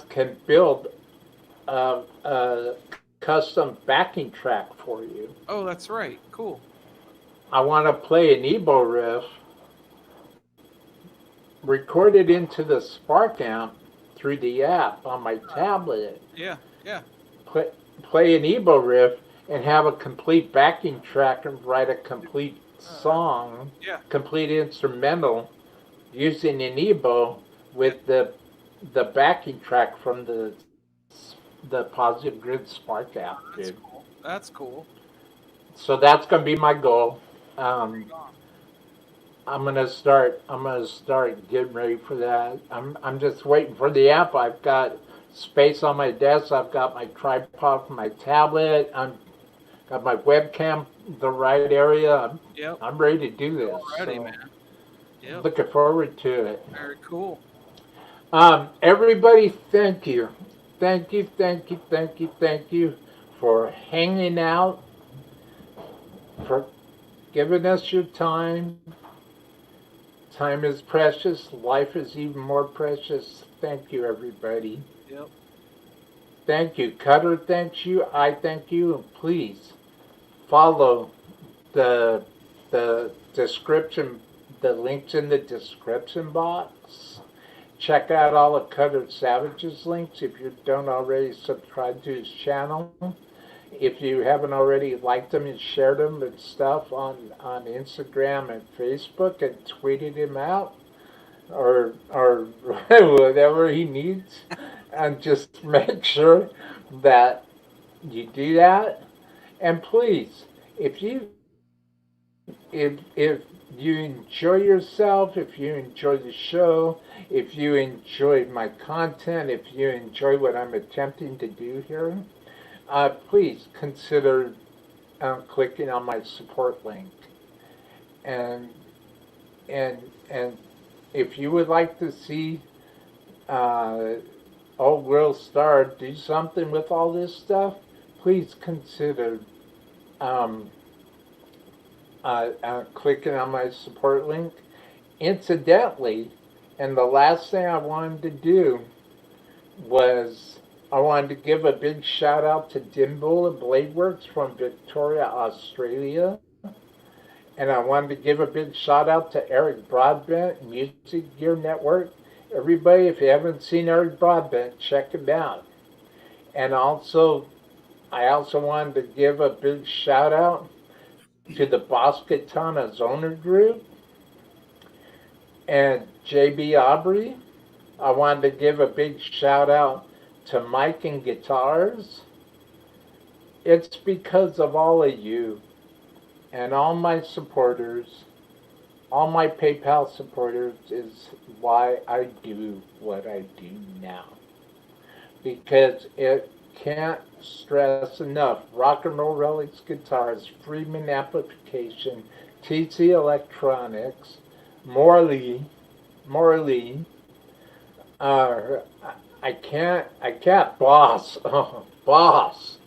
can build a custom backing track for you. Oh, that's right. Cool. I want to play an EBO riff, record it into the Spark amp through the app on my tablet, Yeah. Yeah. play, play an EBO riff, and have a complete backing track and write a complete song, Yeah. complete instrumental using an EBO with the backing track from the Positive Grid Spark app, That's dude. cool. That's cool. So that's gonna be my goal. Um, Gone. I'm gonna start. I'm gonna start getting ready for that. I'm just waiting for the app. I've got space on my desk. I've got my tripod for my tablet. I'm got my webcam the right area. Yep. I'm ready to do this. Already, So man. Yep. looking forward to it. Very cool. Everybody, thank you. Thank you, thank you, thank you, thank you for hanging out, for giving us your time. Time is precious. Life is even more precious. Thank you, everybody. Yep. Thank you. Cutter thanks you. I thank you. And please follow the description, the links in the description box. Check out all of Cutter Savage's links if you don't already subscribe to his channel. If you haven't already liked them and shared them and stuff on Instagram and Facebook and tweeted him out or whatever he needs, and just make sure that you do that. And please, if you enjoy yourself, if you enjoy the show, if you enjoy my content, if you enjoy what I'm attempting to do here, please consider clicking on my support link. And and if you would like to see Old World Star do something with all this stuff, please consider um, clicking on my support link. Incidentally, and the last thing I wanted to do was I wanted to give a big shout out to Dimble and Blade Works from Victoria, Australia. And I wanted to give a big shout out to Eric Broadbent, Music Gear Network. Everybody, if you haven't seen Eric Broadbent, check him out. And I also wanted to give a big shout out to the Boskatana Zoner Group and JB Aubrey. I wanted to give a big shout out to Mike and Guitars. It's because of all of you and all my supporters, all my PayPal supporters is why I do what I do now. Because it can't stress enough. Rock and Roll Relics Guitars, Freeman Amplification, TC Electronics, Morley, uh, I can't, boss, boss.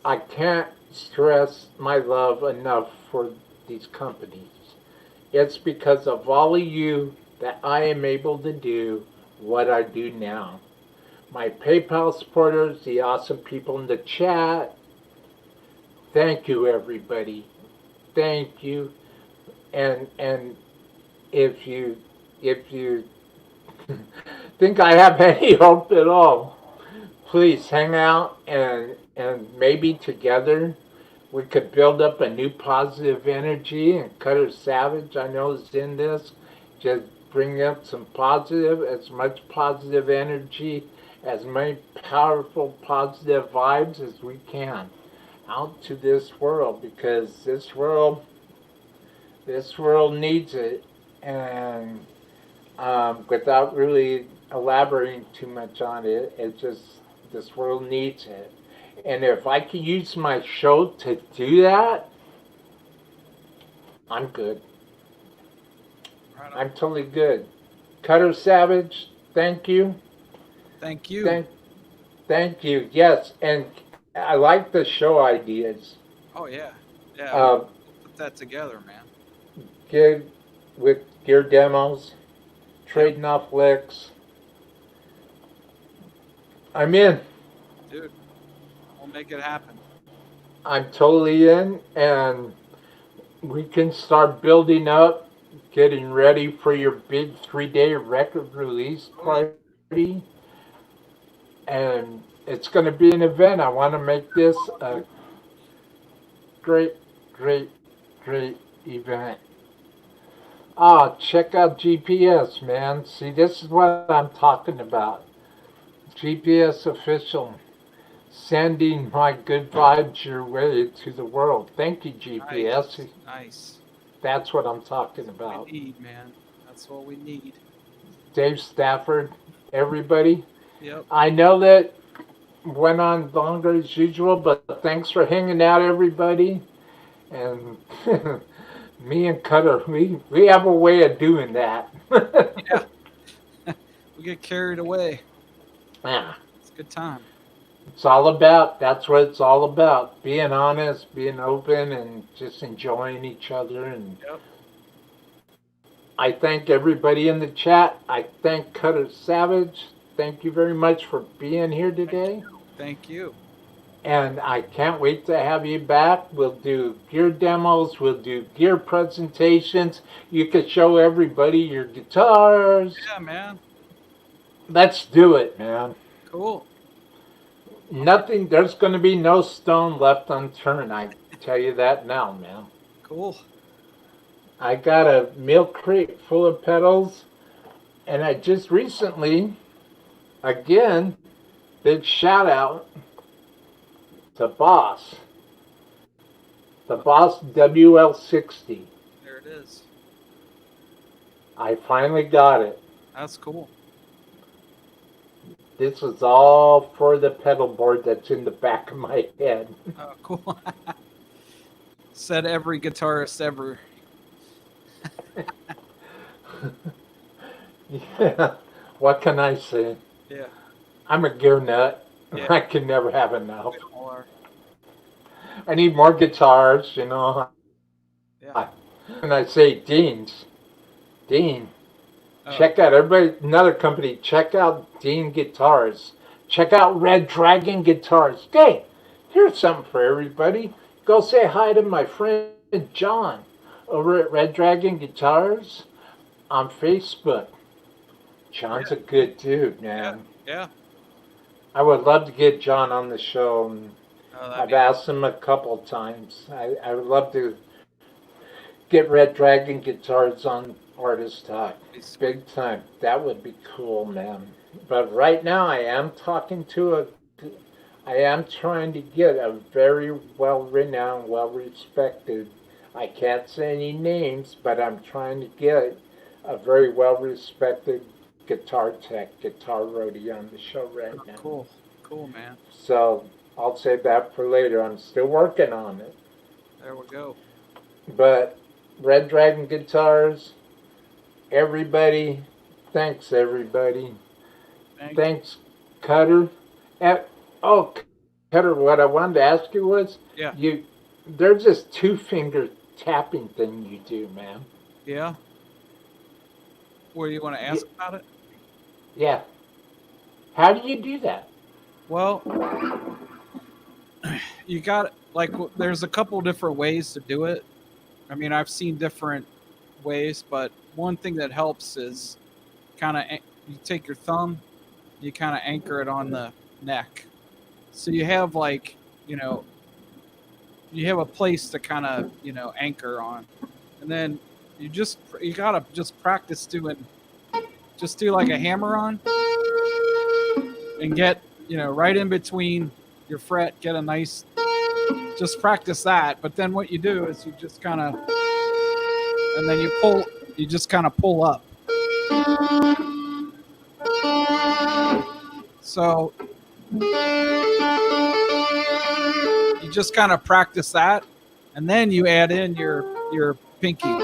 I can't stress my love enough for these companies. It's because of all of you that I am able to do what I do now. My PayPal supporters, the awesome people in the chat, thank you, everybody. Thank you. And if you think I have any hope at all, please hang out and maybe together we could build up a new positive energy. And Cutter Savage, I know, is in this. Just bring up some positive, as much positive energy, as many powerful positive vibes as we can out to this world, because this world needs it. And without really elaborating too much on it, this world needs it. And if I can use my show to do that, I'm good. Right on. I'm totally good. Cutter Savage, thank you. Thank you. Thank you. Yes, and I like the show ideas. Oh yeah. Yeah. Uh, We'll put that together, man. Gear with gear demos, trading off licks. I'm in. Dude, we'll make it happen. I'm totally in, and we can start building up, getting ready for your big 3-day record release party. And it's going to be an event. I want to make this a great, great, great event. Check out GPS, man. See, this is what I'm talking about. GPS official. Sending my good vibes your way to the world. Thank you, GPS. Nice. That's what I'm talking That's about. what we need, man. That's what we need. Dave Stafford, everybody. Yep. I know that went on longer as usual, but thanks for hanging out, everybody. And me and Cutter, we have a way of doing that. Yeah. We get carried away. Yeah. It's a good time. It's all about, that's what it's all about. Being honest, being open, and just enjoying each other. And Yep. I thank everybody in the chat. I thank Cutter Savage. Thank you very much for being here Thank today. you. Thank you. And I can't wait to have you back. We'll do gear demos, we'll do gear presentations. You can show everybody your guitars. Yeah, man. Let's do it, man. Cool. Nothing, there's going to be no stone left unturned. I tell you that now, man. Cool. I got a milk crate full of pedals, and I just recently, again, big shout out to Boss. The Boss WL60. There it is. I finally got it. That's cool. This is all for the pedal board that's in the back of my head. Oh, cool. Said every guitarist ever. Yeah. What can I say? Yeah. I'm a gear nut. Yeah. I can never have enough. We all are. I need more guitars, you know. Yeah. And I say, Dean, Oh, check out everybody, another company, check out Dean Guitars. Check out Red Dragon Guitars. Hey, here's something for everybody. Go say hi to my friend John over at Red Dragon Guitars on Facebook. John's a good dude, man. yeah. I would love to get John on the show. Oh, I've asked him a couple times. I would love to get Red Dragon Guitars on Artist Talk. Big time. That would be cool, man. But right now I am talking to I am trying to get a very well-renowned, well-respected, I can't say any names, but I'm trying to get a very well-respected guitar tech, guitar roadie on the show right now. Cool. Cool, man. So I'll save that for later. I'm still working on it. There we go. But Red Dragon Guitars, everybody, thanks everybody. Thanks, Cutter. Oh, Cutter, what I wanted to ask you was, Yeah. there's this two-finger tapping thing you do, man. Yeah. What do you want to ask about it? Yeah. How do you do that? Well, you got there's a couple different ways to do it. I mean, I've seen different ways, but one thing that helps is kind of you take your thumb, you kind of anchor it on the neck, so you have you have a place to kind of anchor on, and then you gotta just practice doing, just do like a hammer on, and get right in between your fret, get a nice, just practice that. But then what you do is you just kind of, and then you just kind of pull up. So you just kind of practice that, and then you add in your pinky.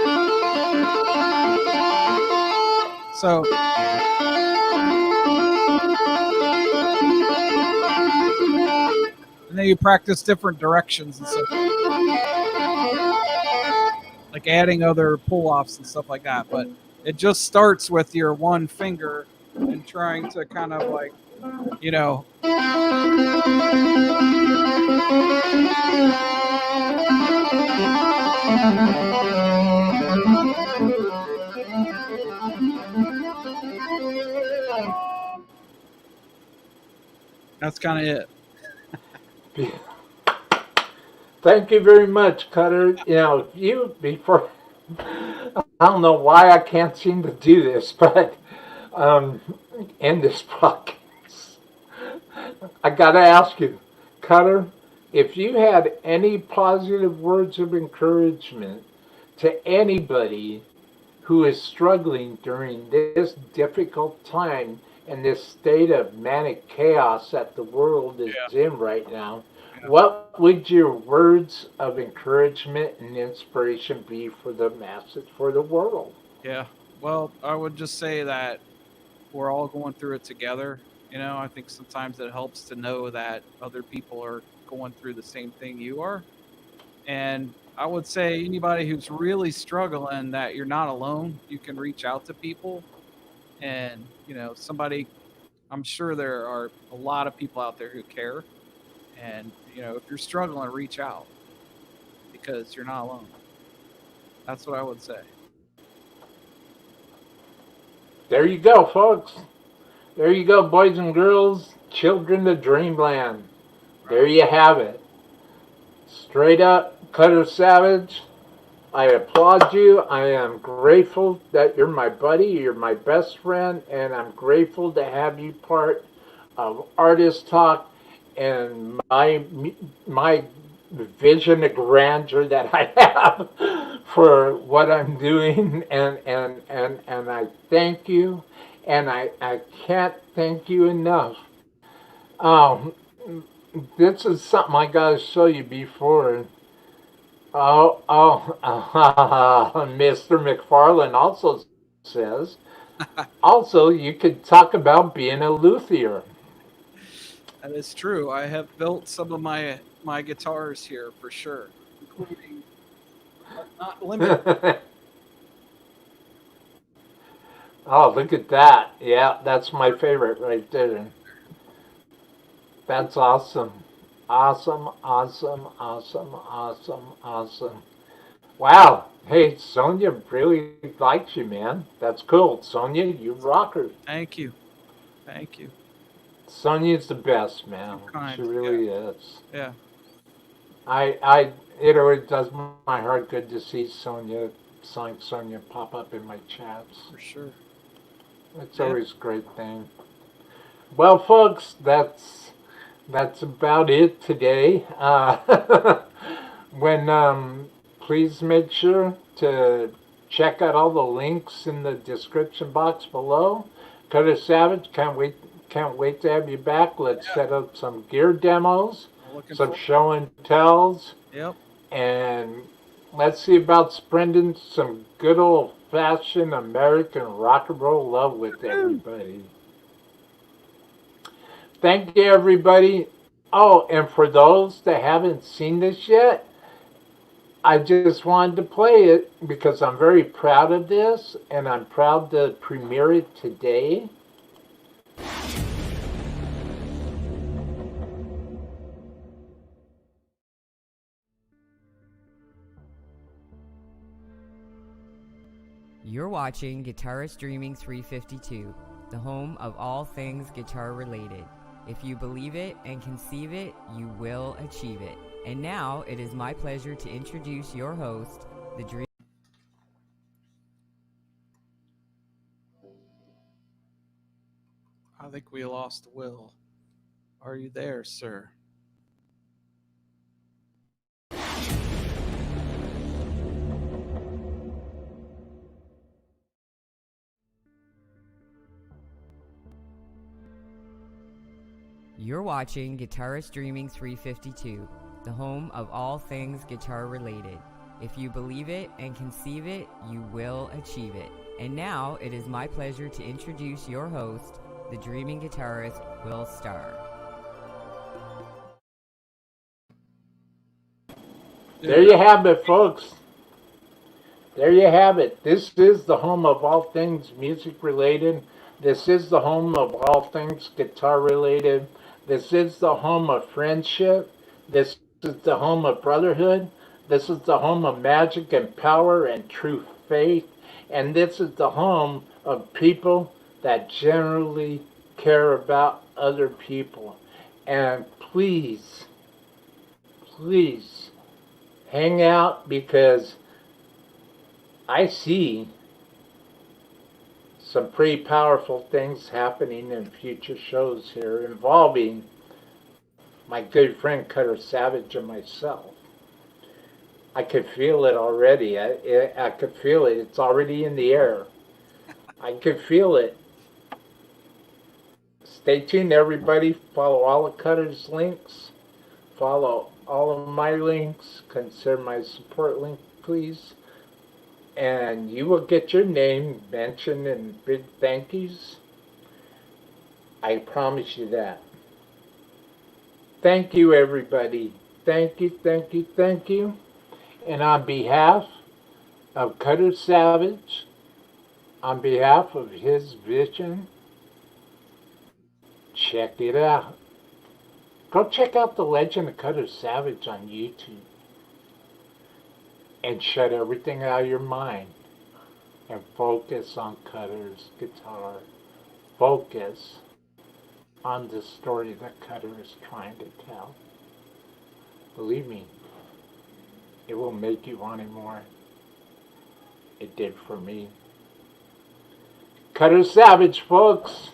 So and then you practice different directions and stuff, like adding other pull-offs and stuff like that. But it just starts with your one finger and trying to kind of like, that's kind of it. Thank you very much, Cutter. Before, I don't know why I can't seem to do this, but in this podcast, I gotta ask you, Cutter, if you had any positive words of encouragement to anybody who is struggling during this difficult time and this state of manic chaos that the world is Yeah. in right now, Yeah. what would your words of encouragement and inspiration be for the masses, for the world? Yeah. Well, I would just say that we're all going through it together. I think sometimes it helps to know that other people are going through the same thing you are. And I would say anybody who's really struggling, that you're not alone. You can reach out to people, and somebody. I'm sure there are a lot of people out there who care, and if you're struggling, reach out because you're not alone. That's what I would say. There you go, folks. There you go, boys and girls, children of dreamland. There you have it. Straight up, Cutter Savage. I applaud you. I am grateful that you're my buddy, you're my best friend, and I'm grateful to have you part of Artist Talk and my vision of grandeur that I have for what I'm doing, and I thank you, and I can't thank you enough. Um, this is something I gotta show you before. Mr. McFarland also says, also, you could talk about being a luthier. That is true. I have built some of my guitars here for sure, including but not limited. Oh, look at that. Yeah, that's my favorite right there. That's awesome. Awesome, awesome, awesome, awesome, awesome. Wow. Hey, Sonia really likes you, man. That's cool. Sonia, you rock her. Thank you, thank you. Sonia's the best, man. Too She kind. Yeah, really is. yeah, It always does my heart good to see Sonia pop up in my chats. for sure. It's Yeah. always a great thing. Well, folks, that's about it today. When please make sure to check out all the links in the description box below. Cutter Savage, can't wait to have you back. Let's Yeah. set up some gear demos, I'm looking some forward. show and tells, Yep. and let's see about spreading some good old fashioned American rock and roll love with everybody. Thank you, everybody. Oh, and for those that haven't seen this yet, I just wanted to play it because I'm very proud of this and I'm proud to premiere it today. You're watching Guitarist Dreaming 352, the home of all things guitar related. If you believe it and conceive it, you will achieve it. And now it is my pleasure to introduce your host, the Dream. I think we lost Will. Are you there, sir? You're watching Guitarist Dreaming 352, the home of all things guitar related. If you believe it and conceive it, you will achieve it. And now it is my pleasure to introduce your host, the dreaming guitarist, Will Starr. There you have it, folks. There you have it. This is the home of all things music related. This is the home of all things guitar related. This is the home of friendship. This is the home of brotherhood. This is the home of magic and power and true faith. And this is the home of people that generally care about other people. And please, please hang out because I see some pretty powerful things happening in future shows here involving my good friend Cutter Savage and myself. I could feel it already. I could feel it. It's already in the air. I could feel it. Stay tuned, everybody. Follow all of Cutter's links. Follow all of my links. Consider my support link, please. And you will get your name mentioned in big thank yous. I promise you that. Thank you, everybody. Thank you, thank you, thank you. And on behalf of Cutter Savage, on behalf of his vision, check it out. Go check out The Legend of Cutter Savage on YouTube. And shut everything out of your mind. And focus on Cutter's guitar. Focus on the story that Cutter is trying to tell. Believe me, it will make you want it more. It did for me. Cutter Savage, folks.